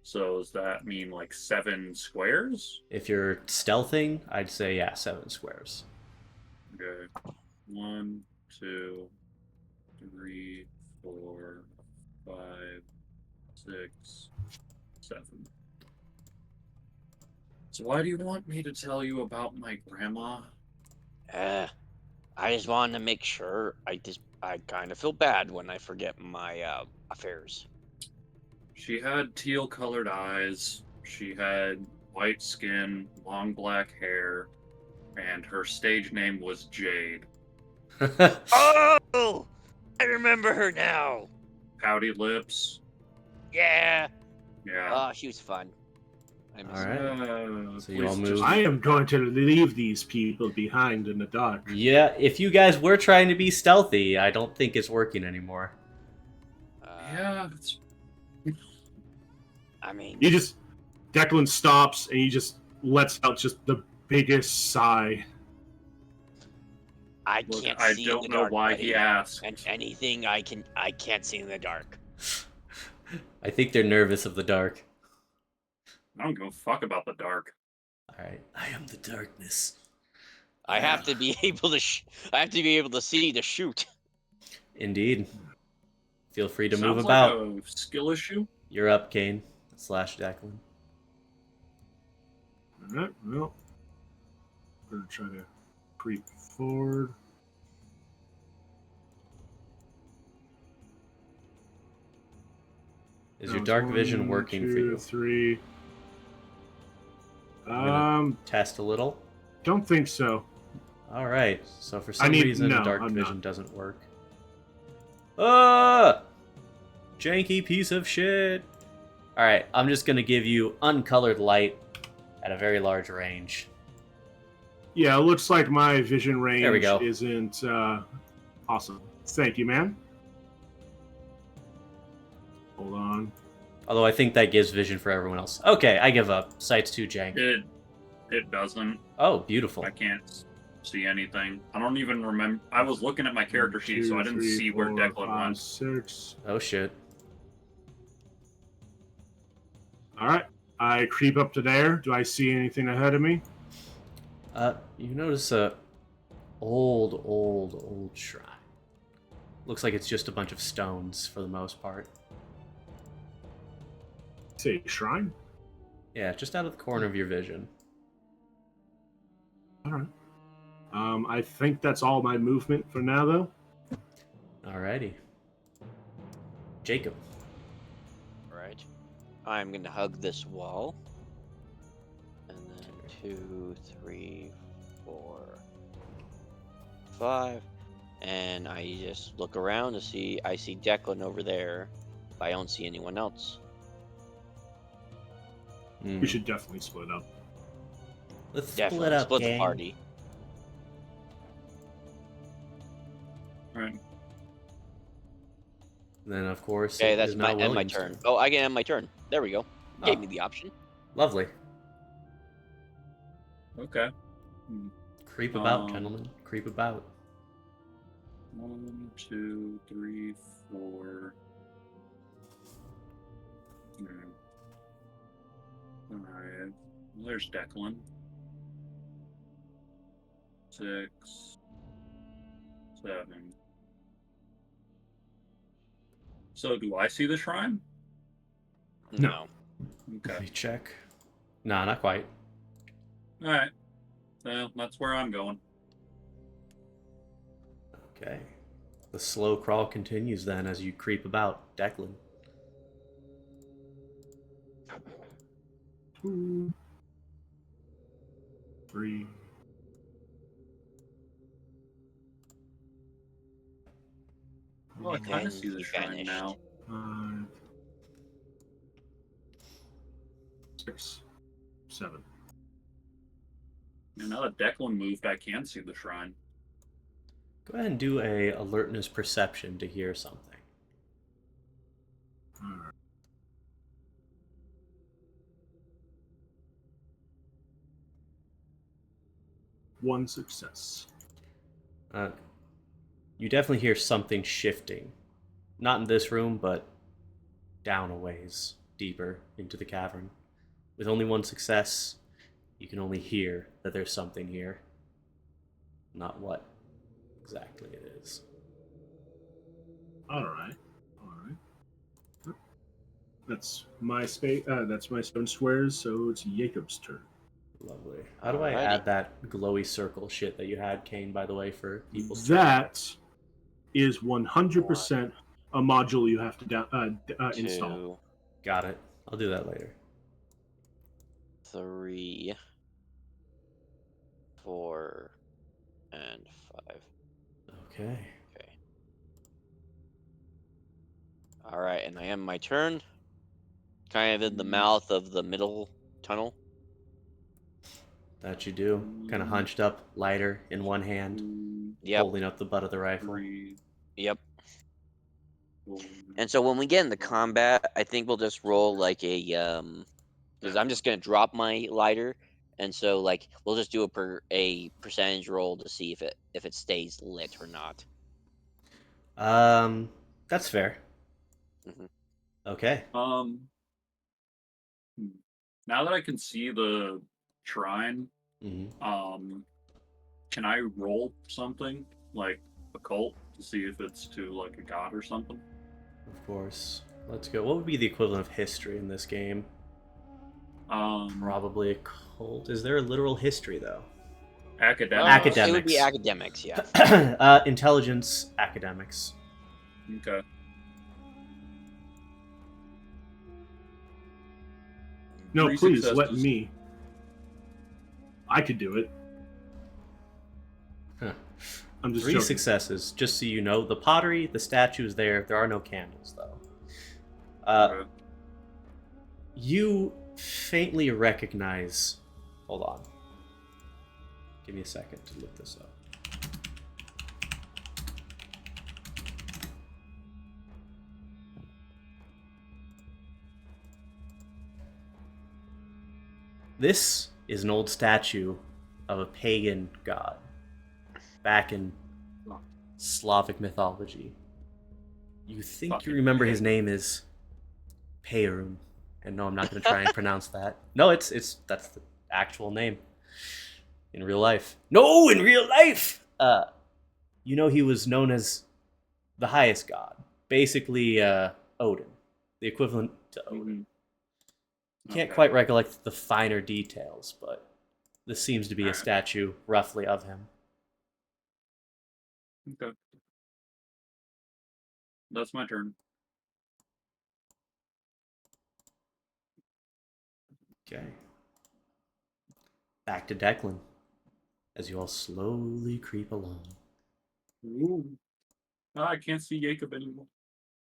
So does that mean like 7 squares? If you're stealthing, I'd say yeah, 7 squares. Okay. 1, 2, 3, 4, 5, 6, 7. So why do you want me to tell you about my grandma? I just wanted to make sure. I kind of feel bad when I forget my affairs. She had teal-colored eyes. She had white skin, long black hair, and her stage name was Jade. Oh, I remember her now. Pouty lips. Yeah. Yeah. Oh, she was fun. I miss All her. right. So you all please move. just- I am going to leave these people behind in the dark. Yeah, if you guys were trying to be stealthy, I don't think it's working anymore. Yeah, it's I mean, You just Declan stops and he just lets out just the biggest sigh. I Look, can't I see in don't the know dark, why buddy. he asked. And anything I can't see in the dark. I think they're nervous of the dark. I don't give a fuck about the dark. All right. I am the darkness. I have to be able to. I have to be able to see to shoot. Indeed. Feel free to move Sounds about. like a skill issue. You're up, Kane. / Declan. Alright, well. I'm gonna try to creep forward. Is your That was dark vision 1, working for 2, you? 3. gonna Test a little. Don't think so. All right. So for some need- reason, no, dark I'm vision not. doesn't work. Ah! Janky piece of shit. All right. I'm just gonna give you uncolored light at a very large range. Yeah, it looks like my vision range There we go. isn't awesome. Thank you, man. Hold on. Although I think that gives vision for everyone else. Okay, I give up. Sight's too jank. It doesn't. Oh, beautiful. I can't see anything. I don't even remember. I was looking at my character sheet, so I didn't see where Declan went. 6. Oh shit. All right, I creep up to there. Do I see anything ahead of me? You notice a old shrine. Looks like it's just a bunch of stones for the most part. Say shrine. Yeah, just out of the corner of your vision. All right. I think that's all my movement for now, though. Alrighty. Jacob. Right. I'm gonna hug this wall. And then 2, 3, 4, 5. And I just look around to see. I see Declan over there. But I don't see anyone else. We should definitely split up. Let's Definitely split up, split the gang. party. Right. Then, of course, Okay, it that's is my now end my William's turn. Oh, I can end my turn. There we go. Gave me the option. Lovely. Okay. Creep about, gentlemen. Creep about. 1, 2, 3, 4. Alright. There's Declan. 6, 7. So do I see the shrine? No. Let Okay. me check. Nah, not quite. Alright. Well, that's where I'm going. Okay. The slow crawl continues then as you creep about, Declan. 2, 3. Oh, I kind And of see the he shrine vanished. now. 5, 6, 7. And now that Declan moved, I can see the shrine. Go ahead and do a alertness perception to hear something. All right. One success. You definitely hear something shifting. Not in this room, but down a ways, deeper into the cavern. With only one success, you can only hear that there's something here. Not what exactly it is. All right. That's my space. That's my 7 squares. So it's Jacob's turn. Lovely. How do I Alrighty. add that glowy circle shit that you had, Kane, by the way, for people's That is 100% a module you have to install. 2, Got it. I'll do that later. 3, 4, and 5. Okay. Okay. All right, and I end my turn. Kind of in the mouth of the middle tunnel. That you do. Kind of hunched up, lighter in one hand, 2, Yep. holding up the butt of the rifle. 3, Yep. 4. And so when we get into combat, I think we'll just roll like a Because Yeah. I'm just gonna drop my lighter, and so like we'll just do a percentage roll to see if it stays lit or not. That's fair. Mhm. Okay. Hmm. Now that I can see the shrine, Hmm. can I roll something like occult to see if it's to like a god or something? Of course. Let's go. What would be the equivalent of history in this game? Um, Probably a cult. Is there a literal history though? Academics. It would be Academics. academics, yeah. Intelligence, academics. Okay. No, Three please let successes. me. I could do it. Huh. I'm just 3 joking. successes. Just so you know, the pottery, the statue is there. There are no candles though. Okay. You faintly recognize. Hold on. Give me a second to look this up. This is an old statue of a pagan god back in Slavic mythology. You think you Fucking remember his pagan. name is Perum. And no, I'm not going to try and pronounce that. No, it's that's the actual name in real life. No, in real life. You know he was known as the highest god, basically Odin, the equivalent to Odin. Can't Okay. quite recollect the finer details, but this seems to be a Alright. statue roughly of him. Okay. That's my turn. Okay. Back to Declan as you all slowly creep along. Ooh. I can't see Jacob anymore.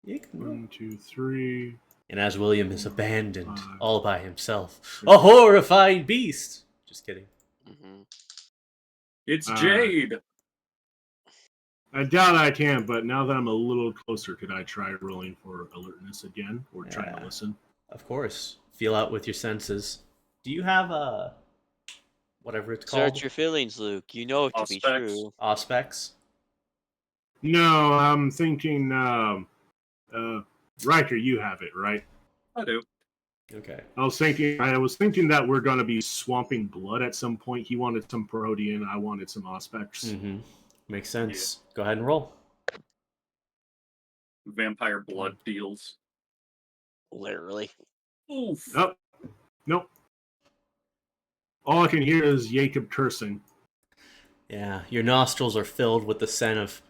You can 1, 2, 3. And as William is abandoned 5. all by himself, a horrifying beast. Just kidding. Hmm. It's Uh, Jade. I doubt I can, but now that I'm a little closer, could I try rolling for alertness again, or trying to Yeah. listen? Of course. Feel out with your senses. Do you have whatever it's Search called? your feelings, Luke. You know it to be Auspex. true. Auspex? No, I'm thinking. Riker, you have it, right? I do. Okay. I was thinking that we're gonna be swamping blood at some point. He wanted some Protean, I wanted some Auspex. Mm-hmm. Makes sense. Go ahead and roll. Vampire blood deals. Literally. Oof. Oh, nope. All I can hear is Jacob cursing. Yeah, your nostrils are filled with the scent of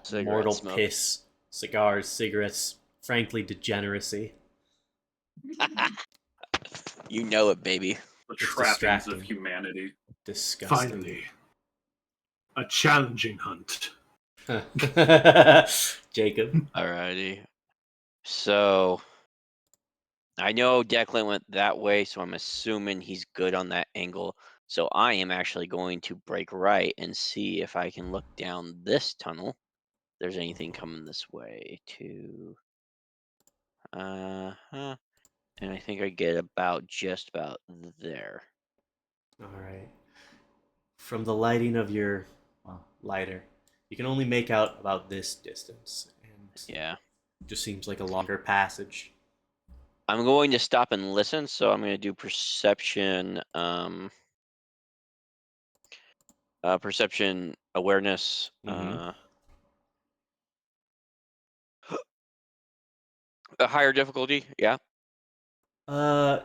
Cigarette mortal smoke. piss, cigars, cigarettes, frankly, degeneracy. You know it, baby. The It's trappings of distracting. humanity. Disgusting. Finally, a challenging hunt. Jacob. Alrighty. So I know Declan went that way, so I'm assuming he's good on that angle. So I am actually going to break right and see if I can look down this tunnel. If there's anything coming this way to and I think I get about just about there. All right. From the lighting of your lighter, you can only make out about this distance, and Yeah. it just seems like a longer passage. I'm going to stop and listen, so I'm going to do perception perception awareness Mm-hmm. a higher difficulty, yeah. Uh,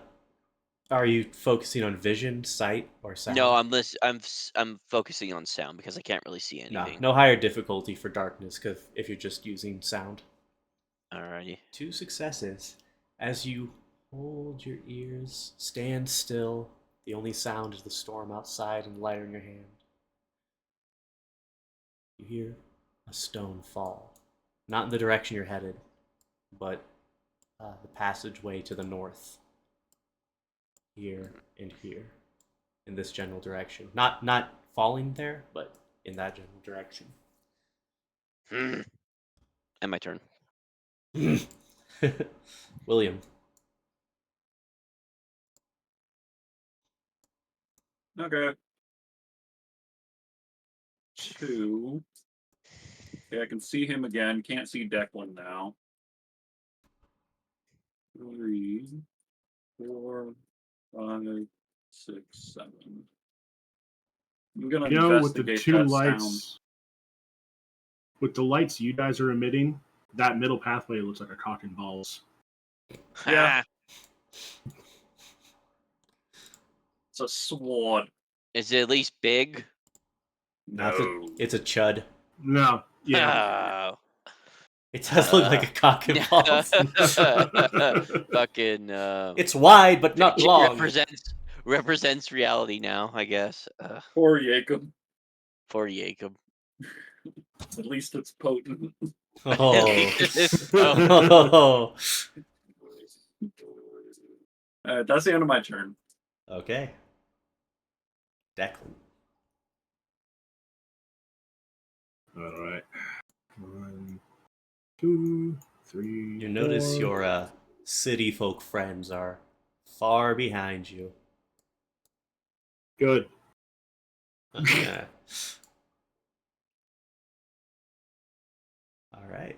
are you focusing on vision, sight, or No, sound? I'm focusing on sound because I can't really see No, anything. no higher difficulty for darkness, because if you're just using sound. Alrighty. 2 successes. As you hold your ears, stand still. The only sound is the storm outside and the lighter in your hand. You hear a stone fall. Not in the direction you're headed, but the passageway to the north. Here and here. In this general direction. Not falling there, but in that general direction. And my turn. William. Okay. 2. Okay, I can see him again. Can't see Declan now. 3, 4, 5, 6, 7. I'm gonna You know, with the investigate two that sound. lights, with the lights you guys are emitting, that middle pathway looks like a cock and balls. Yeah. It's a sword. Is it at least big? No. It's a chud. No, yeah. Oh. It does look like a cock and balls. Fucking. It's wide but not It long. represents reality now, I guess. Poor Jacob. For Jacob. At least it's potent. Oh. Oh. Alright, that's the end of my turn. Okay. Declan. All right. 1, 2, 3. You notice 4. your city folk friends are far behind you. Good. Yeah. All right.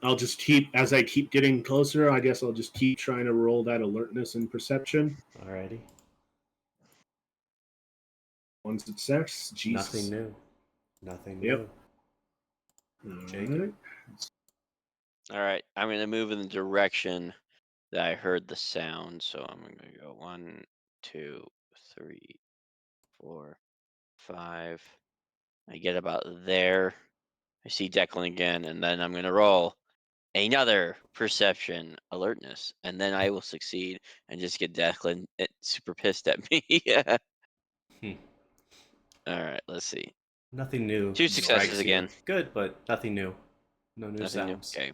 I'll just keep, as I keep getting closer, I guess I'll just keep trying to roll that alertness and perception. Alrighty. One success. Jesus. Nothing new. Nothing Yep. new. All Jacob. right. All right, I'm gonna move in the direction that I heard the sound. So I'm gonna go 1, 2, 3, 4, 5. I get about there. I see Declan again, and then I'm gonna roll another perception alertness, and then I will succeed and just get Declan super pissed at me. Yeah. Hmm. All right, let's see. Nothing new. 2 strikes successes you. again. Good, but nothing new. No new Nothing new. sounds. Okay.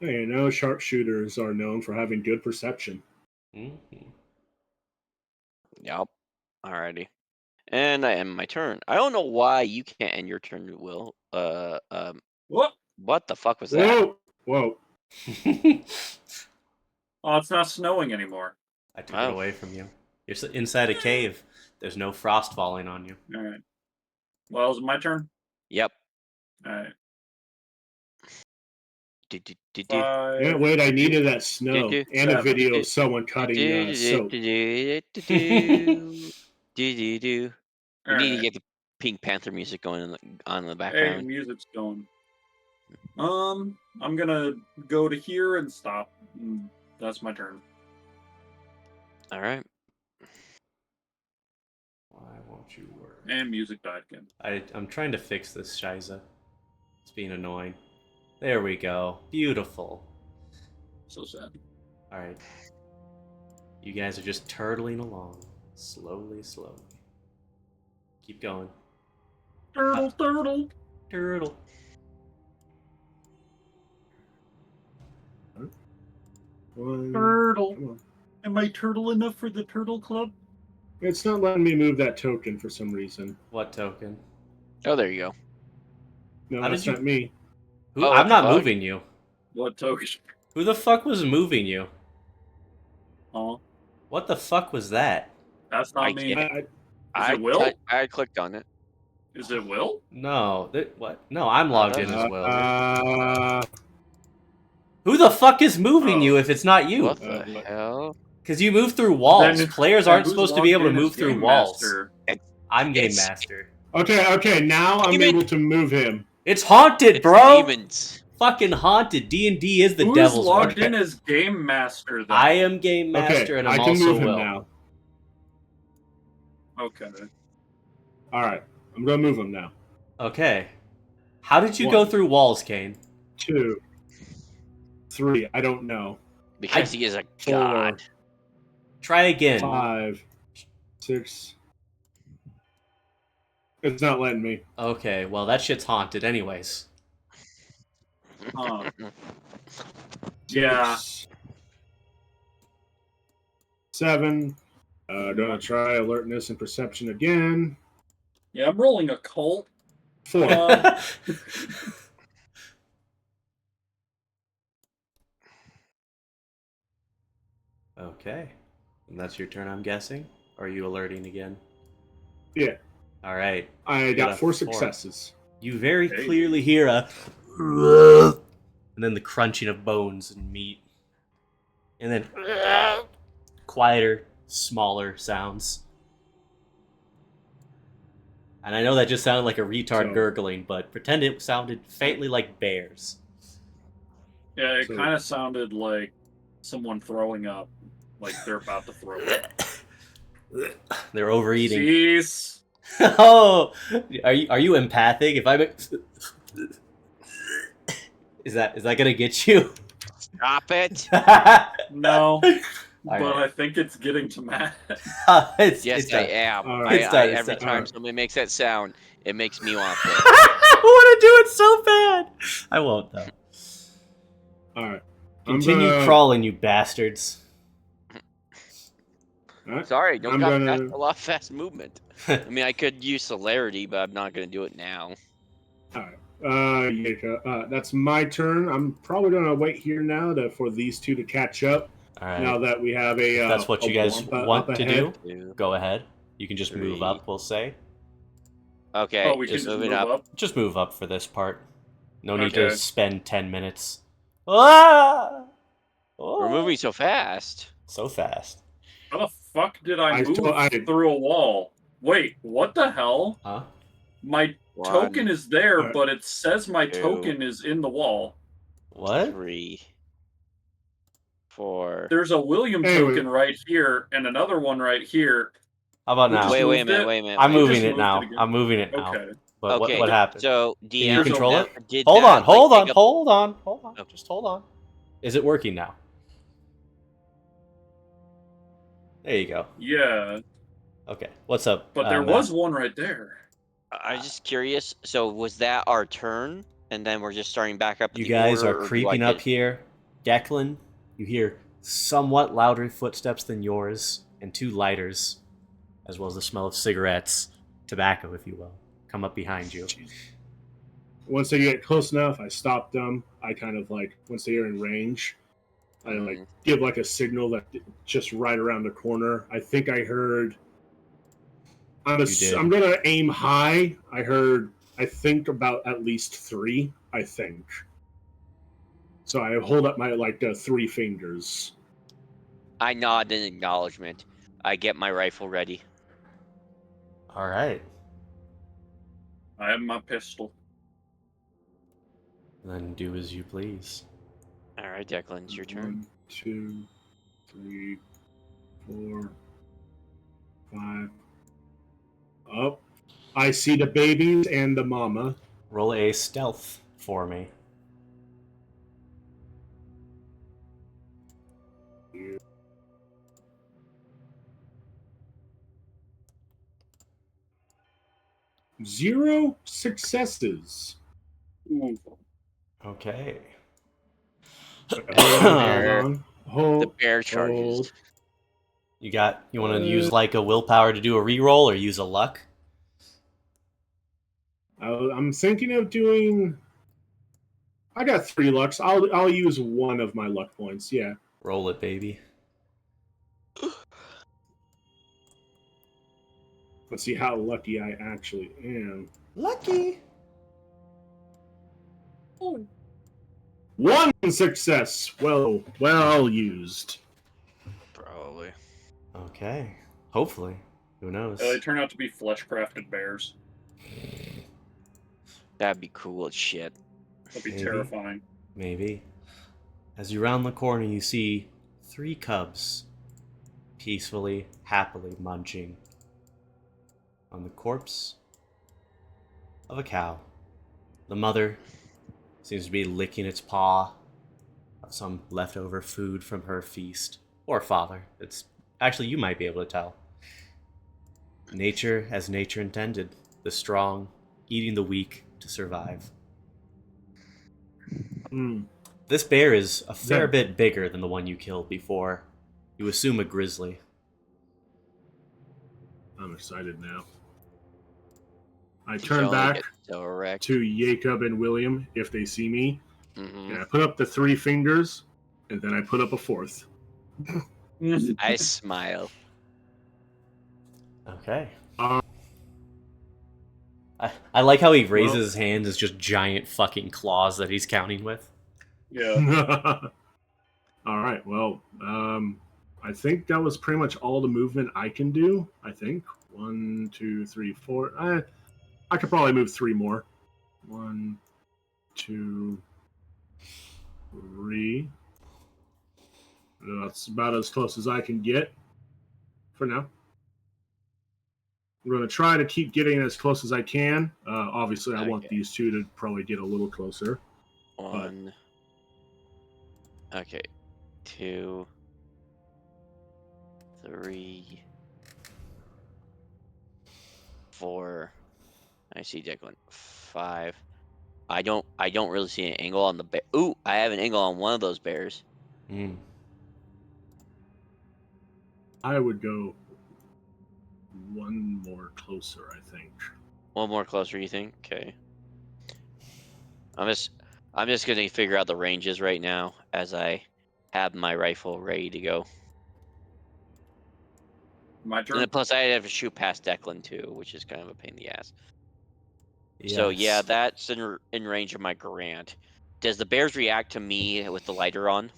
Hey, you know, sharpshooters are known for having good perception. Mm-hmm. Yep. Alrighty. And I end my turn. I don't know why you can't end your turn, Will. What? What the fuck was that? Whoa! Whoa. Oh, it's not snowing anymore. I took it away from you. You're inside a cave. There's no frost falling on you. Alright. Well, is it my turn? Yep. Alright. Do, do, do, do. 5. Yeah, wait, I needed that snow Do, and a seven. video of someone cutting soap. Do, do. We need to Alright. get the Pink Panther music going on in the Hey, background. music's going. I'm gonna go to here and stop. That's my turn. All right. Why won't you work? And music died again. I'm trying to fix this, Shiza. It's being annoying. There we go. Beautiful. So sad. Alright. You guys are just turtling along. Slowly, slowly. Keep going. Turtle, turtle. Turtle. Turtle. Come on. Am I turtle enough for the turtle club? It's not letting me move that token for some reason. What token? Oh, there you go. No, How that's did you- not me. Who? Oh, what I'm the not fuck? moving you. What token? Who the fuck was moving you? Oh, What the fuck was that? that's not I me. can't- Is I it Will? I clicked on it. Is it Will? No. What? No, I'm logged in as well. Who the fuck is moving you if it's not you? What the what? hell? Because you move through walls. Then- Players then aren't who's supposed to be able to logged in move as through Game walls. Master? I'm Game It's- Master. Okay, now I'm Demon- able to move him. It's haunted, It's bro! demons. Fucking haunted. D&D is the Who's devil's logged work. in as Game Master then? I am Game Master, Okay, and I I'm can also move him Will. now. Okay. All right, I'm gonna move him now. Okay. How did you One. go through walls, Kane? 2, 3. I don't know. Because he is a 4, god. Try again. 5, 6. It's not letting me. Okay, well, that shit's haunted anyways. Huh. Yeah. 6, 7. Gonna try alertness and perception again. Yeah, I'm rolling a cult. 4. Okay. And that's your turn, I'm guessing? Or are you alerting again? Yeah. All right. I got got a 4 4. successes. You very Hey. clearly hear a and then the crunching of bones and meat. And then quieter, smaller sounds. And I know that just sounded like a retard So- gurgling, but pretend it sounded faintly like bears. Yeah, it So- kind of sounded like someone throwing up, like they're about to throw up. They're overeating. Jeez. Oh, are you empathic? If I'm, is that gonna get you? Stop it. No, but right. I think it's getting to Matt. It's I am. All right. Every It's time done. somebody makes that sound, it makes me want to play. I want to do it so bad. I won't though. All right. Continue crawling, you bastards. All right. Sorry, don't I'm got gonna- a lot of fast movement. I mean, I could use celerity, but I'm not going to do it now. All right. Yeka, that's my turn. I'm probably gonna wait here now for these two to catch up. All right. Now that we have a. If that's what a you guys wampa want up to ahead. do, Two. go ahead. You can just move Three. up. We'll say. Okay, Oh, we can just just moving move up. up. Just move up for this part. No need to Okay. spend 10 minutes. Ah! We're Oh. moving so fast. So fast. How the fuck did I move I- through a wall? Wait, what the hell? Huh? My One, token is there, Alright. but it says my Two. token is in the wall. What? 3, 4. There's a William Hey, token right here and another one right here. How about We now? just Wait a moved minute, it? wait a minute. I'm wait a moving just it moved now. it again. I'm moving it now. Okay. But Okay, what happened? So, Can DM, you control it? did Hold that, on, hold like, on, take up- hold on, hold on. Okay. Just hold on. Is it working now? There you go. Yeah, Okay. What's up? but there Matt? was one right there. I was just curious. So, was that our turn? And then we're just starting back up at You the guys order, are or do creeping I up get- here. Declan, you hear somewhat louder footsteps than yours, and 2 lighters, as well as the smell of cigarettes, tobacco, if you will, come up behind you. Once they get close enough, I stop them. I kind of like once they are in range, I like give like a signal that just right around the corner. I think I heard. You did. I'm gonna aim high. I heard. I think about at least 3. I think. So I hold up my 3 fingers. I nod in acknowledgement. I get my rifle ready. All right. I have my pistol. Then do as you please. All right, Declan, it's your turn. 1, 2, 3, 4, 5. Oh, I see the babies and the mama. Roll a stealth for me. Zero successes. Ooh. Okay. Hold on. The Hold. bear charges. hold. You want to use like a willpower to do a reroll or use a luck? I'm thinking of doing. I got 3 lucks. I'll use 1 of my luck points. Yeah. Roll it, baby. Let's see how lucky I actually am. Lucky. 1 success. Well used. Probably. Okay. Hopefully. Who knows? They turn out to be flesh-crafted bears. That'd be cool as shit. That'd be Maybe. terrifying. Maybe. As you round the corner, you see 3 cubs peacefully, happily munching on the corpse of a cow. The mother seems to be licking its paw of some leftover food from her feast. Or father. It's actually, you might be able to tell. Nature as nature intended. The strong eating the weak to survive. Hmm. This bear is a fair Yeah. bit bigger than the one you killed before. You assume a grizzly. I'm excited now. I turn back So wrecked. to Jacob and William if they see me, Mm-hmm. and I put up the 3 fingers, and then I put up a 4th. I smile. Okay. Uh, I like how he raises his hands as just giant fucking claws that he's counting with. Yeah. All right. Well, I think that was pretty much all the movement I can do. I think 1, 2, 3, 4. I could probably move 3 more. 1, 2, 3. That's about as close as I can get for now. I'm going to try to keep getting as close as I can. Obviously, I want Okay. these two to probably get a little closer. 1. Okay. 2. 3. 4. I see Declan. 5. I don't really see an angle on the bear. Ooh, I have an angle on one of those bears. Mm. I would go one more closer, I think. One more closer, you think? Okay. I'm just gonna figure out the ranges right now as I have my rifle ready to go. My And turn. then plus I have to shoot past Declan too, which is kind of a pain in the ass. Yes. So yeah, that's in range of my Garant. Does the bears react to me with the lighter on?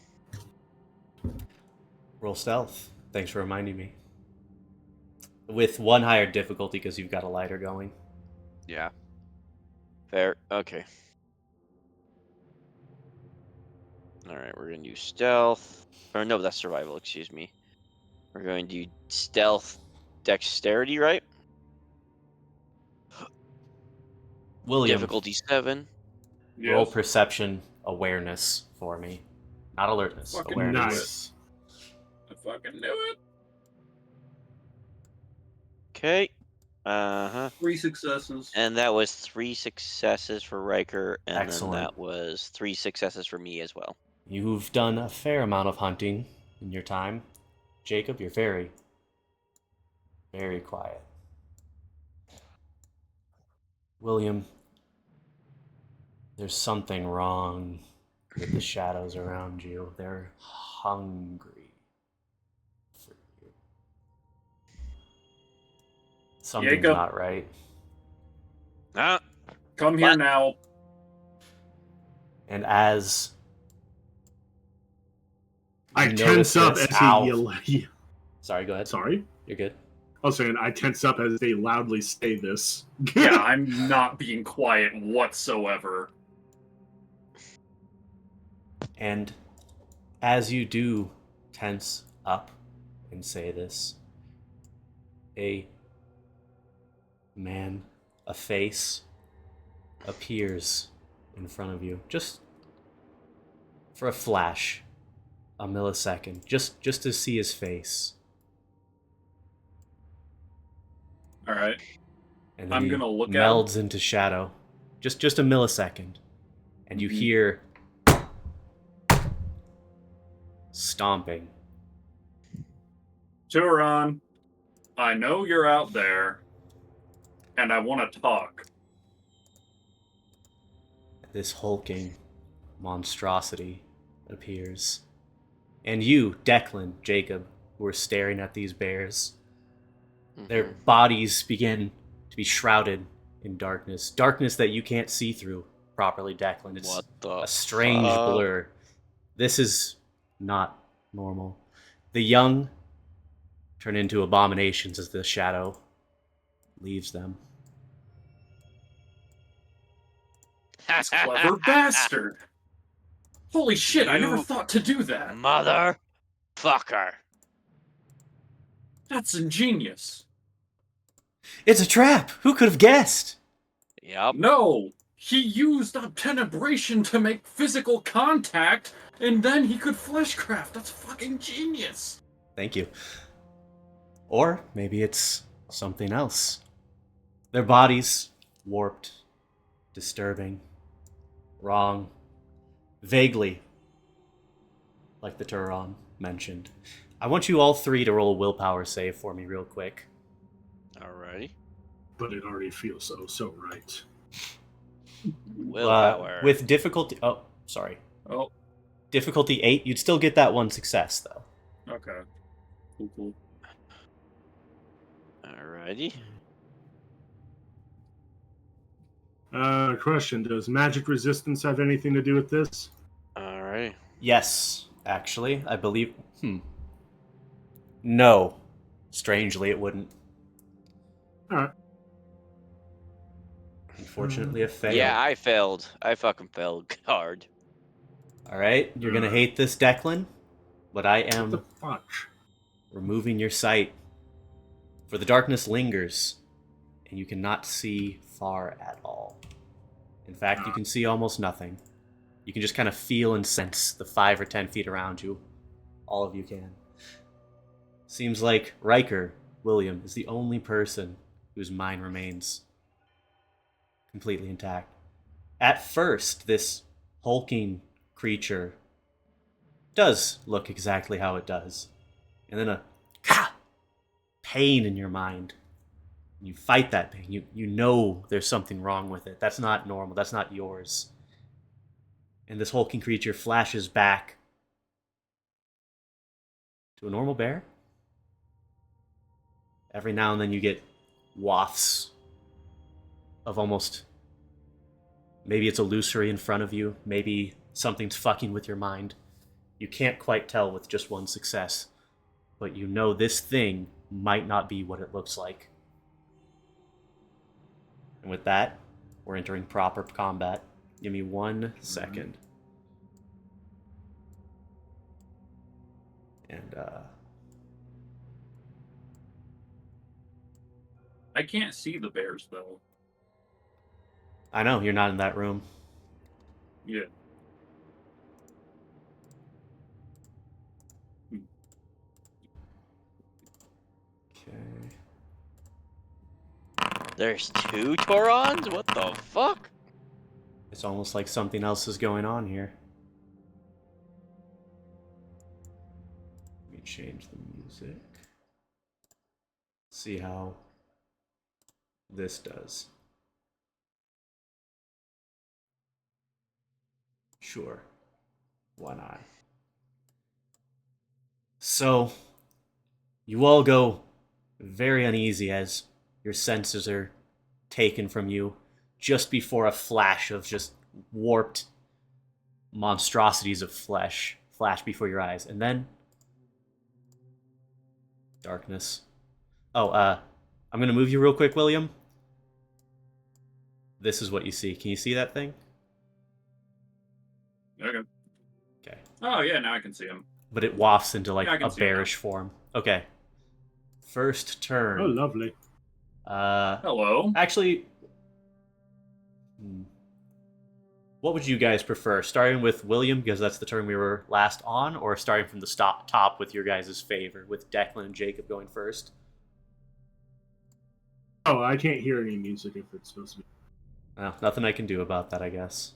Roll stealth. Thanks for reminding me. With one higher difficulty because you've got a lighter going. Yeah. Fair. Okay. All right, we're gonna do stealth. Or no, that's survival. Excuse me. We're going to do stealth, dexterity, right? William, Difficulty 7. roll Yes. perception awareness for me. Not alertness, Fucking awareness. Nice. I fucking knew it. Okay. 3 successes. And that was 3 successes for Riker, and Excellent. then that was 3 successes for me as well. You've done a fair amount of hunting in your time. Jacob, you're very, very quiet. William, there's something wrong with the shadows around you. They're hungry for you. Something's Jacob. not right. Ah, Come here What? now. And as I you tense notice up this- as Ow. he. Sorry, go ahead. Sorry? You're good. I was saying I tense up as they loudly say this. Yeah, I'm not being quiet whatsoever. And as you do tense up and say this, a man, a face, appears in front of you. Just for a flash, a millisecond, just to see his face. All right. And then I'm he gonna look at him. melds into shadow. Just a millisecond. And you Mhm. hear stomping. Turon, I know you're out there, and I want to talk. This hulking monstrosity appears. And you, Declan, Jacob, who are staring at these bears, their mhm. bodies begin to be shrouded in darkness. Darkness that you can't see through properly, Declan. It's What the a strange fuck? blur. This is not normal. The young turn into abominations as the shadow leaves them. This clever bastard. Holy shit, I never You- thought to do that. Motherfucker. That's ingenious. It's a trap! Who could have guessed? Yep. No, he used obtenebration to make physical contact, and then he could fleshcraft. That's fucking genius. Thank you. Or maybe it's something else. Their bodies warped, disturbing, wrong, vaguely like the Turon mentioned. I want you all three to roll a willpower save for me real quick. Alrighty. But it already feels so right. Willpower. With difficulty... Oh, sorry. Oh, Difficulty 8, you'd still get that one success, though. okay. Cool. Alrighty. Question: does magic resistance have anything to do with this? Alright. Yes, actually, I believe. No. Strangely, it wouldn't. All right. Unfortunately, a fail. Yeah, I failed. I fucking failed hard. Alright, you're gonna hate this, Declan, but I What the am fuck? removing your sight. For the darkness lingers, and you cannot see far at all. In fact, you can see almost nothing. You can just kind of feel and sense the 5 or 10 feet around you. All of you can. Seems like Riker, William, is the only person whose mind remains completely intact. At first, this hulking creature does look exactly how it does. And then a pain in your mind. You fight that pain. You know there's something wrong with it. That's not normal. That's not yours. And this hulking creature flashes back to a normal bear. Every now and then you get wafts of almost, maybe it's illusory in front of you, maybe something's fucking with your mind. You can't quite tell with just one success, but you know this thing might not be what it looks like. And with that, we're entering proper combat. Give me 1 second. And I can't see the bears though. I know you're not in that room. Yeah. Okay. There's 2 Taurons? What the fuck? It's almost like something else is going on here. Let me change the music. See how this does. Sure. Why not? So, you all go very uneasy as your senses are taken from you just before a flash of just warped monstrosities of flesh flash before your eyes. And then darkness. Oh, I'm going to move you real quick, William. This is what you see. Can you see that thing? Okay. Okay. Oh yeah, now I can see him. But it wafts into like Yeah, I can a see it now. bearish form. Okay. First turn. Oh, lovely. Hello. Actually, what would you guys prefer? Starting with William, because that's the turn we were last on, or starting from the top with your guys' favor, with Declan and Jacob going first? Oh, I can't hear any music if it's supposed to be. Well, nothing I can do about that, I guess.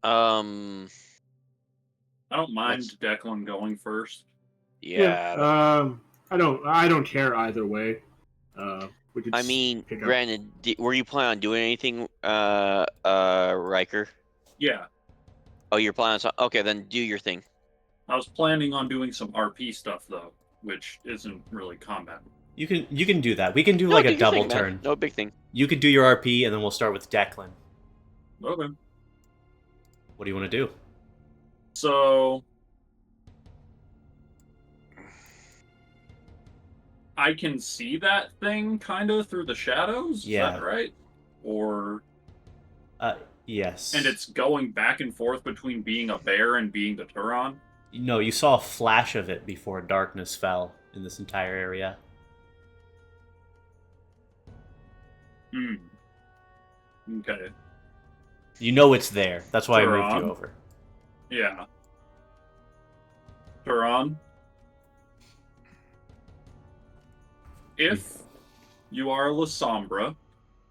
Um, I don't mind Let's- Declan going first. yeah. I don't care either way. We could I just mean, pick up. granted, were you planning on doing anything, Riker? Yeah, Oh, you're planning on okay, then do your thing. I was planning on doing some RP stuff though, which isn't really combat. You can do that. We can do No, like do a your double thing, man. turn. No big thing. You could do your RP, and then we'll start with Declan. Okay. What do you want to do? So I can see that thing kind of through the shadows. Yeah. Is that right? Or Yes. and it's going back and forth between being a bear and being the Turon. No, you saw a flash of it before darkness fell in this entire area. Hmm. Okay. You know it's there. That's why I moved you Turon. over. Yeah. Turon. If you are La Sombra,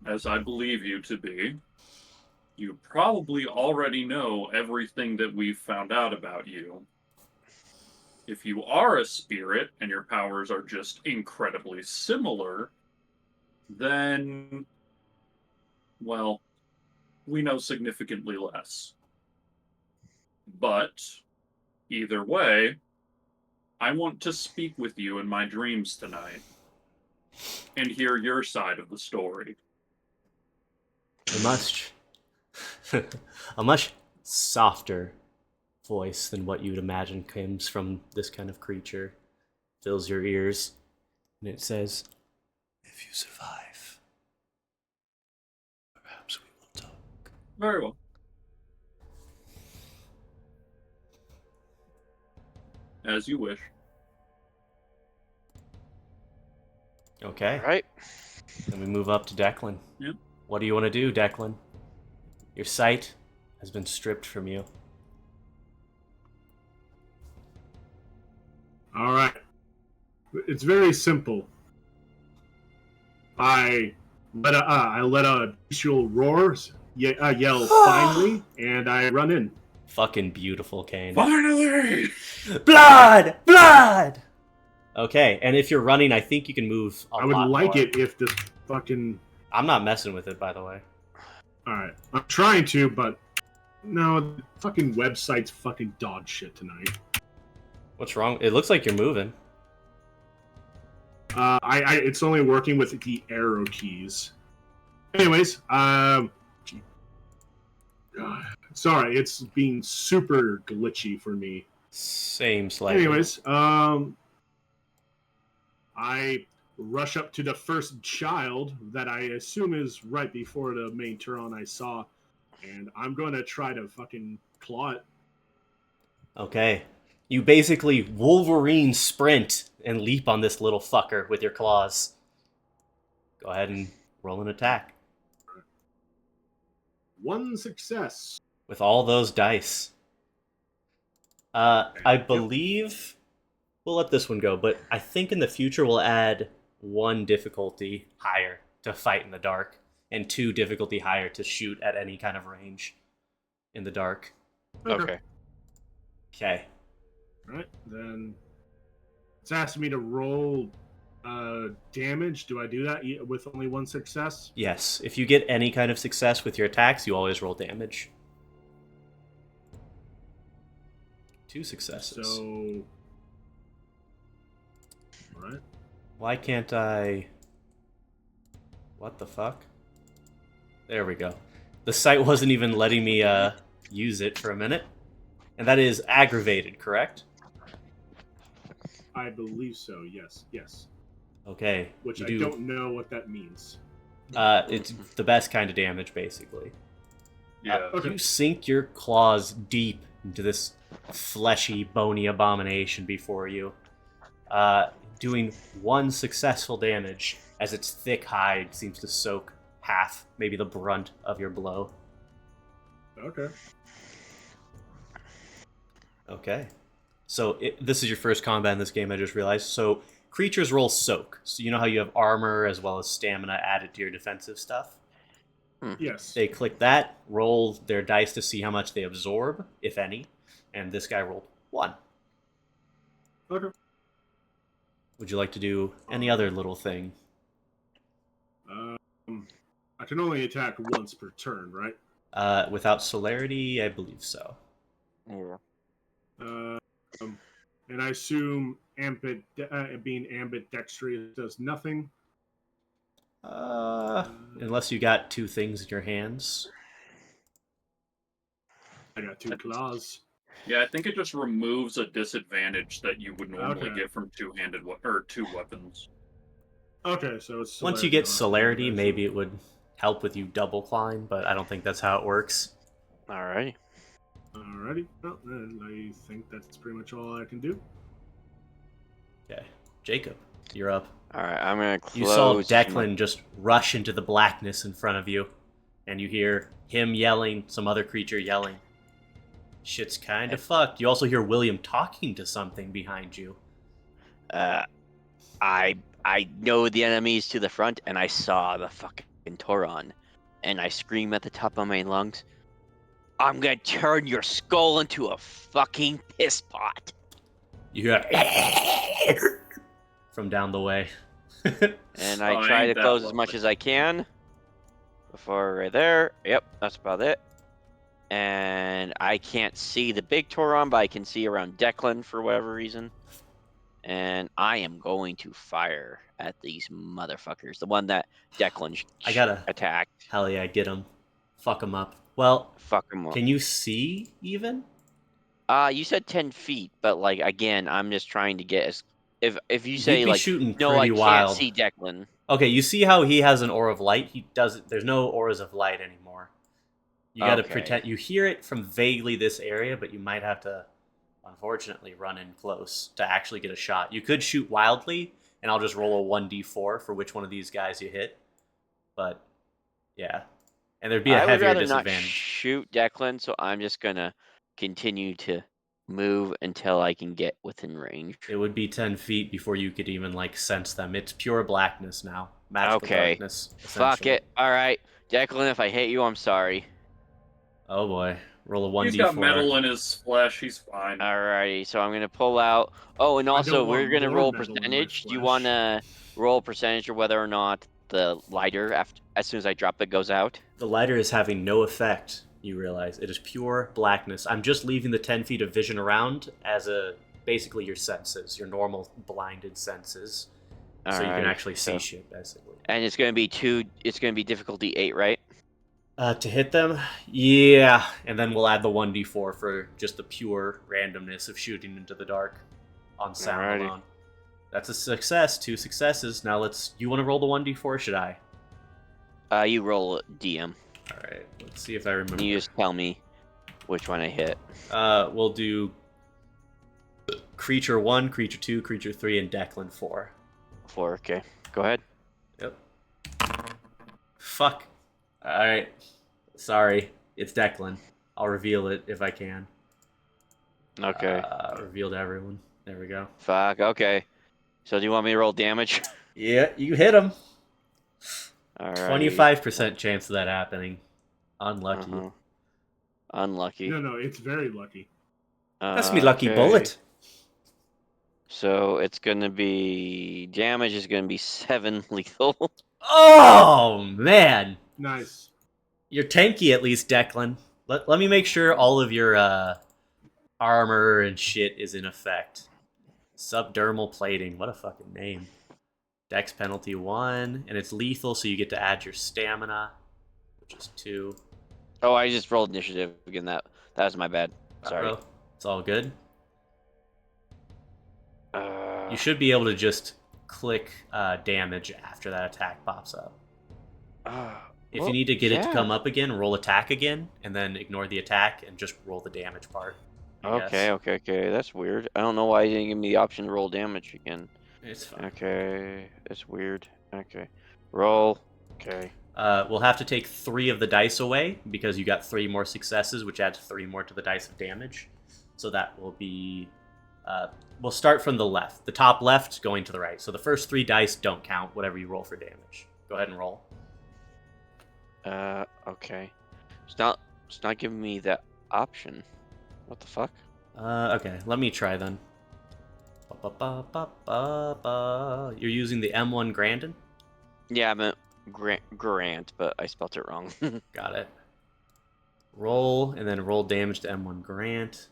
as I believe you to be, you probably already know everything that we've found out about you. If you are a spirit and your powers are just incredibly similar, then, well, we know significantly less. But either way, I want to speak with you in my dreams tonight and hear your side of the story. A much softer voice than what you'd imagine comes from this kind of creature fills your ears, and it says, "If you survive, perhaps we will talk." Very well. As you wish. Okay. All right. Then we move up to Declan. Yep. What do you want to do, Declan? Your sight has been stripped from you. All right. It's very simple. I let a bestial roar, yell finally, and I run in. Fucking beautiful, Kane. Finally! Blood! Blood! Okay, and if you're running, I think you can move a I would lot like more. it if this fucking. I'm not messing with it, by the way. All right, I'm trying to, but no, the fucking website's fucking dog shit tonight. What's wrong? It looks like you're moving. It's only working with the arrow keys. Anyways, sorry, it's being super glitchy for me. Same slightly. Anyways, I rush up to the first child that I assume is right before the main Turon I saw, and I'm going to try to fucking claw it. Okay. You basically Wolverine sprint and leap on this little fucker with your claws. Go ahead and roll an attack. One success. With all those dice. I believe we'll let this one go, but I think in the future we'll add 1 difficulty higher to fight in the dark, and 2 difficulty higher to shoot at any kind of range in the dark. Okay. Okay. Right, then it's asking me to roll damage. Do I do that with only 1 success? Yes, if you get any kind of success with your attacks, you always roll damage. 2 successes. So, right. Why can't I... What the fuck? There we go. The site wasn't even letting me use it for a minute. And that is aggravated, correct? I believe so. Yes, yes. Okay. Which you I don't know what that means. It's the best kind of damage, basically. Yeah. Okay. You sink your claws deep into this fleshy, bony abomination before you, doing 1 successful damage as its thick hide seems to soak half, maybe the brunt of your blow. Okay. Okay. So this is your first combat in this game, I just realized. So creatures roll soak. So you know how you have armor as well as stamina added to your defensive stuff? Yes. They click that, roll their dice to see how much they absorb, if any. And this guy rolled 1. Okay. Would you like to do any other little thing? I can only attack once per turn, right? Without celerity, I believe so. Yeah. And I assume being ambidextrous does nothing. Unless you got 2 things in your hands. I got 2 claws. Yeah, I think it just removes a disadvantage that you would normally Okay. get from 2-handed or 2 weapons. Okay, so it's Once you get celerity, okay. maybe it would help with you double climb, but I don't think that's how it works. Alrighty. Alrighty. Well, then I think that's pretty much all I can do. Okay. Jacob, you're up. Alright, I'm gonna close. You saw Declan just rush into the blackness in front of you, and you hear him yelling, some other creature yelling. Shit's kind of fucked. You also hear William talking to something behind you. I know the enemies to the front, and I saw the fucking Toron, and I scream at the top of my lungs, "I'm gonna turn your skull into a fucking piss pot." You hear from down the way. And I Oh, try ain't to that close as lovely. much as I can. Before right there. Yep, that's about it. And I can't see the big Tauron, but I can see around Declan for whatever reason. And I am going to fire at these motherfuckers. The one that Declan I gotta. attacked. Hell yeah, get him. Fuck him up. Well, Fuck him up. can you see even? You said 10 feet, but like again, I'm just trying to get as if you He'd say be like shooting no, I pretty can't wild. see Declan. Okay, you see how he has an aura of light? He doesn't. There's no auras of light anymore. You gotta Okay. pretend. You hear it from vaguely this area, but you might have to, unfortunately, run in close to actually get a shot. You could shoot wildly, and I'll just roll a 1d4 for which one of these guys you hit. But, yeah. And there'd be a I would heavier rather not disadvantage. shoot Declan, so I'm just gonna continue to move until I can get within range. It would be 10 feet before you could even, like, sense them. It's pure blackness now. Magical Okay. darkness, Fuck essentially. it. All right, Declan. If I hit you, I'm sorry. Oh, boy. Roll a 1d4. He's got metal in his flesh. He's fine. Alrighty, so I'm gonna pull out. Oh, and I also don't want we're gonna more roll metal in my percentage. Do you flesh. wanna roll percentage or whether or not the lighter after as soon as I drop it goes out? The lighter is having no effect, you realize. It is pure blackness. I'm just leaving the 10 feet of vision around as basically your senses, your normal blinded senses. So you can Alright, actually see so- shit, basically. And it's gonna be It's gonna be difficulty 8, right? To hit them? Yeah. And then we'll add the 1d4 for just the pure randomness of shooting into the dark on sound Alrighty. alone. That's a success. 2 successes. Now you want to roll the 1d4 or should I? You roll DM. Alright, let's see if I remember. You just tell me which one I hit. We'll do creature 1, creature 2, creature 3, and Declan 4. 4. Okay, go ahead. Yep. Fuck. Alright. Sorry. It's Declan. I'll reveal it if I can. Okay. Reveal to everyone. There we go. Fuck. Okay. So do you want me to roll damage? Yeah, you hit him. Alright. 25% chance of that happening. Unlucky. Unlucky. No, it's very lucky. That's me lucky Okay. bullet. So it's gonna be damage is gonna be 7 lethal. Oh, man. Nice. You're tanky at least, Declan. Let me make sure all of your armor and shit is in effect. Subdermal plating. What a fucking name. Dex penalty 1, and it's lethal, so you get to add your stamina, which is 2. Oh, I just rolled initiative again. That was my bad. Sorry. Uh-oh. It's all good. Uh, You should be able to just click damage after that attack pops up. If well, you need to get it to yeah. come up again, roll attack again, and then ignore the attack and just roll the damage part. I guess. Okay. That's weird. I don't know why you didn't give me the option to roll damage again. It's fine. Okay, that's weird. Okay, roll. Okay. We'll have to take 3 of the dice away because you got 3 more successes, which adds 3 more to the dice of damage. So that will be. We'll start from the left. The top left going to the right. So the first 3 dice don't count, whatever you roll for damage. Go ahead and roll. Okay. It's not giving me that option. What the fuck? Okay, let me try then. You're using the M1 Grandin? Yeah, I meant Grant, but I spelt it wrong. Got it. Roll, and then roll damage to M1 Grant.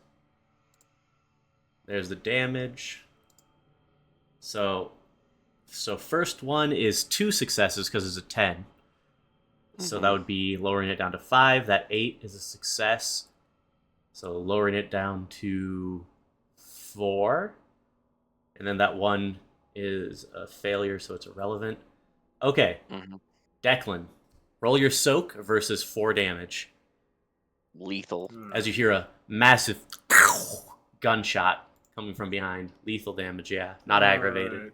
There's the damage. So first one is 2 successes because it's a 10. So that would be lowering it down to 5. That 8 is a success. So lowering it down to 4. And then that 1 is a failure, so it's irrelevant. Okay. Declan, roll your soak versus 4 damage. Lethal. As you hear a massive gunshot coming from behind. Lethal damage, yeah. Not aggravated. Alright.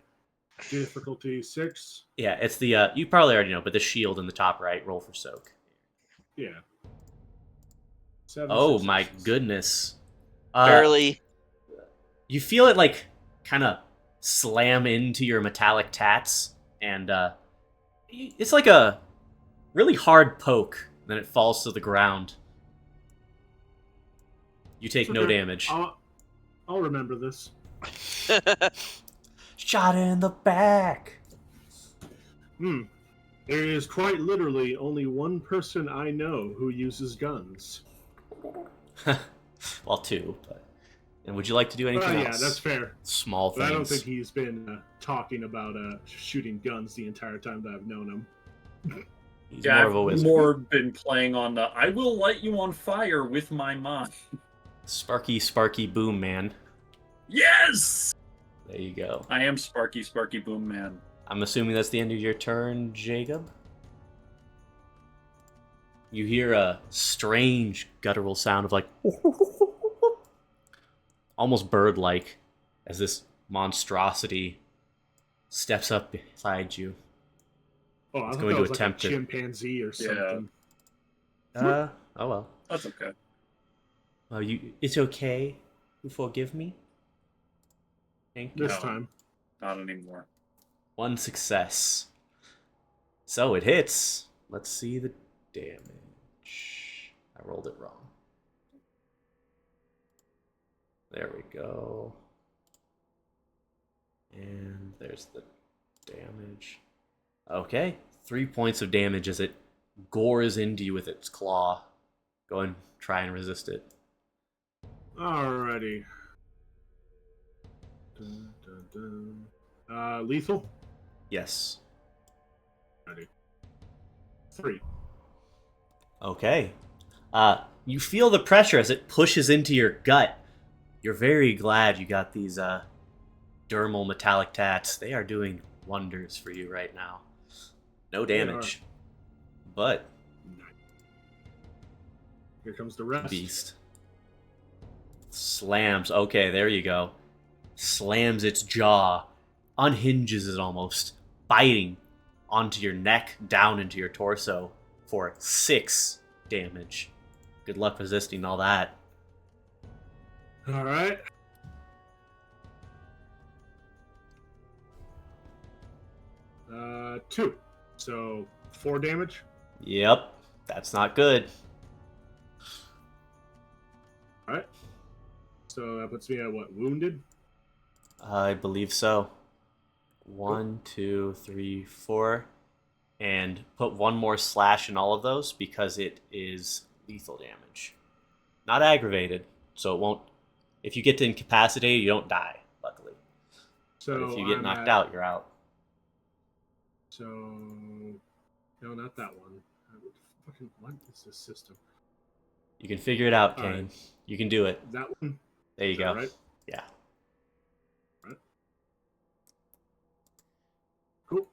Difficulty 6. Yeah, it's the, you probably already know, but the shield in the top right, roll for soak. Yeah. 7 Oh my successes. goodness. Barely. You feel it, like, kind of slam into your metallic tats, and it's like a really hard poke, then it falls to the ground. You take no Okay. damage. I'll remember this. Shot in the back. There is quite literally only one person I know who uses guns. Well, two. But... And would you like to do anything Yeah, else? that's fair. Small But things. I don't think he's been talking about shooting guns the entire time that I've known him. He's Yeah, more of a I've wizard. more been playing on the I will light you on fire with my mind. Sparky, Sparky, Boom Man. Yes! There you go. I am Sparky Boom Man. I'm assuming that's the end of your turn, Jacob? You hear a strange guttural sound of like almost bird-like as this monstrosity steps up beside you. Oh, I It's thought going that to was attempt like to- a chimpanzee or Yeah. something. Oh well. That's okay. Oh, it's okay. You forgive me? Thank you. This No. time. Not anymore. One success. So it hits. Let's see the damage. I rolled it wrong. There we go. And there's the damage. Okay. 3 points of damage as it gores into you with its claw. Go and try and resist it. Alrighty. Dun, dun, dun. Lethal? Yes. Ready. 3. Okay. You feel the pressure as it pushes into your gut. You're very glad you got these dermal metallic tats. They are doing wonders for you right now. No They damage. But Here comes the rest. beast slams. Okay, there you go. Slams its jaw, unhinges it almost, biting onto your neck, down into your torso for 6 damage. Good luck resisting all that. Alright. Two. So 4 damage. Yep, that's not good. Alright. So that puts me at what? Wounded? I believe so. 1, 2, 3, 4. And put one more slash in all of those because it is lethal damage. Not aggravated, so it won't. If you get to incapacitate, you don't die, luckily. So But if you get I'm knocked at- out, you're out. So no, not that one. Fucking what is this system? You can figure it out, All Kane. right. You can do it. That one. There you Is go. that right? Yeah. Right. Cool.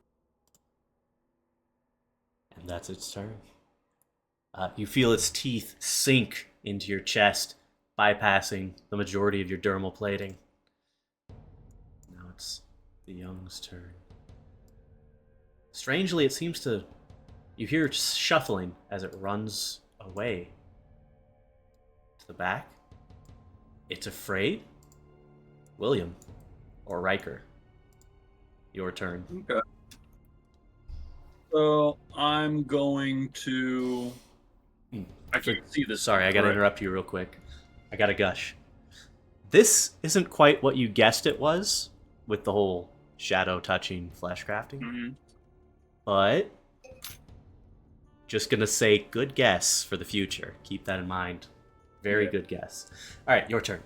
And that's its turn. You feel its teeth sink into your chest, bypassing the majority of your dermal plating. Now it's the young's turn. Strangely, it seems to... You hear shuffling as it runs away. To the back. It's afraid. William. Or Riker. Your turn. Okay. So I'm going to. I can't see this. Sorry, I gotta Right. interrupt you real quick. I gotta gush. This isn't quite what you guessed it was, with the whole shadow touching flesh crafting. Mhm. But just gonna say good guess for the future. Keep that in mind. Very Yeah. good guess. Alright, your turn.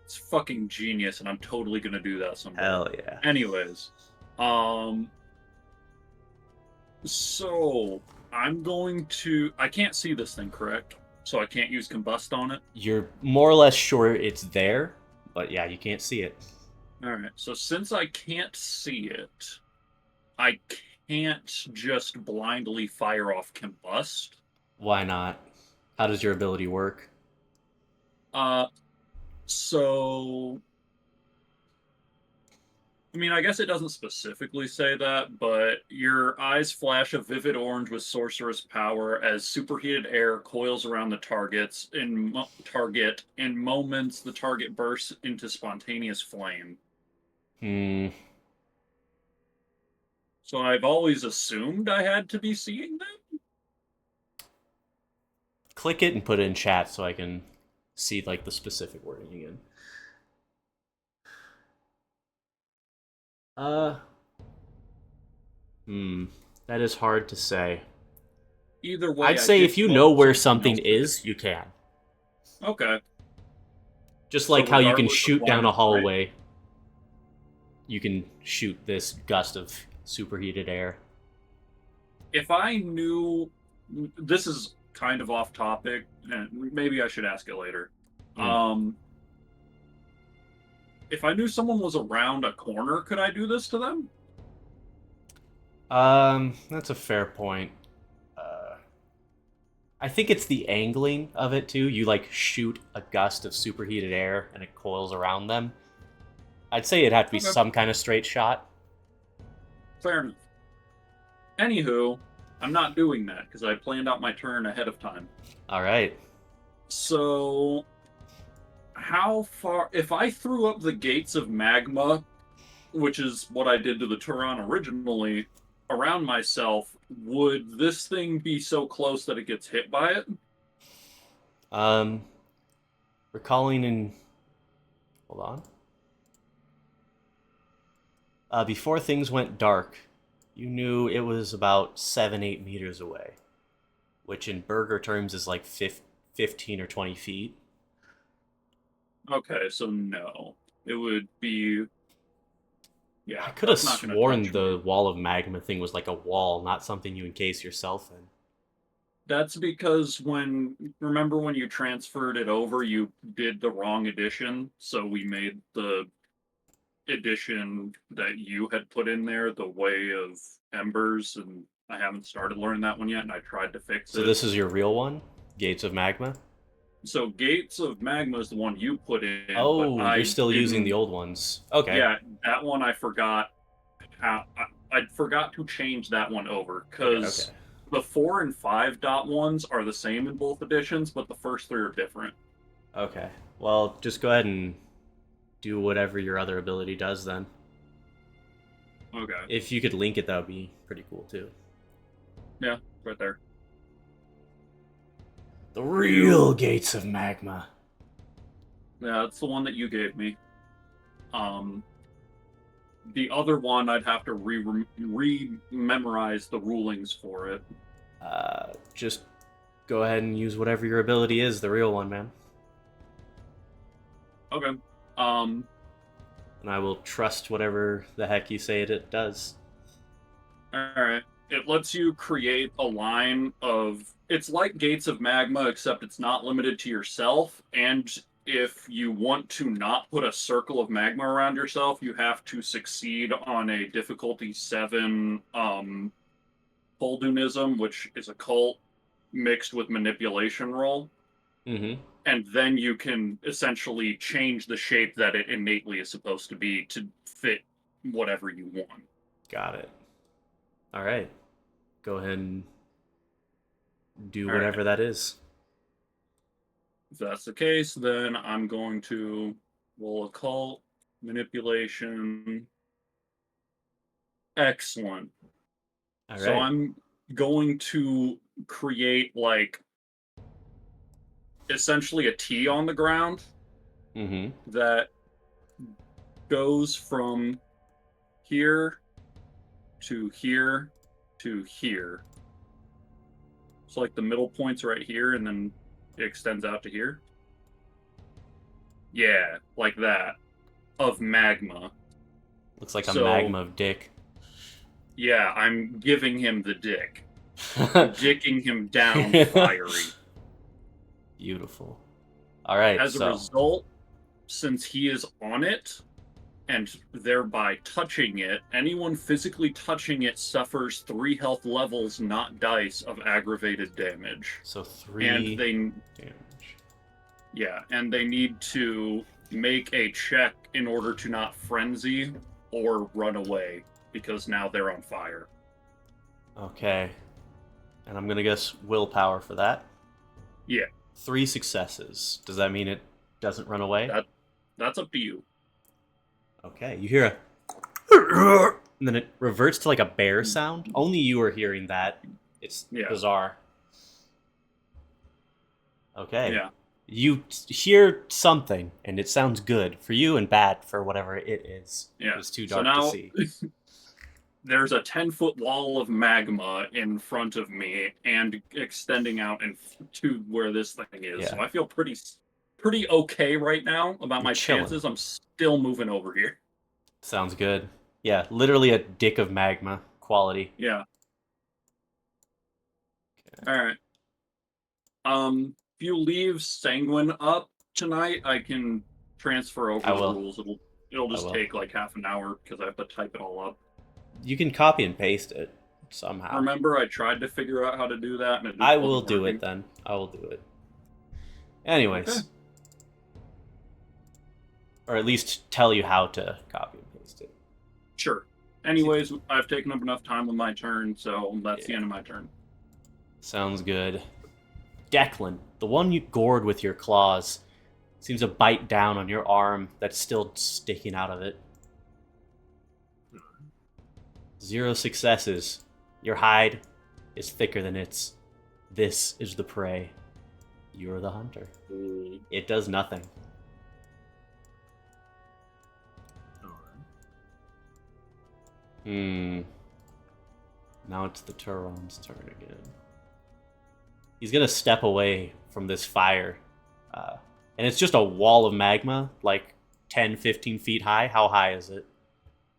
It's fucking genius, and I'm totally gonna do that someday. Hell yeah. Anyways, so I'm going to. I can't see this thing, correct? So I can't use combust on it. You're more or less sure it's there, but yeah, you can't see it. All right. So since I can't see it, I can't just blindly fire off combust. Why not? How does your ability work? So I mean, I guess it doesn't specifically say that, but your eyes flash a vivid orange with sorcerous power as superheated air coils around the target. In moments, the target bursts into spontaneous flame. So I've always assumed I had to be seeing them. Click it and put it in chat so I can see like the specific wording again. That is hard to say. Either way, I'd I say did if you come know up where with something else to do. is, you can. Okay. Just So like how you can regardless of shoot down a climate, right? hallway, you can shoot this gust of superheated air. If I knew, this is kind of off topic, and maybe I should ask it later. If I knew someone was around a corner, could I do this to them? That's a fair point. I think it's the angling of it too. You like shoot a gust of superheated air and it coils around them. I'd say it'd have to be Okay. some kind of straight shot. Fair enough. Anywho, I'm not doing that because I planned out my turn ahead of time. All right. So, how far? If I threw up the gates of magma, which is what I did to the Turon originally, around myself, would this thing be so close that it gets hit by it? Recalling in. Hold on. Before things went dark, you knew it was about 7-8 meters away, which in burger terms is like 15 or 20 feet. Okay, so no. It would be... Yeah, I could have that's not gonna sworn touch the me. wall of magma thing was like a wall, not something you encase yourself in. That's because remember when you transferred it over, you did the wrong edition, so we made the edition that you had put in there, the Way of Embers, and I haven't started learning that one yet, and I tried to fix So it. this is your real one? Gates of Magma? So Gates of Magma is the one you put in, Oh, but I you're still using the didn't- old ones. Okay. Yeah, that one I forgot. I forgot to change that one over because Okay. the 4 and 5.1s are the same in both editions, but the first 3 are different. Okay. Well, just go ahead and do whatever your other ability does then. Okay. If you could link it, that would be pretty cool too. Yeah, right there. The real Gates of Magma. Yeah, that's the one that you gave me. The other one I'd have to re-memorize the rulings for it. Just go ahead and use whatever your ability is, the real one, man. Okay. And I will trust whatever the heck you say it does. Alright. It lets you create a line of... It's like Gates of Magma, except it's not limited to yourself, and if you want to not put a circle of magma around yourself, you have to succeed on a difficulty 7 Holdunism, which is a cult mixed with manipulation roll. Mm-hmm. And then you can essentially change the shape that it innately is supposed to be to fit whatever you want. Got it. All right. Go ahead and do All whatever right. that is. If that's the case, then I'm going to roll occult, manipulation. Excellent. All So right. I'm going to create, like, essentially a T on the ground Mm-hmm. that goes from here to here to here. So, like, the middle point's right here, and then it extends out to here. Yeah, like that. Of magma. Looks like a So- magma of dick. Yeah, I'm giving him the dick. Dicking him down fiery. Beautiful. All right. As a result, since he is on it, and thereby touching it, anyone physically touching it suffers 3 health levels, not dice, of aggravated damage. So 3 And they, damage. yeah, and they need to make a check in order to not frenzy or run away, because now they're on fire. Okay. And I'm gonna guess willpower for that. Yeah. 3 successes. Does that mean it doesn't run away? That's up to you. Okay. You hear a and then it reverts to like a bear sound. Only you are hearing that. It's Yeah. bizarre. Okay. Yeah. You hear something, and it sounds good for you and bad for whatever it is. Yeah. It's too So dark now- to see. there's a 10-foot wall of magma in front of me and extending out to where this thing is. Yeah. So I feel pretty okay right now about my chilling. chances. I'm still moving over here. Sounds good. Yeah, literally a dick of magma quality. Yeah. Okay. All right. If you leave Sanguine up tonight, I can transfer over I the will. rules. It'll just will. take like half an hour because I have to type it all up. You can copy and paste it somehow. Remember, I tried to figure out how to do that, and it just I wasn't will do working. it then. I will do it. Anyways. Okay. Or at least tell you how to copy and paste it. Sure. Anyways, I've taken up enough time with my turn, so that's the Yeah. end of my turn. Sounds good. Declan, the one you gored with your claws, seems to bite down on your arm that's still sticking out of it. 0 successes. Your hide is thicker than its. This is the prey. You're the hunter. It does nothing. Now it's the Turon's turn again. He's gonna step away from this fire. And it's just a wall of magma, like 10, 15 feet high. How high is it?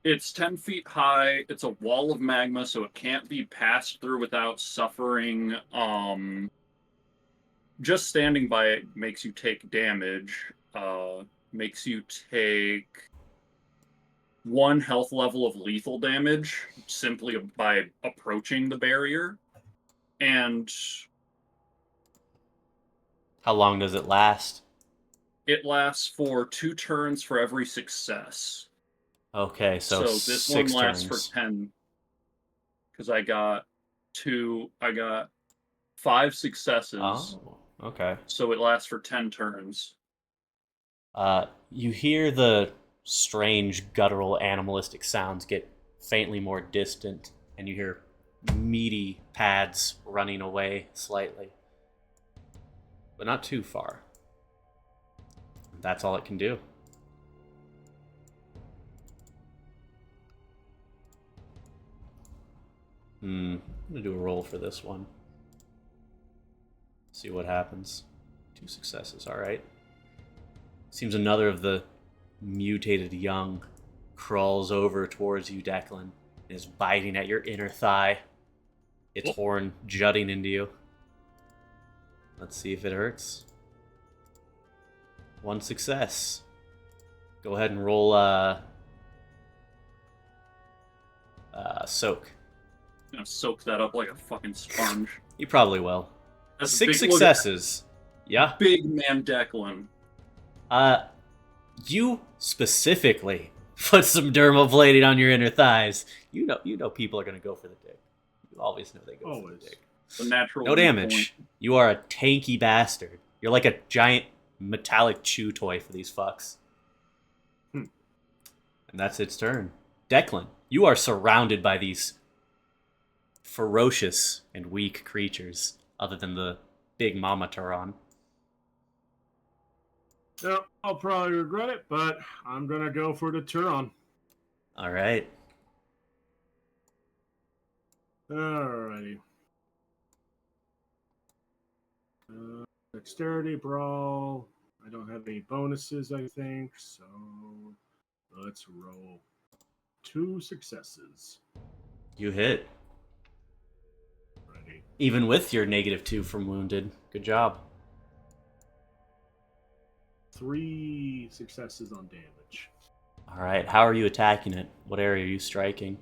It's 10 feet high. It's a wall of magma, so it can't be passed through without suffering. Just standing by it makes you take damage. Makes you take 1 health level of lethal damage simply by approaching the barrier. And How long does it last? it lasts for 2 turns for every success. Okay, so this 6 one lasts turns. for 10. Because I got 5 successes. Oh, okay. So it lasts for 10 turns. You hear the strange guttural animalistic sounds get faintly more distant, and you hear meaty pads running away slightly. But not too far. That's all it can do. I'm gonna do a roll for this one. See what happens. 2 successes, alright. Seems another of the mutated young crawls over towards you, Declan, and is biting at your inner thigh. Its horn jutting into you. Let's see if it hurts. 1 success. Go ahead and roll soak. I'm gonna soak that up like a fucking sponge. You probably will. That's a 6 big- look at that successes. Yeah. Big man Declan. You specifically put some dermablading on your inner thighs. You know people are gonna go for the dick. You always know they go for Always. the dick. The natural No weak damage. point. You are a tanky bastard. You're like a giant metallic chew toy for these fucks. And that's its turn. Declan, you are surrounded by these ferocious and weak creatures, other than the big Mama Turon. No, I'll probably regret it, but I'm gonna go for the Turon. All right. Alrighty. Dexterity brawl. I don't have any bonuses, I think, so let's roll 2 successes. You hit. Ready. Even with your -2 from wounded. Good job. 3 successes on damage. All right. How are you attacking it? What area are you striking?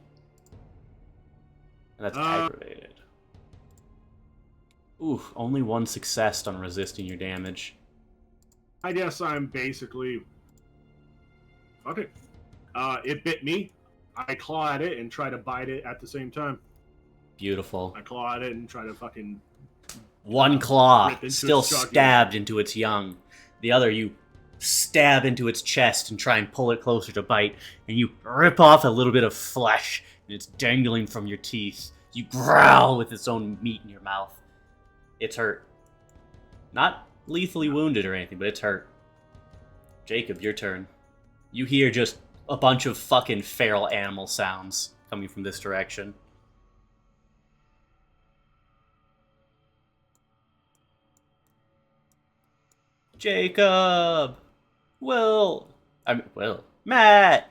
That's aggravated. Ooh, only 1 success on resisting your damage. I guess I'm basically... Fuck it. It bit me. I claw at it and try to bite it at the same time. Beautiful. I claw at it and try to fucking... One claw rip into still its jugular. stabbed into its young. The other you stab into its chest and try and pull it closer to bite, and you rip off a little bit of flesh, and it's dangling from your teeth. You growl with its own meat in your mouth. It's hurt. Not lethally wounded or anything, but it's hurt. Jacob, your turn. You hear just a bunch of fucking feral animal sounds. coming from this direction. Jacob! Matt!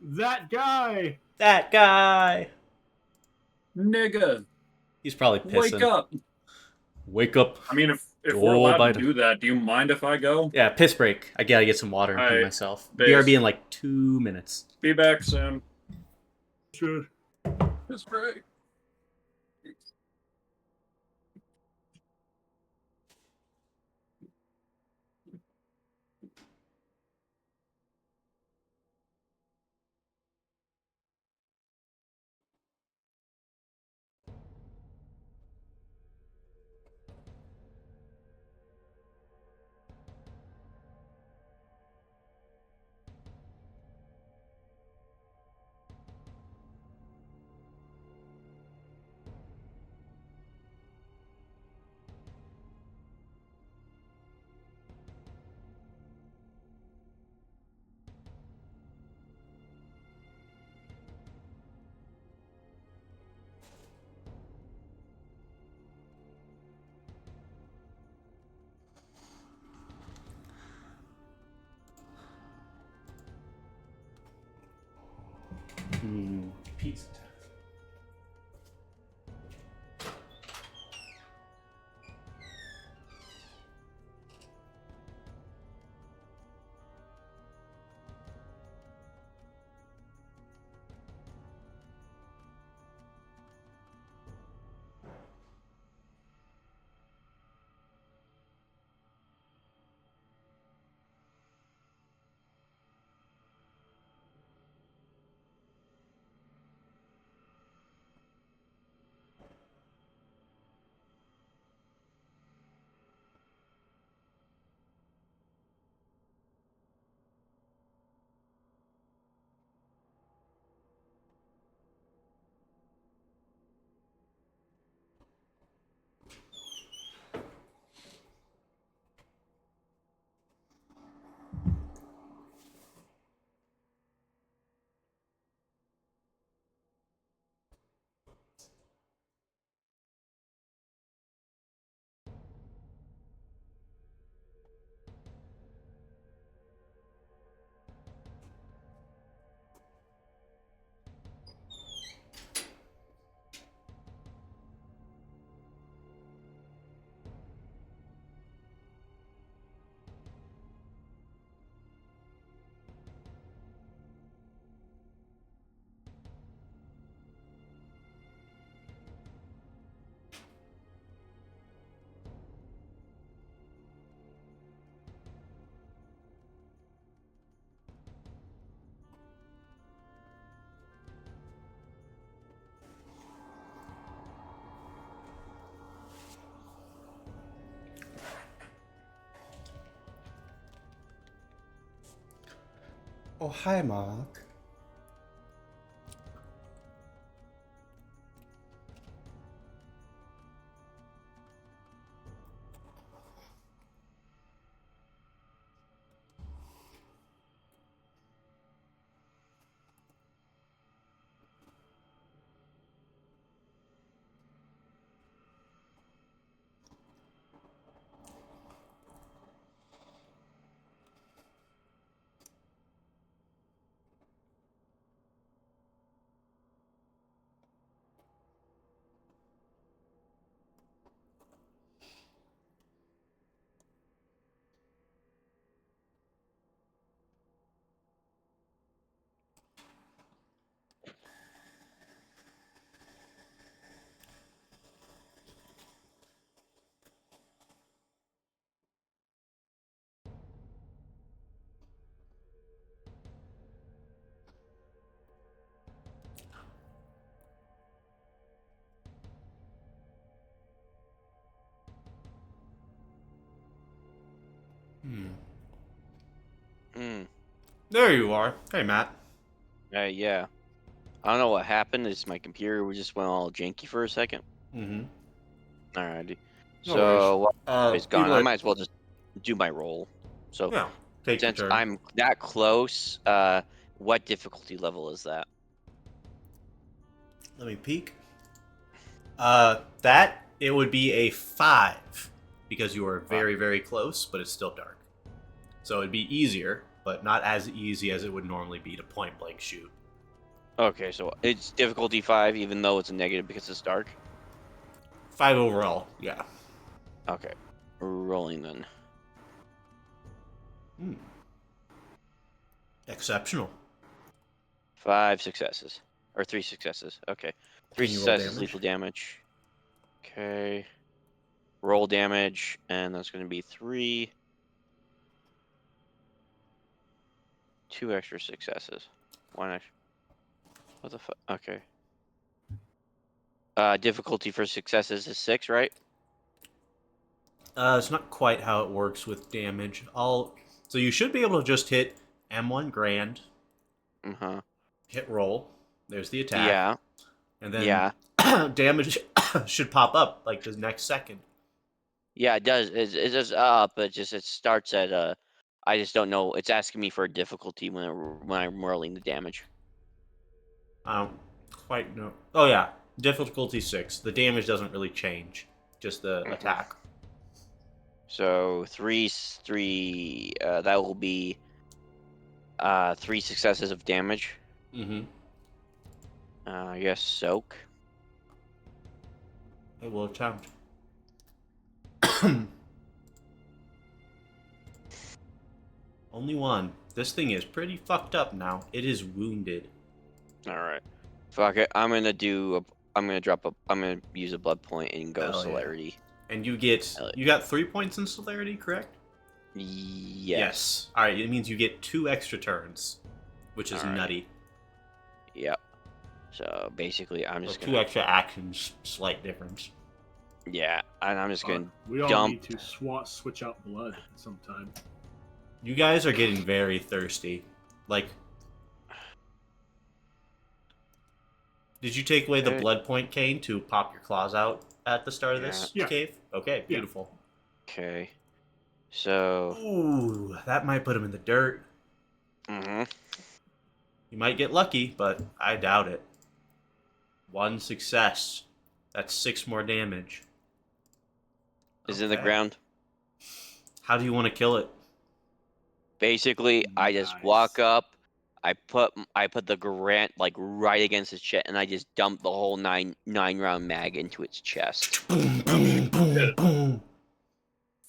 That guy! That guy! Nigga, He's probably pissing. wake up! Wake up. I mean, if Go we're allowed by to do that, do you mind if I go? Yeah, piss break. I gotta get some water and pee Alright, myself. base. BRB in like 2 minutes. Be back soon. Sure. Piss break. Pizza. Oh, hi, Mark. Hmm. There you are. Hey, Matt. Yeah. I don't know what happened. Is my computer just went all janky for a second? Mm-hmm. Alrighty. No So worries. while it's gone, I People might as well just do my roll. So Yeah, take your since turn. I'm that close, what difficulty level is that? Let me peek. It would be a 5 because you are very, very close, but it's still dark. So it'd be easier, but not as easy as it would normally be to point blank shoot. Okay, so it's difficulty 5, even though it's a negative because it's dark. 5 overall, yeah. Okay, rolling then. Exceptional. 5 successes. Or 3 successes. Okay. 3 Can you roll successes, damage? lethal damage. Okay. Roll damage, and that's going to be 3. 2 extra successes. 1 extra. What the fuck? Okay. Difficulty for successes is 6, right? It's not quite how it works with damage. So you should be able to just hit M1 grand, Uh-huh. hit roll. There's the attack. Yeah. And then Yeah. damage should pop up like the next second. Yeah, it does. It does up, but it starts at I just don't know. It's asking me for a difficulty when I'm rolling the damage. I don't quite know. Oh yeah, difficulty 6. The damage doesn't really change, just the attack. So 3. That will be 3 successes of damage. Mm-hmm. I guess soak. It will attempt. Only one. This thing is pretty fucked up now. It is wounded. All right. Fuck it. I'm gonna use a blood point and go Hell yeah. celerity. And you got 3 points in celerity, correct? Yes. All right. It means you get 2 extra turns, which is All right. nutty. Yep. So basically, I'm So just 2 gonna. extra actions, slight difference. Yeah, and I'm just gonna We all dump. need to switch out blood sometime. You guys are getting very thirsty. Like, did you take away the Okay. blood point, Kane, to pop your claws out at the start of this Yeah. cave? Okay, Yeah. beautiful. Okay. So. Ooh, that might put him in the dirt. Mm-hmm. You might get lucky, but I doubt it. 1 success. That's 6 more damage. Is in the Okay. ground. How do you want to kill it? Basically, I just Nice. walk up. I put the Garant like right against its chest, and I just dump the whole nine round mag into its chest. Boom, boom, boom, boom.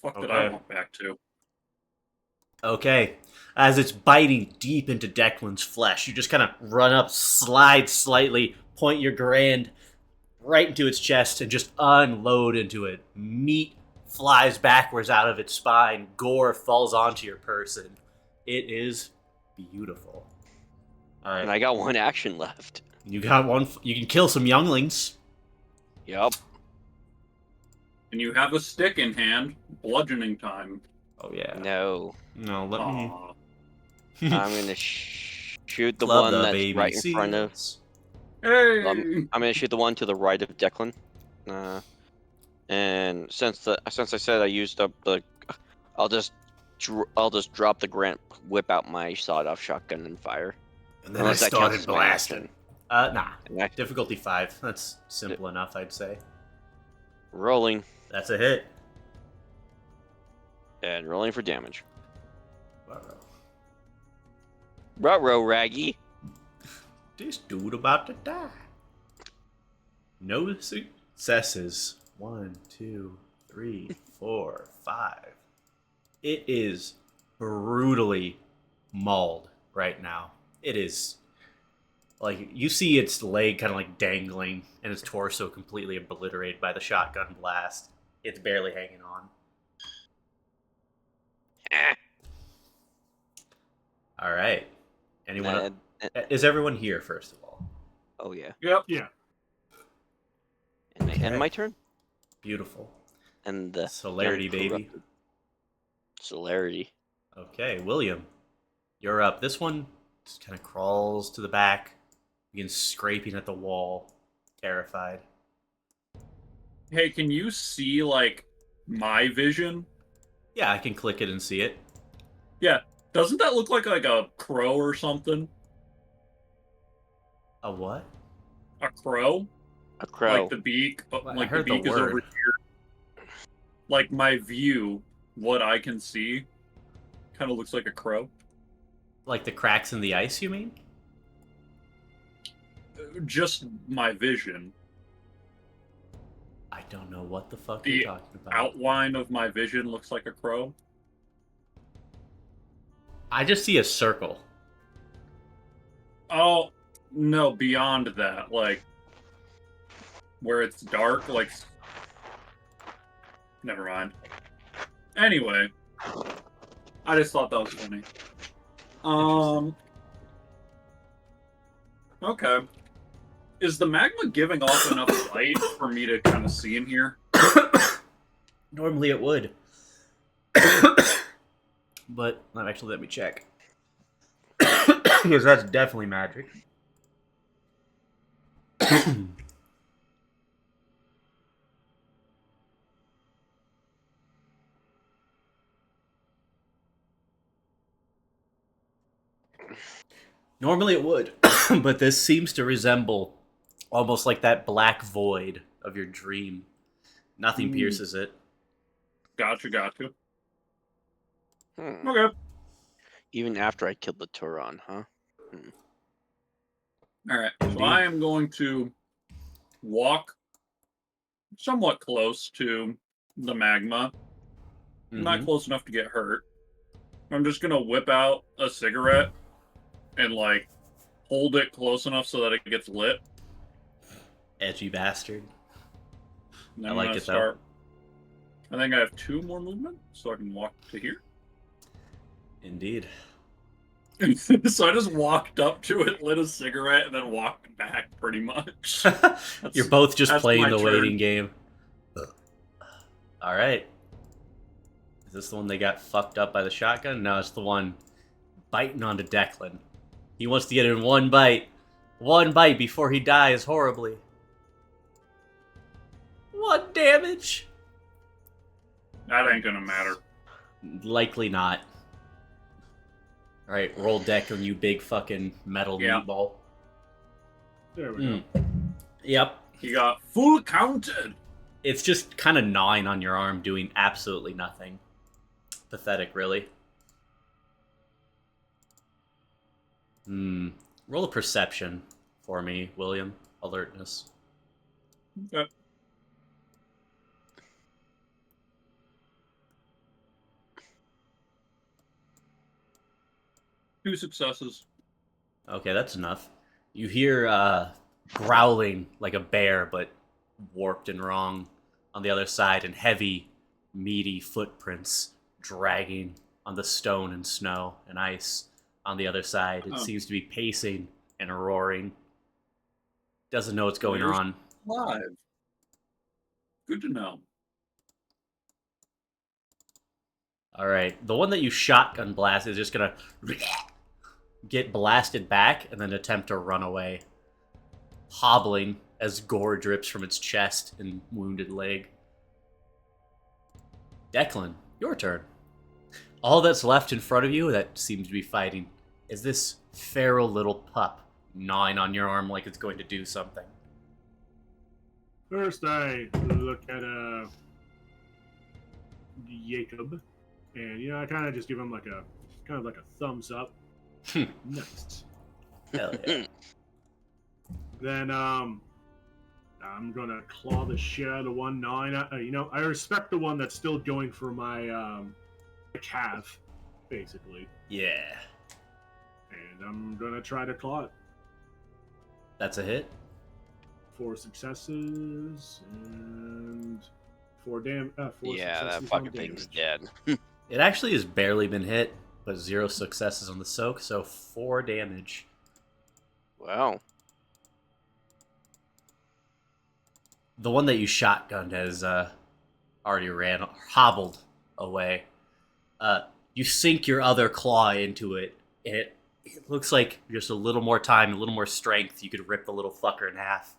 Fuck did I Okay. want back to? Okay. As it's biting deep into Declan's flesh, you just kind of run up, slide slightly, point your Garand right into its chest, and just unload into it. Meat flies backwards out of its spine. Gore falls onto your person. It is beautiful. All right. And I got 1 action left. You got one. You can kill some younglings. Yep. And you have a stick in hand. Bludgeoning time. Oh yeah. No. No, let me. Aw. I'm gonna shoot the Love one the that's baby right in front of. seals. Hey! I'm gonna shoot the one to the right of Declan. And since I said I used up the, I'll just drop the Grant, whip out my sawed-off shotgun and fire. And then Unless I that counts started as my blasting. action. Nah. And I- Difficulty 5. That's simple enough, I'd say. Rolling That's a hit. and rolling for damage. Wow. Ruh-roh, Raggy. This dude about to die. No successes. 1, 2, 3, 4, 5. It is brutally mauled right now. It is like you see its leg kind of like dangling and its torso completely obliterated by the shotgun blast. It's barely hanging on. Eh. All right. Anyone? Uh, Is everyone here first of all? oh yeah. Yep. Yeah. And my turn. Beautiful. And the Celerity, baby. corrupted. Celerity. Okay, William, you're up. This one just kind of crawls to the back, begins scraping at the wall, terrified. Hey, can you see, like, my vision? Yeah, I can click it and see it. Yeah. Doesn't that look like a crow or something? A what? A crow? A crow. Like the beak, I like the heard the beak is over word. here. Like my view, what I can see, kind of looks like a crow. Like the cracks in the ice, you mean? Just my vision. I don't know what the fuck The you're talking about. outline of my vision looks like a crow. I just see a circle. Oh, no, beyond that, like, where it's dark, like... Never mind. Anyway, I just thought that was funny. Okay. Is the magma giving off enough light for me to kind of see in here? Normally it would. But, actually, let me check. Because that's definitely magic. Normally it would, but this seems to resemble almost like that black void of your dream. Nothing pierces it. Gotcha. Hmm. Okay. Even after I killed the Turon, huh? Alright, so I am going to walk somewhat close to the magma. Not close enough to get hurt. I'm just gonna whip out a cigarette and, like, hold it close enough so that it gets lit. Edgy bastard. And then I I'm like gonna it, though. start. I think I have 2 more movement, so I can walk to here. Indeed. So I just walked up to it, lit a cigarette, and then walked back, pretty much. You're both just that's playing my the turn. waiting game. Alright. Is this the one they got fucked up by the shotgun? No, it's the one biting onto Declan. He wants to get in one bite. One bite before he dies horribly. 1 damage. That ain't gonna matter. Likely not. Alright, roll deck on you big fucking metal meatball. There we go. Yep. He got full counted. It's just kind of gnawing on your arm, doing absolutely nothing. Pathetic, really. Roll a perception for me, William. Alertness. Okay. Two successes. Okay, that's enough. You hear growling like a bear, but warped and wrong on the other side, and heavy, meaty footprints dragging on the stone and snow and ice on the other side. It seems to be pacing and roaring. Doesn't know what's going Where's- on. Live. Good to know. Alright, the one that you shotgun blast is just gonna get blasted back and then attempt to run away, hobbling as gore drips from its chest and wounded leg. Declan, your turn. All that's left in front of you that seems to be fighting is this feral little pup gnawing on your arm like it's going to do something. First, I look at Jacob, and I kind of just give him like a thumbs up. Nice. Hell yeah. Then I'm gonna claw the shit out of 1-9. I respect the one that's still going for my calf, basically, Yeah. and I'm gonna try to claw it. That's a hit. 4 successes and 4 Yeah, that successes fucking on thing's damage. dead. It actually has barely been hit, but 0 successes on the soak, so 4 damage. Wow. The one that you shotgunned has already hobbled away. You sink your other claw into it, and it looks like just a little more time, a little more strength, you could rip the little fucker in half.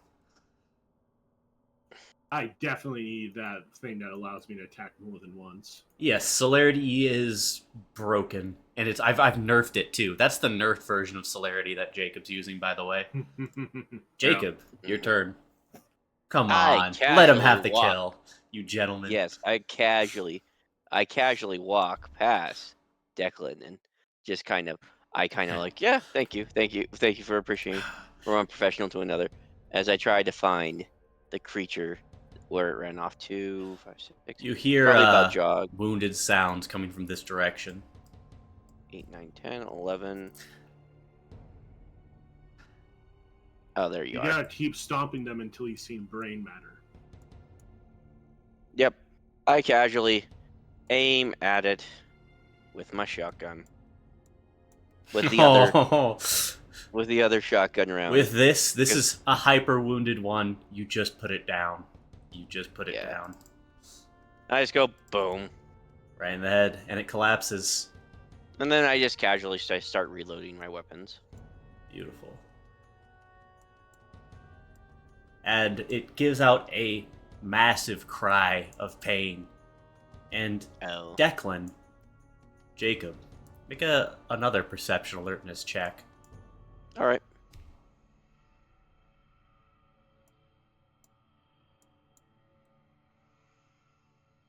I definitely need that thing that allows me to attack more than once. Yes, celerity is broken, and I've nerfed it too. That's the nerfed version of celerity that Jacob's using, by the way. Jacob, your turn. Come I on, let him casually have the walk. kill, you gentleman. Yes, I casually walk past Declan and just kind of, like, yeah, thank you for appreciating from one professional to another, as I tried to find the creature where it ran off to 5, 6, You hear probably about jog wounded sounds coming from this direction. 8, 9, 10, 11. Oh, there you You are. gotta keep stomping them until you've seen brain matter. Yep, I casually aim at it with my shotgun. With the other with the other shotgun round. With this is a hyper wounded one. You just put it down. You just put it Yeah. down. I just go boom. Right in the head, and it collapses. And then I just casually start reloading my weapons. Beautiful. And it gives out a massive cry of pain. And Oh. Declan, Jacob, make another perception alertness check. Alright.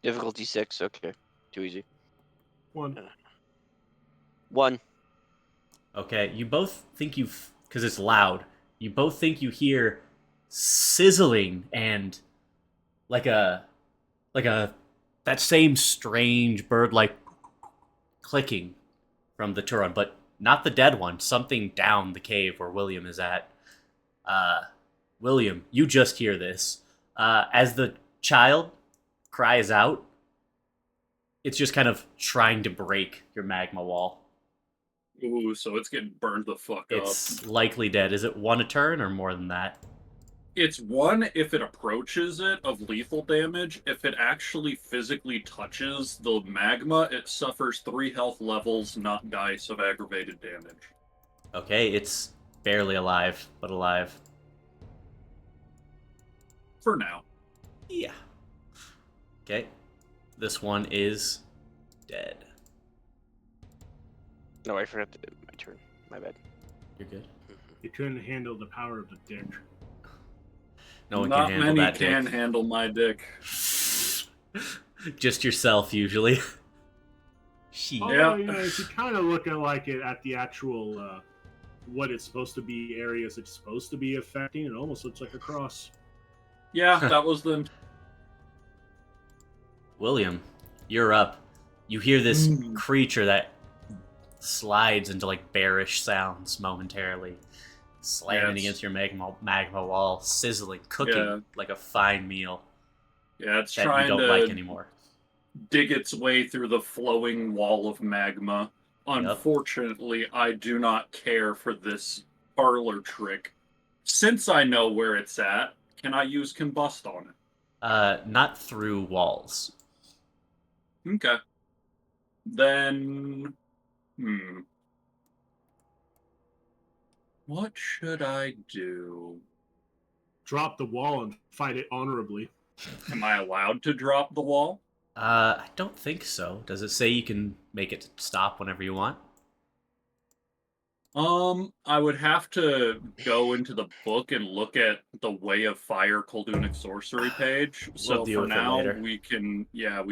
Difficulty 6, okay. Too easy. 1. 1. Okay, you both think because it's loud, you both think you hear sizzling and like a that same strange bird-like clicking from the Turon, but not the dead one, something down the cave where William is at. William, you just hear this. As the child cries out, it's just kind of trying to break your magma wall. Ooh, so it's getting burned the fuck up. It's likely dead. Is it 1 a turn or more than that? It's 1 if it approaches it of lethal damage. If it actually physically touches the magma, it suffers 3 health levels, not dice, of aggravated damage. Okay, it's barely alive, but alive. For now. Yeah. Okay. This one is dead. No, I forgot my turn. My bad. You're good. You couldn't handle the power of the dick. No one Not can handle many that can dick. handle my dick. Just yourself, usually. Although, you know, if you kind of look at the actual what it's supposed to be, areas it's supposed to be affecting, it almost looks like a cross. Yeah, that was the... William, you're up. You hear this creature that slides into like bearish sounds momentarily, slamming against your magma wall, sizzling, cooking like a fine meal. Yeah, it's that trying you don't to like anymore. dig its way through the flowing wall of magma. Unfortunately, I do not care for this parlor trick. Since I know where it's at, can I use combust on it? Not through walls. Okay. Then... What should I do? Drop the wall and fight it honorably. Am I allowed to drop the wall? I don't think so. Does it say you can make it stop whenever you want? I would have to go into the book and look at the Way of Fire Koldunic Sorcery page. So We'll deal for with it now, later. we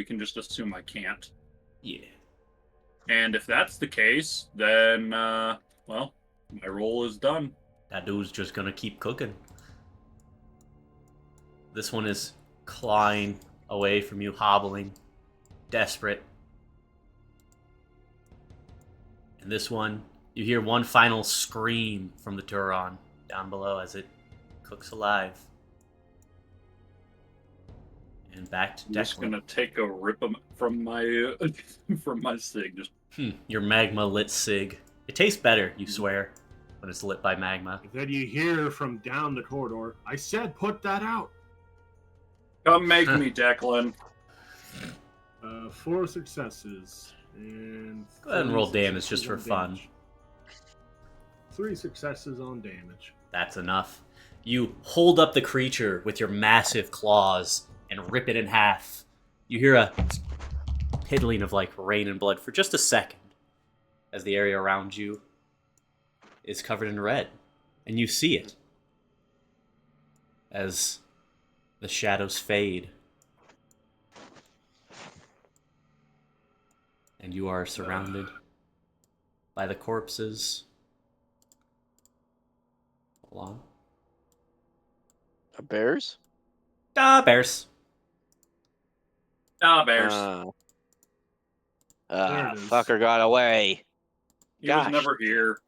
can just assume I can't. Yeah. And if that's the case, then, well, my role is done. That dude's just gonna keep cooking. This one is clawing away from you, hobbling, desperate. And this one, you hear one final scream from the Turon down below as it cooks alive. And back to I'm just Declan. gonna take a rip from my from my sig. Just Your magma lit sig. It tastes better, you swear, when it's lit by magma. Then you hear from down the corridor, I said put that out. come make me, Declan. 4 successes. And Go ahead and roll 3 damage just for successes fun. on damage. 3 successes on damage. That's enough. You hold up the creature with your massive claws and rip it in half. You hear a piddling of like rain and blood for just a second as the area around you is covered in red. And you see it as the shadows fade. And you are surrounded by the corpses. Hold on. Bears? Bears. Bears. There it is. Fucker got away. He was gosh. never here.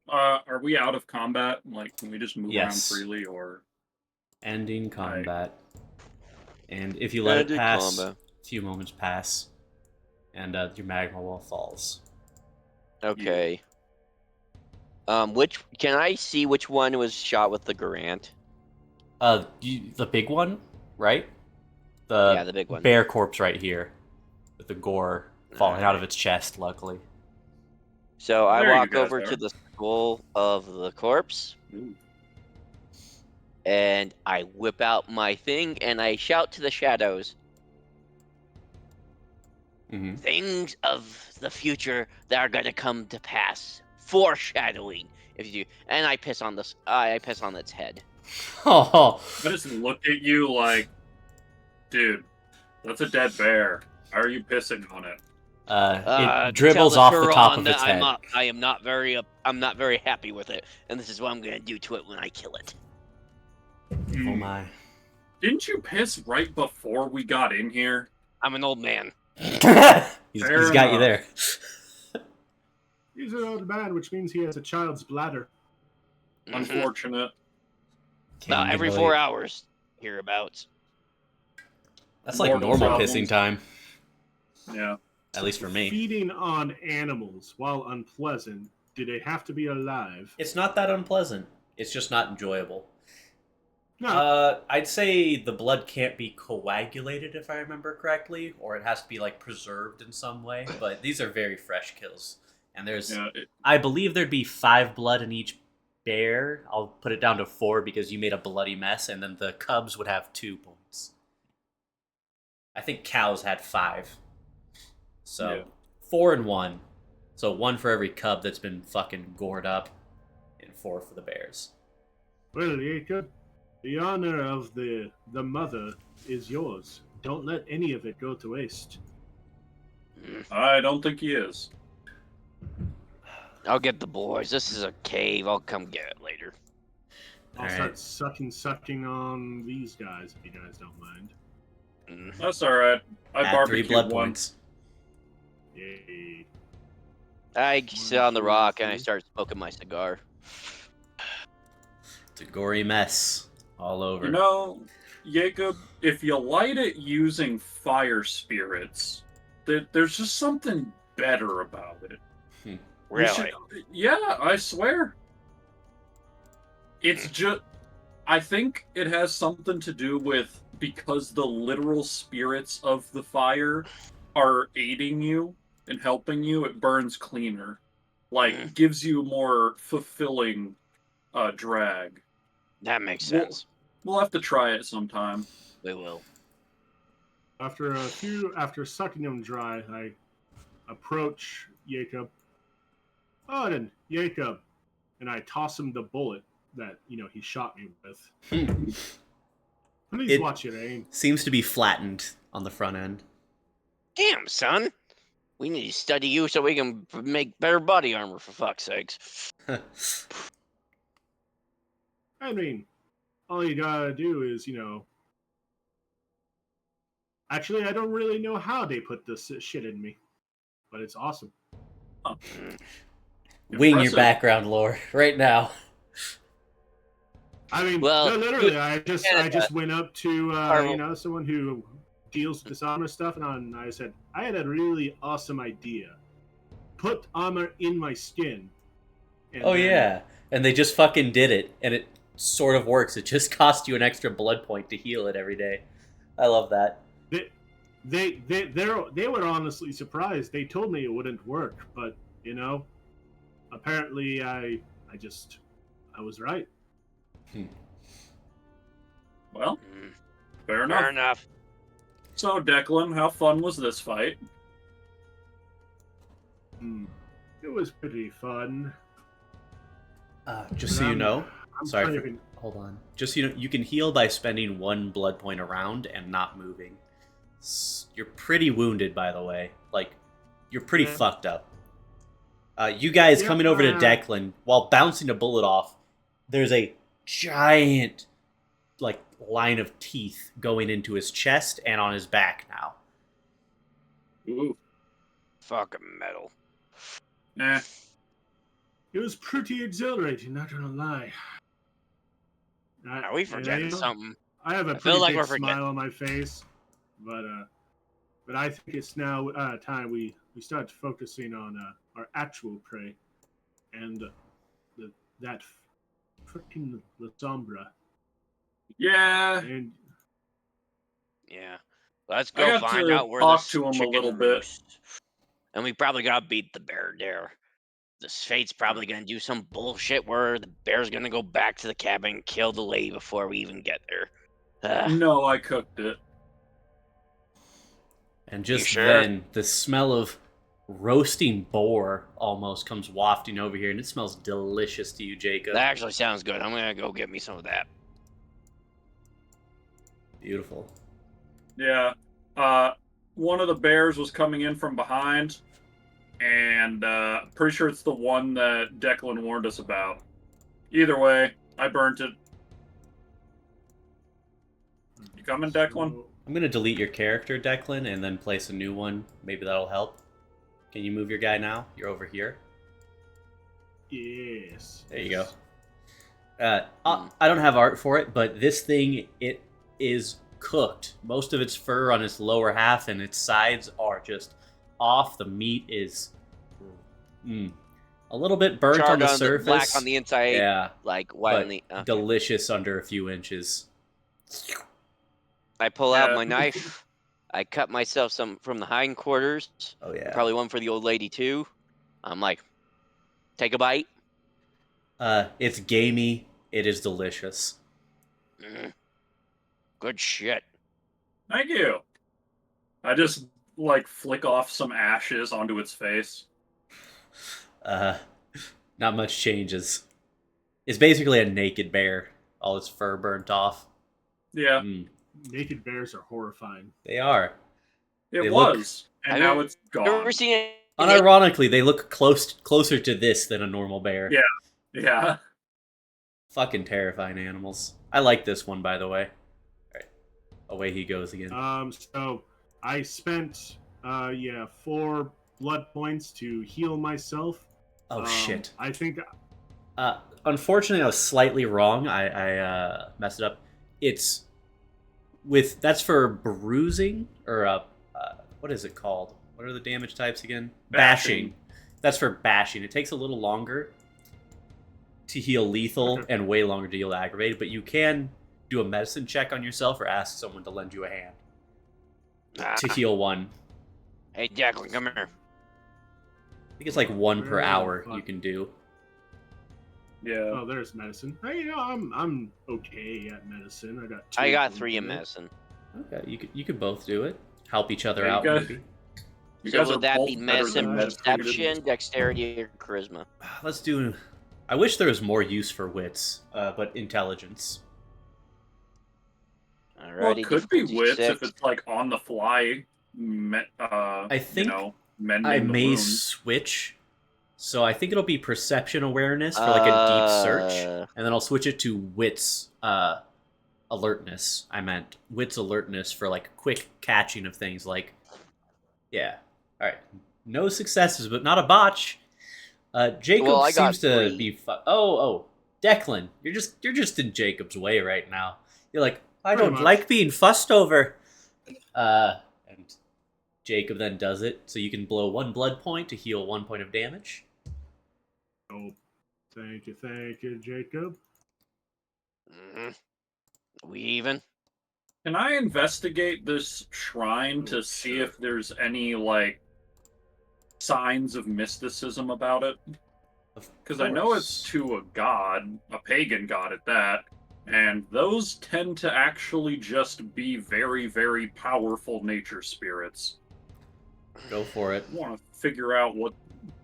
Are we out of combat? Like, can we just move Yes. around freely, or? Ending combat. And if you let it Ending pass, combat. a few moments pass, and your magma wall falls. Okay. Which can I see which one was shot with the Garant? The big one, right? The The big one. bear corpse right here, with the gore falling out of its chest. Luckily, So I There you walk guys over are. to the skull of the corpse, Ooh. and I whip out my thing, and I shout to the shadows, mm-hmm. things of the future that are gonna come to pass. Foreshadowing, if you do. And I piss on this. I piss on its head. Oh, I just look at you like, dude, that's a dead bear. How are you pissing on it? it dribbles off the top of its head. I'm not very happy with it, and this is what I'm gonna do to it when I kill it. Oh my! Didn't you piss right before we got in here? I'm an old man. he's Fair got you enough. there. He's an old man, which means he has a child's bladder. Mhm. Unfortunate. Can't Every relate. 4 hours, hereabouts. That's like Normal normal problems. pissing time, Yeah. at least for me. Feeding on animals, while unpleasant, do they have to be alive? It's not that unpleasant. It's just not enjoyable. No. I'd say the blood can't be coagulated, if I remember correctly, or it has to be like preserved in some way. But these are very fresh kills, and there's, Yeah. I believe there'd be 5 blood in each bear. I'll put it down to 4 because you made a bloody mess, and then the cubs would have 2 points. I think cows had 5, so Yeah. 4 and 1. So 1 for every cub that's been fucking gored up, and 4 for the bears. Well, Jacob, the honor of the mother is yours. Don't let any of it go to waste. I don't think he is. I'll get the boys. This is a cave. I'll come get it later. I'll Alright. start sucking on these guys if you guys don't mind. That's all right. I Add 3 barbecued blood one. points. Yay. I sit on the rock and I start smoking my cigar. It's a gory mess all over. You know, Jacob, if you light it using fire spirits, there's just something better about it. You Really? should- yeah, I swear. It's just, I think it has something to do with because the literal spirits of the fire are aiding you and helping you, it burns cleaner. Like, gives you a more fulfilling drag. That makes Well- sense. We'll have to try it sometime. We will. After sucking them dry, I approach Jacob. Oh, then Jacob, and I toss him the bullet that he shot me with. Please It- watch your aim. Seems to be flattened on the front end. Damn, son. We need to study you so we can make better body armor, for fuck's sakes. I mean, all you gotta do is, Actually, I don't really know how they put this shit in me, but it's awesome. Wing your Impressive. background lore right now. I mean, Well, no, literally, I just went up to Marvel. someone who deals with this armor stuff, and I said I had a really awesome idea. Put armor in my skin. And Oh then- yeah, and they just fucking did it, and it sort of works. It just costs you an extra blood point to heal it every day. I love that. They were honestly surprised. They told me it wouldn't work, but apparently I was right. Well, Mm, fair enough. fair enough. So, Declan, how fun was this fight? It was pretty fun. Just so you know, I'm sorry kind for, of hold on. Just so you know, you can heal by spending 1 blood point around and not moving. You're pretty wounded, by the way. Like, you're pretty Yeah. fucked up. You guys Yep, coming over to Declan while bouncing a bullet off. There's a giant, like, line of teeth going into his chest and on his back now. Ooh. Fucking metal. Eh. It was pretty exhilarating, not gonna lie. Are we forgetting something? I have a I feel pretty like big we're forgetting. smile on my face, but I think it's now time we start focusing on our actual prey, and that freaking La Sombra. Yeah. And Yeah. Let's I go got find to out where talk this to him a chicken little bit. roosts. And we probably gotta beat the bear there. This fate's probably gonna do some bullshit where the bear's gonna go back to the cabin and kill the lady before we even get there. No, I cooked it. And just sure? then, the smell of roasting boar almost comes wafting over here, and it smells delicious to you, Jacob. That actually sounds good. I'm gonna go get me some of that. Beautiful. Yeah. One of the bears was coming in from behind, and pretty sure it's the one that Declan warned us about. Either way, I burnt it. You coming, Declan? I'm going to delete your character, Declan, and then place a new one. Maybe that'll help. Can you move your guy now? You're over here. Yes. There you go. I don't have art for it, but this thing, it is cooked. Most of its fur on its lower half and its sides are just off. The meat is a little bit burnt Charred on the surface. Black on the inside. Yeah. Like white But on the. Okay. delicious under a few inches. I pull out Yeah. my knife. I cut myself some from the hindquarters. Oh, yeah. Probably one for the old lady too. I'm like, take a bite. It's gamey. It is delicious. Good shit. Thank you. I just, like, flick off some ashes onto its face. Not much changes. It's basically a naked bear. All its fur burnt off. Yeah, Naked bears are horrifying. They are. it They was. And Have now you it's You gone. ever seen it? Unironically, they look closer to this than a normal bear. Yeah. Yeah. Fucking terrifying animals. I like this one, by the way. Alright. Away he goes again. So I spent 4 blood points to heal myself. Oh, shit. I think Unfortunately, I was slightly wrong. I messed it up. It's that's for bruising, or what is it called? What are the damage types again? Bashing. That's for bashing. It takes a little longer to heal lethal and way longer to heal aggravated, but you can do a medicine check on yourself or ask someone to lend you a hand to heal 1. Hey, Declan, come here. I think it's like 1 per hour you can do. Yeah. Oh, there's medicine. Hey, I'm okay at medicine. I got 2. I got of them 3 in here. medicine. Okay, you could both do it. Help each other Yeah, you out, guys- maybe. You So guys are would that both be better medicine, than meditated. perception, dexterity, or charisma? Let's do. I wish there was more use for wits, but intelligence. Alrighty, Well, it could be difficulty wits 6. if it's like on the fly. I think mending I the may wound. switch, so I think it'll be perception awareness for like a deep search, and then I'll switch it to wits alertness. I meant wits alertness for like quick catching of things. Like, yeah, all right, no successes, but not a botch. Jacob Well, I got seems to 3. be. Oh, Declan, you're just in Jacob's way right now. You're like, I Pretty don't much. like being fussed over. And Jacob then does it, so you can blow 1 blood point to heal 1 point of damage. Oh, thank you, Jacob. We even? Can I investigate this shrine to see if there's any like signs of mysticism about it? Because I know it's to a god, a pagan god at that, and those tend to actually just be very, very powerful nature spirits. Go for it. I want to figure out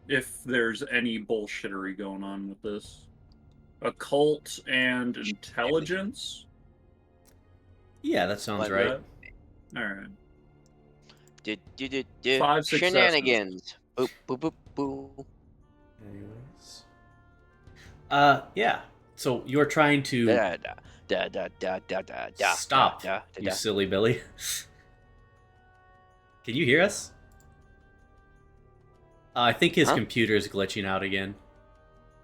if there's any bullshittery going on with this. Occult and intelligence? Yeah, that sounds Like right. that? Alright. 5 successes. Shenanigans. Boop, boop, boop, boop. Anyways. Yeah. So you're trying to Da, da, da, da, da, da, da, da, stop, da, da, you da. silly Billy. Can you hear us? I think his Huh? computer is glitching out again.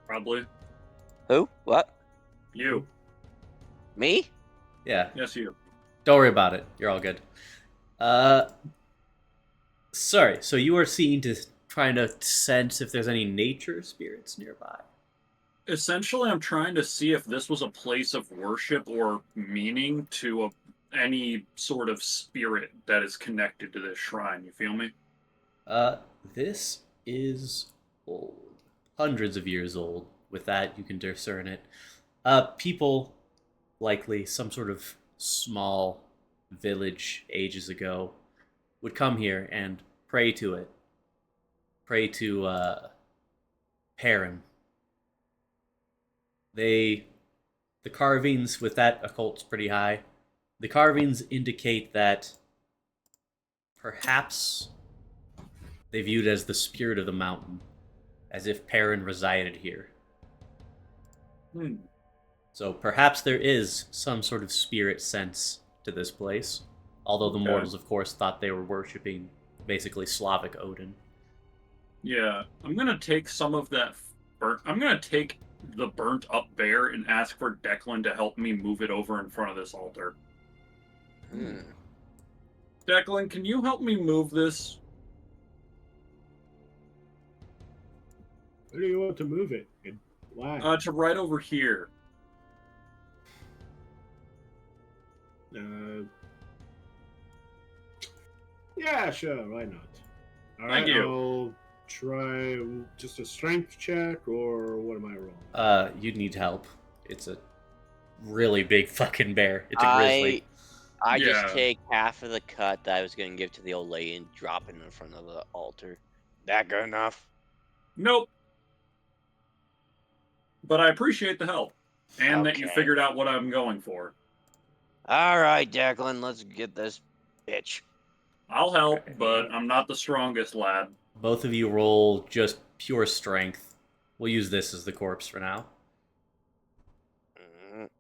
Probably. Who? What? You. Me? Yeah. Yes, you. Don't worry about it. You're all good. Sorry. So you are trying to sense if there's any nature spirits nearby. Essentially, I'm trying to see if this was a place of worship or meaning to any sort of spirit that is connected to this shrine. You feel me? This is old. Hundreds of years old. With that, you can discern it. People, likely some sort of small village ages ago, would come here and pray to it. Pray to, Perrin. The carvings with that occult's pretty high. The carvings indicate that perhaps they viewed as the spirit of the mountain, as if Perrin resided here. So perhaps there is some sort of spirit sense to this place, although the mortals, of course, thought they were worshipping basically Slavic Odin. Yeah, I'm gonna take some of that I'm gonna take the burnt up bear and ask for Declan to help me move it over in front of this altar. Declan, can you help me move this? Where do you want to move it? And why? To right over here. Yeah, sure, why not? All Thank right, you. I'll try just a strength check, or what am I rolling? You'd need help. It's a really big fucking bear. It's a grizzly. I Yeah. just take half of the cut that I was going to give to the old lady and drop it in front of the altar. That good enough? Nope. But I appreciate the help. And that you Okay. figured out what I'm going for. All right, Declan, let's get this bitch. I'll help, but I'm not the strongest lad. Both of you roll just pure strength. We'll use this as the corpse for now.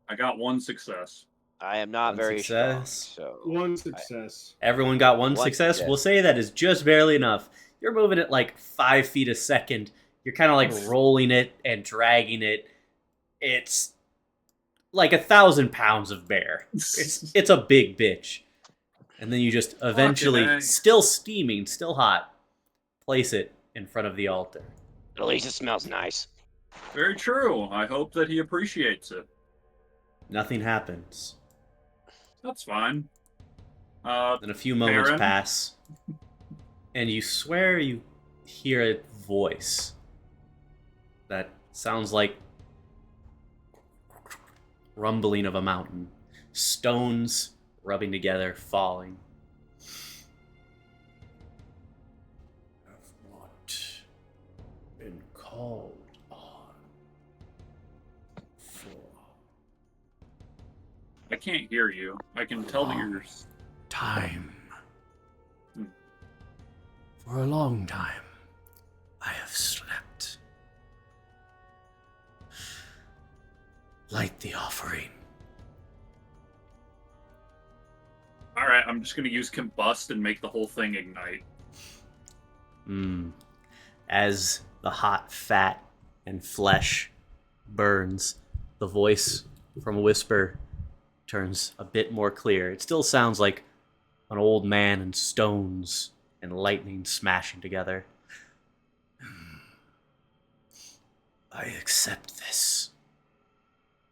I got 1 success. I am not One very success. strong, so... One success. Everyone got one One success? success. We'll say that is just barely enough. You're moving at like 5 feet a second. You're kind of like rolling it and dragging it. It's like 1,000 pounds of bear. It's a big bitch. And then you just eventually, heck. still steaming, still hot, place it in front of the altar. At least it smells nice. Very true. I hope that he appreciates it. Nothing happens. That's fine. Then a few moments Baron? pass, and you swear you hear a voice that sounds like rumbling of a mountain, stones rubbing together, falling. Have not been called on for I can't hear you. I can tell that you're... time. Hmm. For a long time, I have slept. Light the offering. Alright, I'm just gonna use combust and make the whole thing ignite. As the hot fat and flesh burns, the voice from a whisper turns a bit more clear. It still sounds like an old man and stones and lightning smashing together. I accept this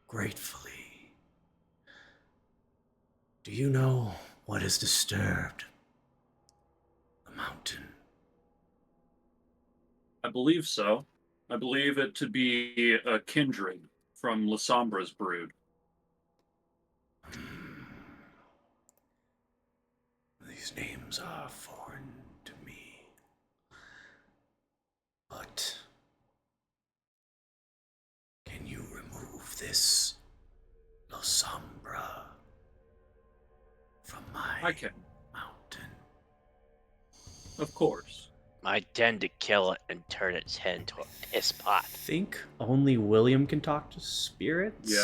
gratefully. Do you know what has disturbed the mountain? I believe so. I believe it to be a kindred from Lasombra's brood. These names are foreign to me. But can you remove this Losombra from my I can, mountain? of course. I tend to kill it and turn its head into a piss pot. I think only William can talk to spirits. Yeah,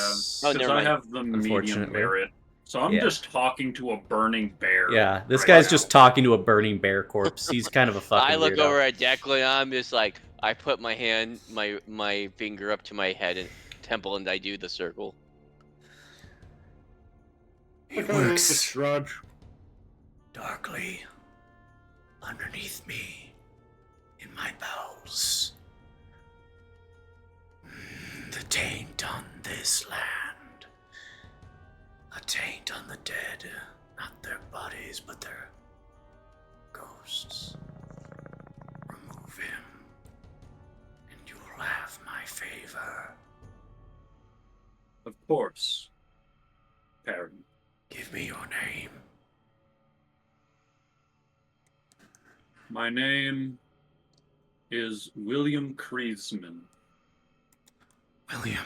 Oh, because never I mind. have the medium Unfortunately. merit. So I'm Yeah. just talking to a burning bear. Yeah, this right guy's now. just talking to a burning bear corpse. He's kind of a fucking I look weirdo. over at Declan. I'm just like, I put my hand, my finger up to my head and temple, and I do the circle. He I kinda just works shrug. darkly underneath me in my bowels. The taint on this land. A taint on the dead. Not their bodies, but their ghosts. Remove him, and you will have my favor. Of course. Perrin. Give me your name. My name is William Kriesman. William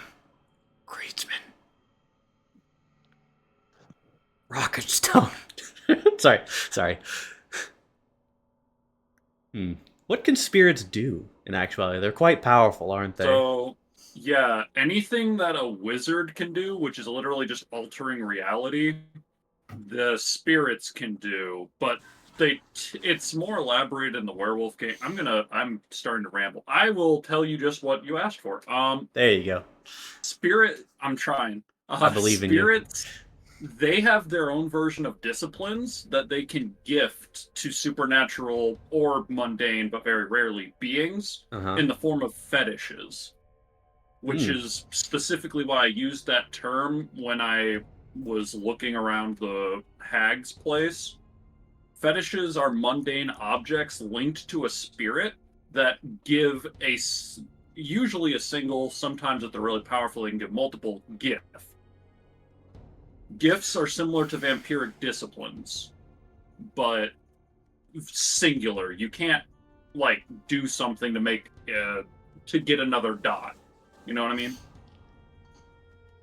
Creedsman. Rocket Stone. sorry. What can spirits do in actuality? They're quite powerful, aren't they? So, yeah, anything that a wizard can do, which is literally just altering reality, the spirits can do, but it's more elaborated in the werewolf game. I'm starting to ramble. I will tell you just what you asked for. There you go. I'm trying. I believe in you. Spirits, they have their own version of disciplines that they can gift to supernatural or mundane, but very rarely, beings Uh-huh. in the form of fetishes. Which is specifically why I used that term when I was looking around the hag's place. Fetishes are mundane objects linked to a spirit that give usually a single, sometimes if they're really powerful, they can give multiple gift. Gifts are similar to vampiric disciplines, but singular. You can't like do something to make to get another dot. You know what I mean?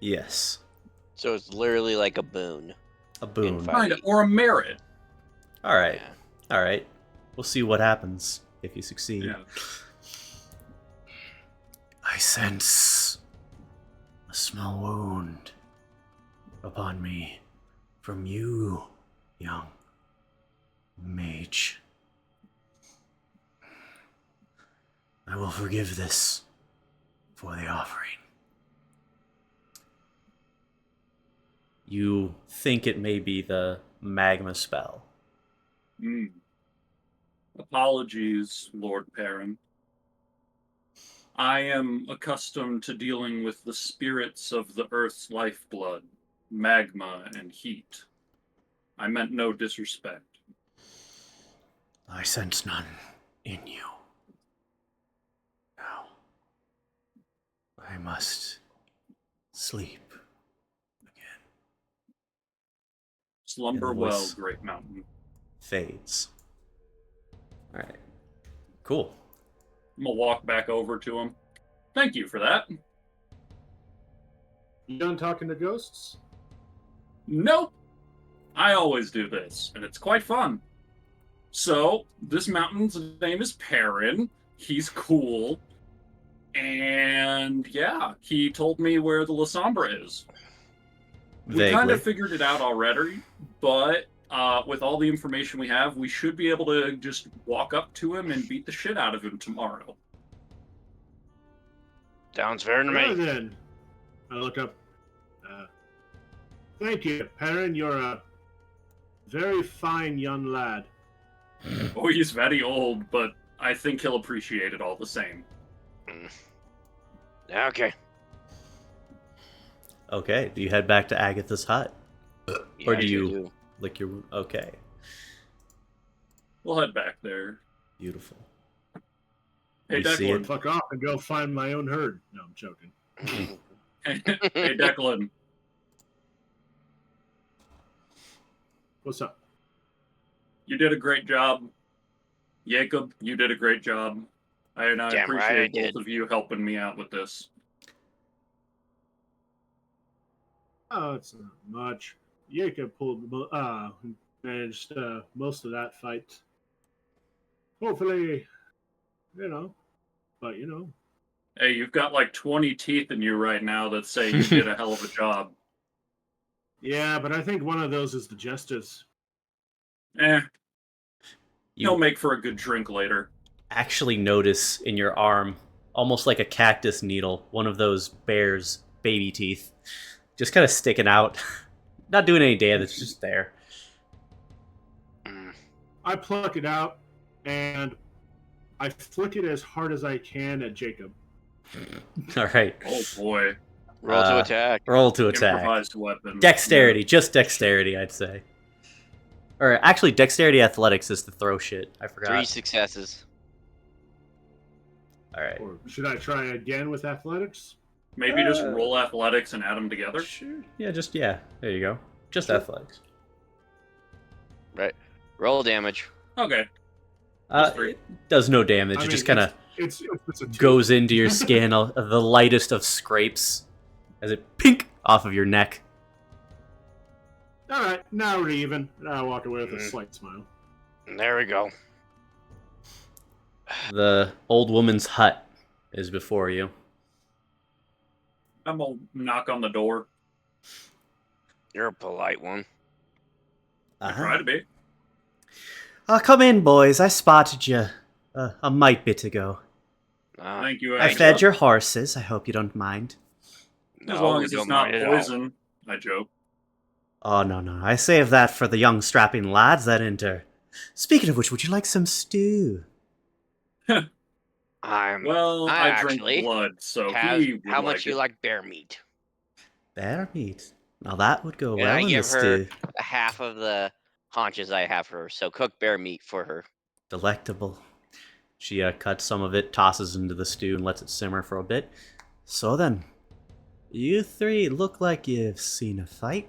Yes. So it's literally like a boon. A boon. In Kind of, or a merit. All right. Yeah. All right. We'll see what happens if you succeed. Yeah. I sense a small wound upon me from you, young mage. I will forgive this for the offering. You think it may be the magma spell. Apologies, Lord Perrin. I am accustomed to dealing with the spirits of the Earth's lifeblood, magma and heat. I meant no disrespect. I sense none in you. Now, I must sleep again. Slumber And the well, voice Great Mountain. fades. All right. Cool. I'm gonna walk back over to him. Thank you for that. You done talking to ghosts? Nope. I always do this, and it's quite fun. So, this mountain's name is Perrin. He's cool. And yeah, he told me where the Lasombra is. We kind Vaguely. of figured it out already, but with all the information we have, we should be able to just walk up to him and beat the shit out of him tomorrow. Sounds fair to Well, me. then, I look up. Thank you, Perrin. You're a very fine young lad. Oh, he's very old, but I think he'll appreciate it all the same. Okay. Okay. Do you head back to Agatha's hut? Yeah, Or do I you do. lick your... Okay. We'll head back there. Beautiful. Hey, You see Declan. it? Fuck off and go find my own herd. No, I'm joking. Hey, Declan. What's up? You did a great job. Jacob, you did a great job. And I Damn right I appreciate did. both of you helping me out with this. Oh, it's not much. Jacob managed most of that fight. Hopefully, but Hey, you've got like 20 teeth in you right now that say you did a hell of a job. Yeah, but I think one of those is the Jesters. Eh, he'll You make for a good drink later. actually notice in your arm, almost like a cactus needle, one of those bear's baby teeth, just kind of sticking out. Not doing any damage, it's just there. I pluck it out and I flick it as hard as I can at Jacob. All right. Oh boy. Roll to attack. Roll to attack. Improvised weapon. Dexterity, just dexterity, I'd say. Or actually, dexterity athletics is to throw shit. I forgot. 3 successes. All right. Or should I try again with athletics? Maybe just roll athletics and add them together. Sure. Yeah, there you go. Just Sure. athletics. Right. Roll damage. Okay. Just three. It does no damage. I It mean, just kind of it's a two. goes into your skin, the lightest of scrapes, as it pink off of your neck. All right, now we're even. And I walk away with a slight smile. There we go. The old woman's hut is before you. I'm gonna knock on the door. You're a polite one. I try to be. Come in, boys. I spotted you a mite bit ago. Thank you. I Angela. fed your horses. I hope you don't mind. As long as it's not poison, I joke. Oh, no. I saved that for the young strapping lads that enter. Speaking of which, would you like some stew? Well, I drink actually blood, so Has, he would how much like you it. like bear meat? Bear meat. Now that would go And well I in give the her stew. half of the haunches I have for her. So cook bear meat for her. Delectable. She cuts some of it, tosses into the stew, and lets it simmer for a bit. So then, you three look like you've seen a fight.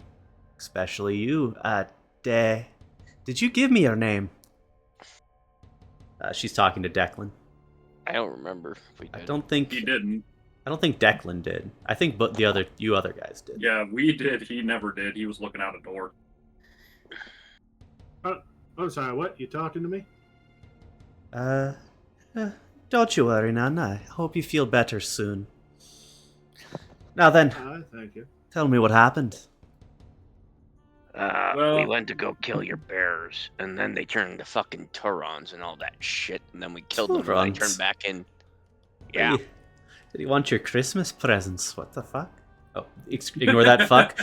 Especially you. Did you give me your name? She's talking to Declan. I don't remember if we did. I don't think He didn't. Declan did. I think but you other guys did. Yeah, we did. He never did. He was looking out a door. I'm sorry, what? You talking to me? Don't you worry, Nan. I hope you feel better soon. Now then, Thank you. tell me what happened. Well- we went to go kill your bears, and then they turned into fucking Turons and all that shit, and then we killed them, and Turons? they turned back in. Yeah. Did he want your Christmas presents? What the fuck? Oh, ignore that fuck.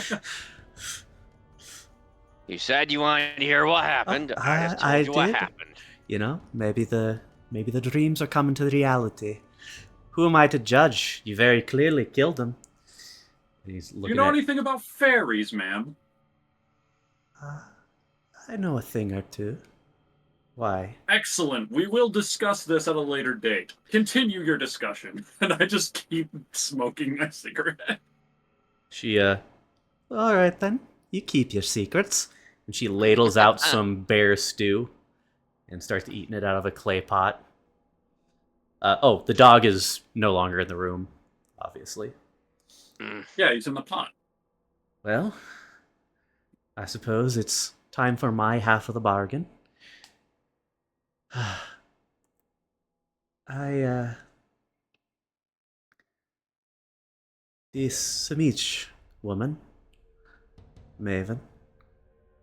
You said you wanted to hear what happened. I just told I you what did. happened. You know, maybe the dreams are coming to reality. Who am I to judge? You very clearly killed him. And he's Do looking you know at. anything about fairies, ma'am? I know a thing or two. Why? Excellent. We will discuss this at a later date. Continue your discussion. And I just keep smoking my cigarette. She, all right then. You keep your secrets. And she ladles out some bear stew and starts eating it out of a clay pot. The dog is no longer in the room, obviously. Yeah, he's in the pot. Well, I suppose it's time for my half of the bargain. This Samich woman, Maven,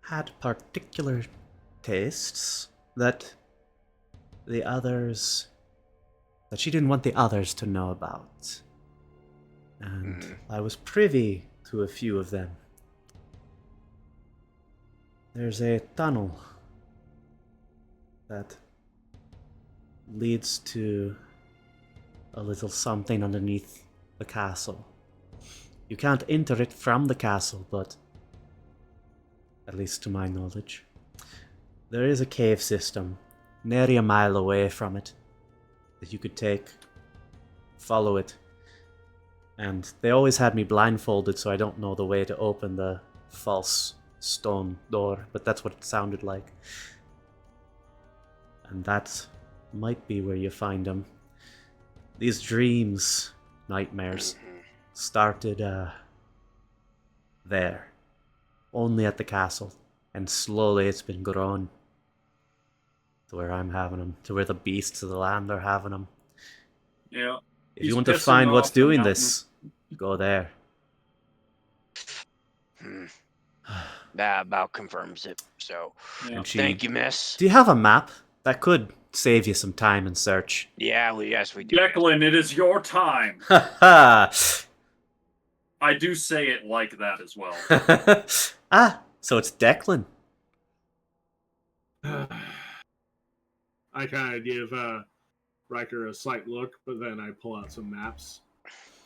had particular tastes that she didn't want the others to know about. And I was privy to a few of them. There's a tunnel that leads to a little something underneath the castle. You can't enter it from the castle, but at least to my knowledge, there is a cave system nearly a mile away from it. that you could take. Follow it. And they always had me blindfolded, so I don't know the way to open the false stone door, but that's what it sounded like. And that might be where you find them. These dreams, nightmares, started there, only at the castle, and slowly it's been grown to where I'm having them, to where the beasts of the land are having them. Yeah. If He's you want to pissing find what's off the doing mountain. this, go there. That about confirms it. So, Yeah. And she, thank you, miss. do you have a map? That could save you some time and search. Yeah, well, yes, we do. Declan, it is your time. Ha ha! I do say it like that as well. Ah, so it's Declan. I kind of give Riker a slight look, but then I pull out some maps.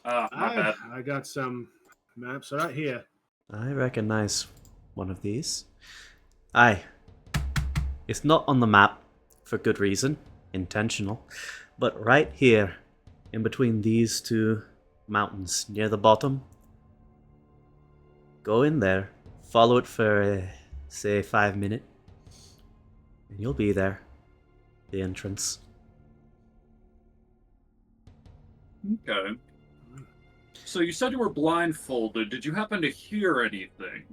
My bad. I got some maps right here. I recognize one of these. Aye. It's not on the map, for good reason, intentional, but right here, in between these two mountains, near the bottom, go in there, follow it for, say, 5 minutes, and you'll be there. The entrance. Okay. So you said you were blindfolded. Did you happen to hear anything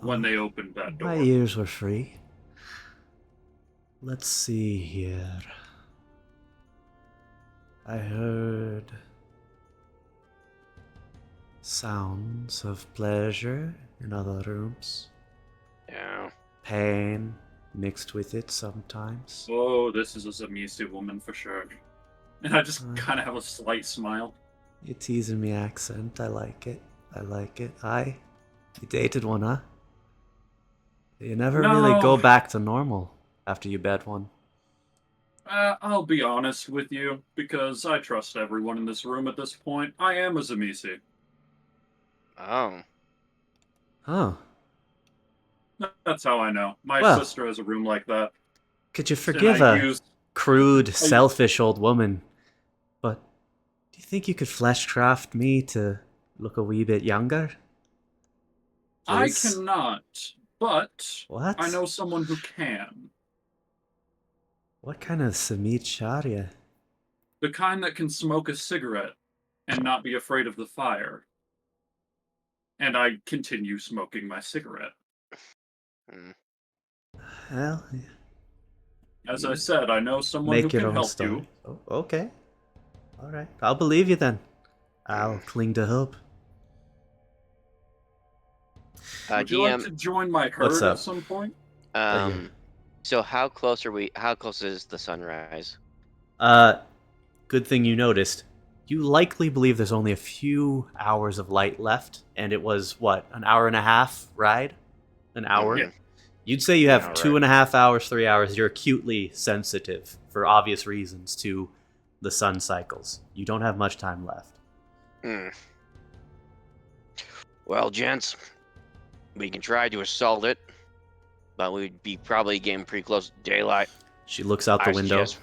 when they opened that door? My ears were free. Let's see here. I heard sounds of pleasure in other rooms. Yeah. Pain mixed with it sometimes. Oh, this is a Zamisi woman for sure. And I just Uh. kind of have a slight smile. You're teasing me accent. I like it. I like it. Aye. You dated one, huh? You never really No. go back to normal after you bed one. I'll be honest with you, because I trust everyone in this room at this point. I am a Zamisi. Oh. Huh. That's how I know. My Well. sister has a room like that. Could you And forgive I a use crude, selfish old woman? But do you think you could fleshcraft me to look a wee bit younger? I Please? cannot, but What? I know someone who can. What kind of Samit are you? The kind that can smoke a cigarette and not be afraid of the fire. And I continue smoking my cigarette. Hmm. Well, As I said, I know someone who make your can own help story. you. Oh, okay. Alright. I'll believe you then. I'll cling to hope. Would you DM, like to join my What's herd up? at some point? So how close are we? How close is the sunrise? Good thing you noticed. You likely believe there's only a few hours of light left, and it was, what, an hour and a half ride? An hour? Mhm. You'd say you have Yeah, 2.5 hours, 3 hours. You're acutely sensitive, for obvious reasons, to the sun cycles. You don't have much time left. Hmm. Well, gents, we can try to assault it, but we'd be probably getting pretty close to daylight. She looks out the I window. suggest-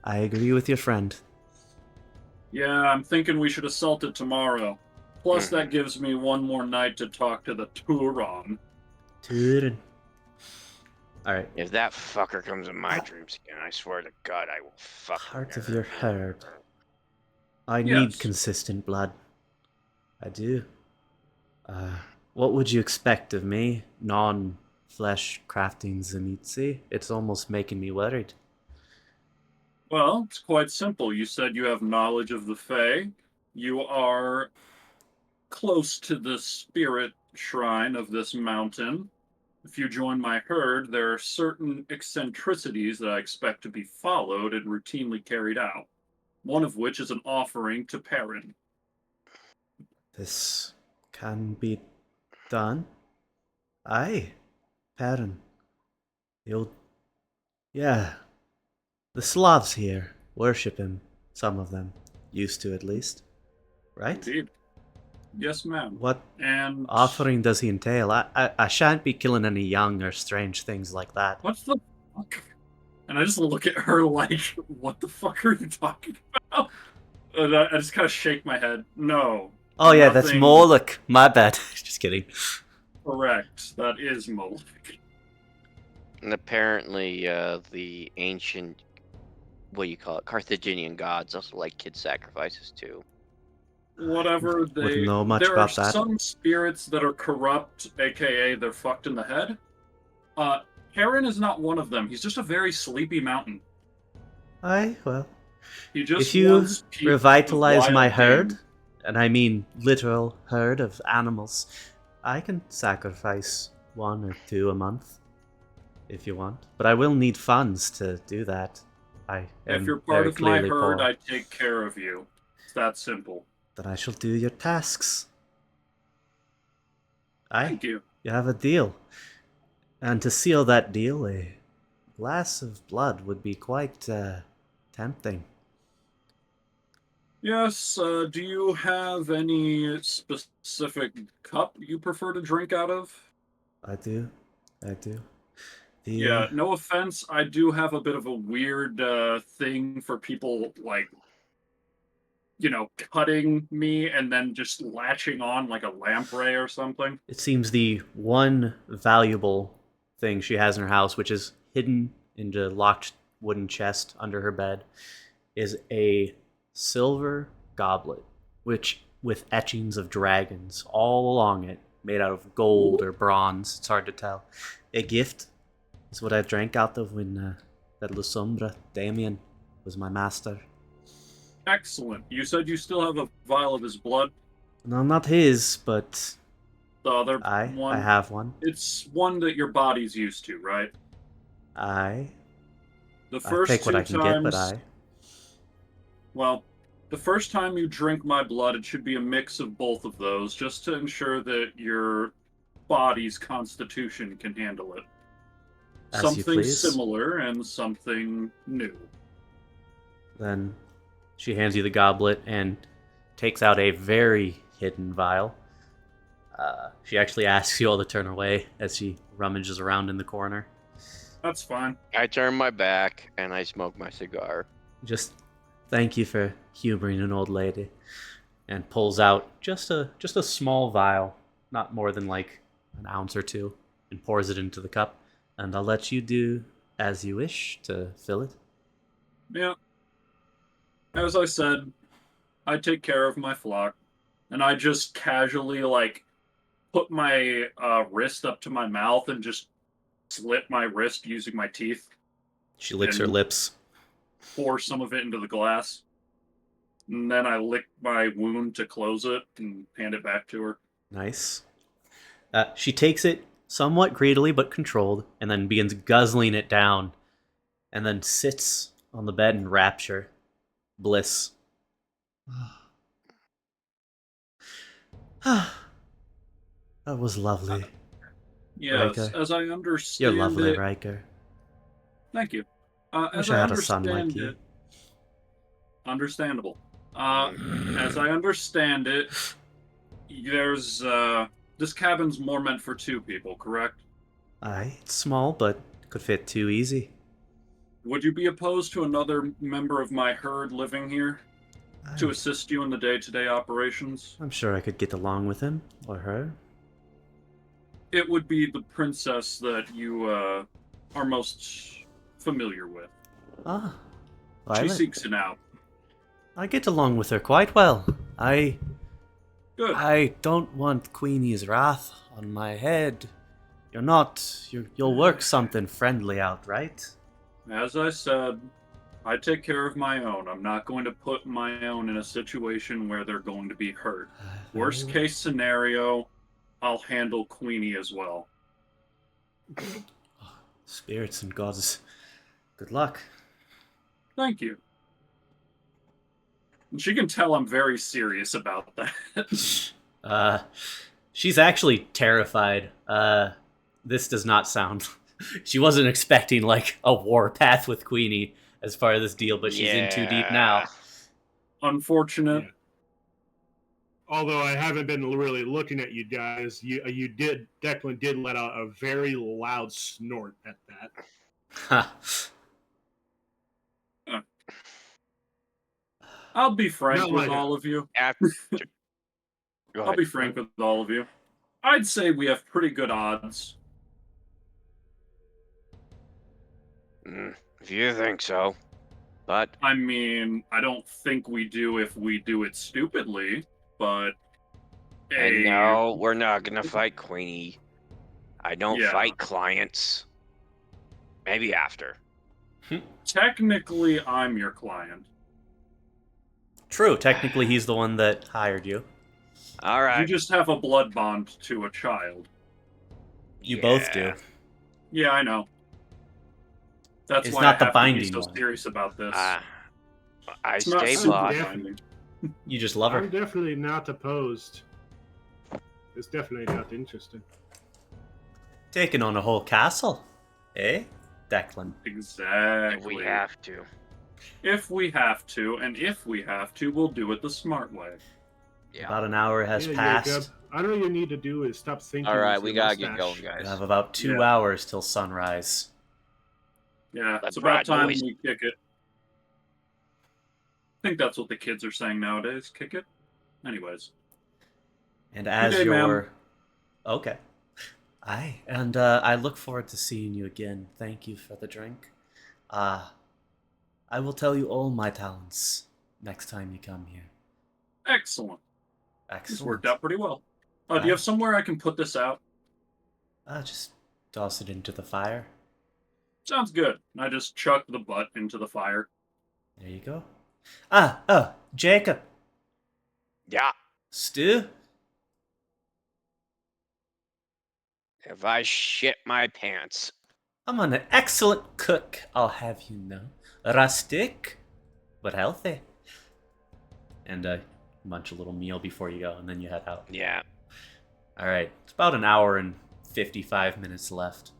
I agree with your friend. Yeah, I'm thinking we should assault it tomorrow. Plus, that gives me one more night to talk to the Turon. Turin. Alright. If that fucker comes in my dreams again, I swear to God, I will fucking. Part of murder your him. herd. I Yes. need consistent blood. I do. What would you expect of me? Non-flesh crafting Zamitsi? It's almost making me worried. Well, it's quite simple. You said you have knowledge of the Fae. You are close to the spirit shrine of this mountain. If you join my herd, there are certain eccentricities that I expect to be followed and routinely carried out. One of which is an offering to Perrin. This can be done. Aye, Perrin. The old... Yeah. The Slavs here worship him. Some of them. Used to, at least. Right? Indeed. Yes, ma'am. What And offering does he entail? I shan't be killing any young or strange things like that. What the fuck? And I just look at her like, what the fuck are you talking about? And I just kind of shake my head. No. Oh yeah, that's nothing Moloch. My bad. Just kidding. Correct. That is Moloch. And apparently, the ancient, what do you call it, Carthaginian gods also like kid sacrifices too. Whatever Wouldn't know much there are about that. some spirits that are corrupt, aka they're fucked in the head. Heron is not one of them. He's just a very sleepy mountain. Aye, well, He just if you wants peace with revitalize my wild herd, game. and I mean literal herd of animals, I can sacrifice 1 or 2 a month, if you want. But I will need funds to do that. I am If you're part very of my clearly herd, poor. I take care of you. It's that simple. Then I shall do your tasks. Aye, Thank you. you have a deal. And to seal that deal, a glass of blood would be quite tempting. Yes, do you have any specific cup you prefer to drink out of? I do. The, Yeah, no offense, I do have a bit of a weird thing for people, like, cutting me and then just latching on like a lamprey or something. It seems the one valuable thing she has in her house, which is hidden in the locked wooden chest under her bed, is a silver goblet, which with etchings of dragons all along it, made out of gold or bronze. It's hard to tell. A gift is what I drank out of when that Lusombra Damien was my master. Excellent. You said you still have a vial of his blood. No, not his, but The other I one. have one. It's one that your body's used to, right? I The I first take what two I can get, but times. Well, the first time you drink my blood, it should be a mix of both of those, just to ensure that your body's constitution can handle it. As you Something please. similar and something new. Then she hands you the goblet and takes out a very hidden vial. She actually asks you all to turn away as she rummages around in the corner. That's fine. I turn my back and I smoke my cigar. Just thank you for humoring an old lady. And pulls out just a small vial, not more than like an ounce or two, and pours it into the cup. And I'll let you do as you wish to fill it. Yeah. As I said, I take care of my flock, and I just casually, like, put my wrist up to my mouth and just slit my wrist using my teeth, She licks her And- lips. pour some of it into the glass, and then I lick my wound to close it and hand it back to her. Nice. She takes it somewhat greedily but controlled, and then begins guzzling it down, and then sits on the bed in rapture, bliss. That was lovely. Yes, Riker. as I You're understand lovely, it. Riker. Thank you. Wish As I I had a son like understand you. it, understandable. As I understand it, there's this cabin's more meant for 2 people, correct? Aye, it's small, but could fit 2 easy. Would you be opposed to another member of my herd living here to assist you in the day-to-day operations? I'm sure I could get along with him or her. It would be the princess that you are most familiar with. Ah, She Violet. seeks it out. I get along with her quite well. Good. I don't want Queenie's wrath on my head. You'll work something friendly out, right? As I said, I take care of my own. I'm not going to put my own in a situation where they're going to be hurt. Worst case scenario, I'll handle Queenie as well. Spirits and gods. Good luck. Thank you. And she can tell I'm very serious about that. She's actually terrified. This does not sound. She wasn't expecting like a warpath with Queenie as part of this deal, but she's in too deep now. Unfortunate. Yeah. Although I haven't been really looking at you guys, Declan did let out a very loud snort at that. Ha. I'll be frank Not with like all of you. After, go I'll ahead. be frank with all of you. I'd say we have pretty good odds. If you think so, but I mean, I don't think we do if we do it stupidly, but and no, we're not gonna fight Queenie. I don't Yeah. fight clients. Maybe after. Technically, I'm your client. True, technically he's the one that hired you. All You right. just have a blood bond to a child. You both do. Yeah. Yeah, I know. That's It's why not I the have to be binding so one. serious about this. I It's not stay super blocked. binding. You just love I'm her. definitely not opposed. It's definitely not interesting. Taking on a whole castle. Eh? Declan. Exactly. If we have to. If we have to, and if we have to, we'll do it the smart way. Yeah. About an hour has Yeah, passed. Jacob, I know you need to do is stop thinking. All right, with we your gotta get mustache. going, You guys. have about 2 Yeah. hours till sunrise. Yeah, Let's it's about ride, time boys. we kick it. I think that's what the kids are saying nowadays. Kick it. Anyways. And as day, ma'am. your... Okay. Aye, and I look forward to seeing you again. Thank you for the drink. I will tell you all my talents next time you come here. Excellent. This Excellent. worked out pretty well. Do Aye. you have somewhere I can put this out? Just toss it into the fire. Sounds good. I just chuck the butt into the fire. There you go. Jacob. Yeah. Stu? If I shit my pants. I'm an excellent cook, I'll have you know. Rustic, but healthy. And munch a little meal before you go, and then you head out. Yeah. Alright, it's about an hour and 55 minutes left.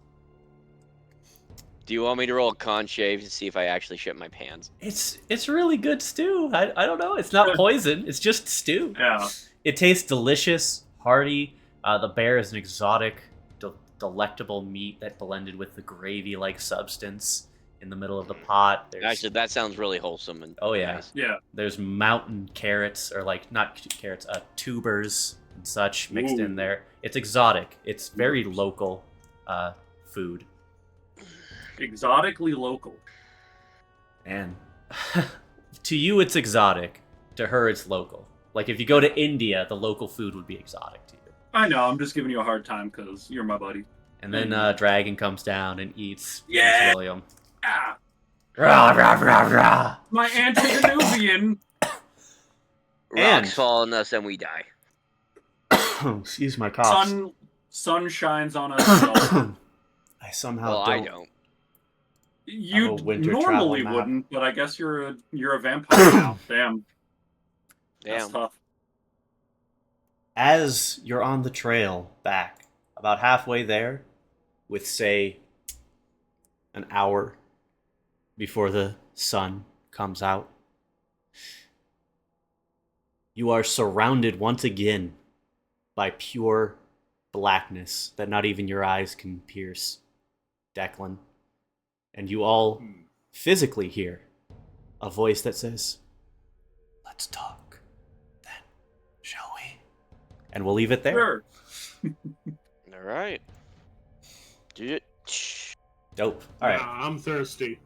Do you want me to roll a con shave to see if I actually shit my pants? It's really good stew. I don't know, it's not poison, it's just stew. Yeah. It tastes delicious, hearty. The bear is an exotic, delectable meat that blended with the gravy-like substance in the middle of the pot. There's, Actually, that sounds really wholesome and oh yeah, nice. Yeah. there's mountain carrots, or like not carrots, tubers and such mixed in Ooh. there. It's exotic. It's very Tubers. local food. Exotically local. And to you, it's exotic. To her, it's local. Like if you go to India, the local food would be exotic to you. I know, I'm just giving you a hard time because you're my buddy. And then Dragon comes down and eats Yeah! William. Ah! Rah, rah, rah, rah. My antediluvian! And- Rocks fall on us and we die. Excuse my cough. Sun shines on us. So I somehow Well, don't. I don't. you a winter normally travel map. wouldn't, but I guess you're a vampire now. Damn. That's Damn. tough. As you're on the trail back, about halfway there, with say an hour before the sun comes out, you are surrounded once again by pure blackness that not even your eyes can pierce, Declan. And you all physically hear a voice that says, "Let's talk, then, shall we?" And we'll leave it there. Sure. All right. Dude. Dope. All right. Nah, I'm thirsty.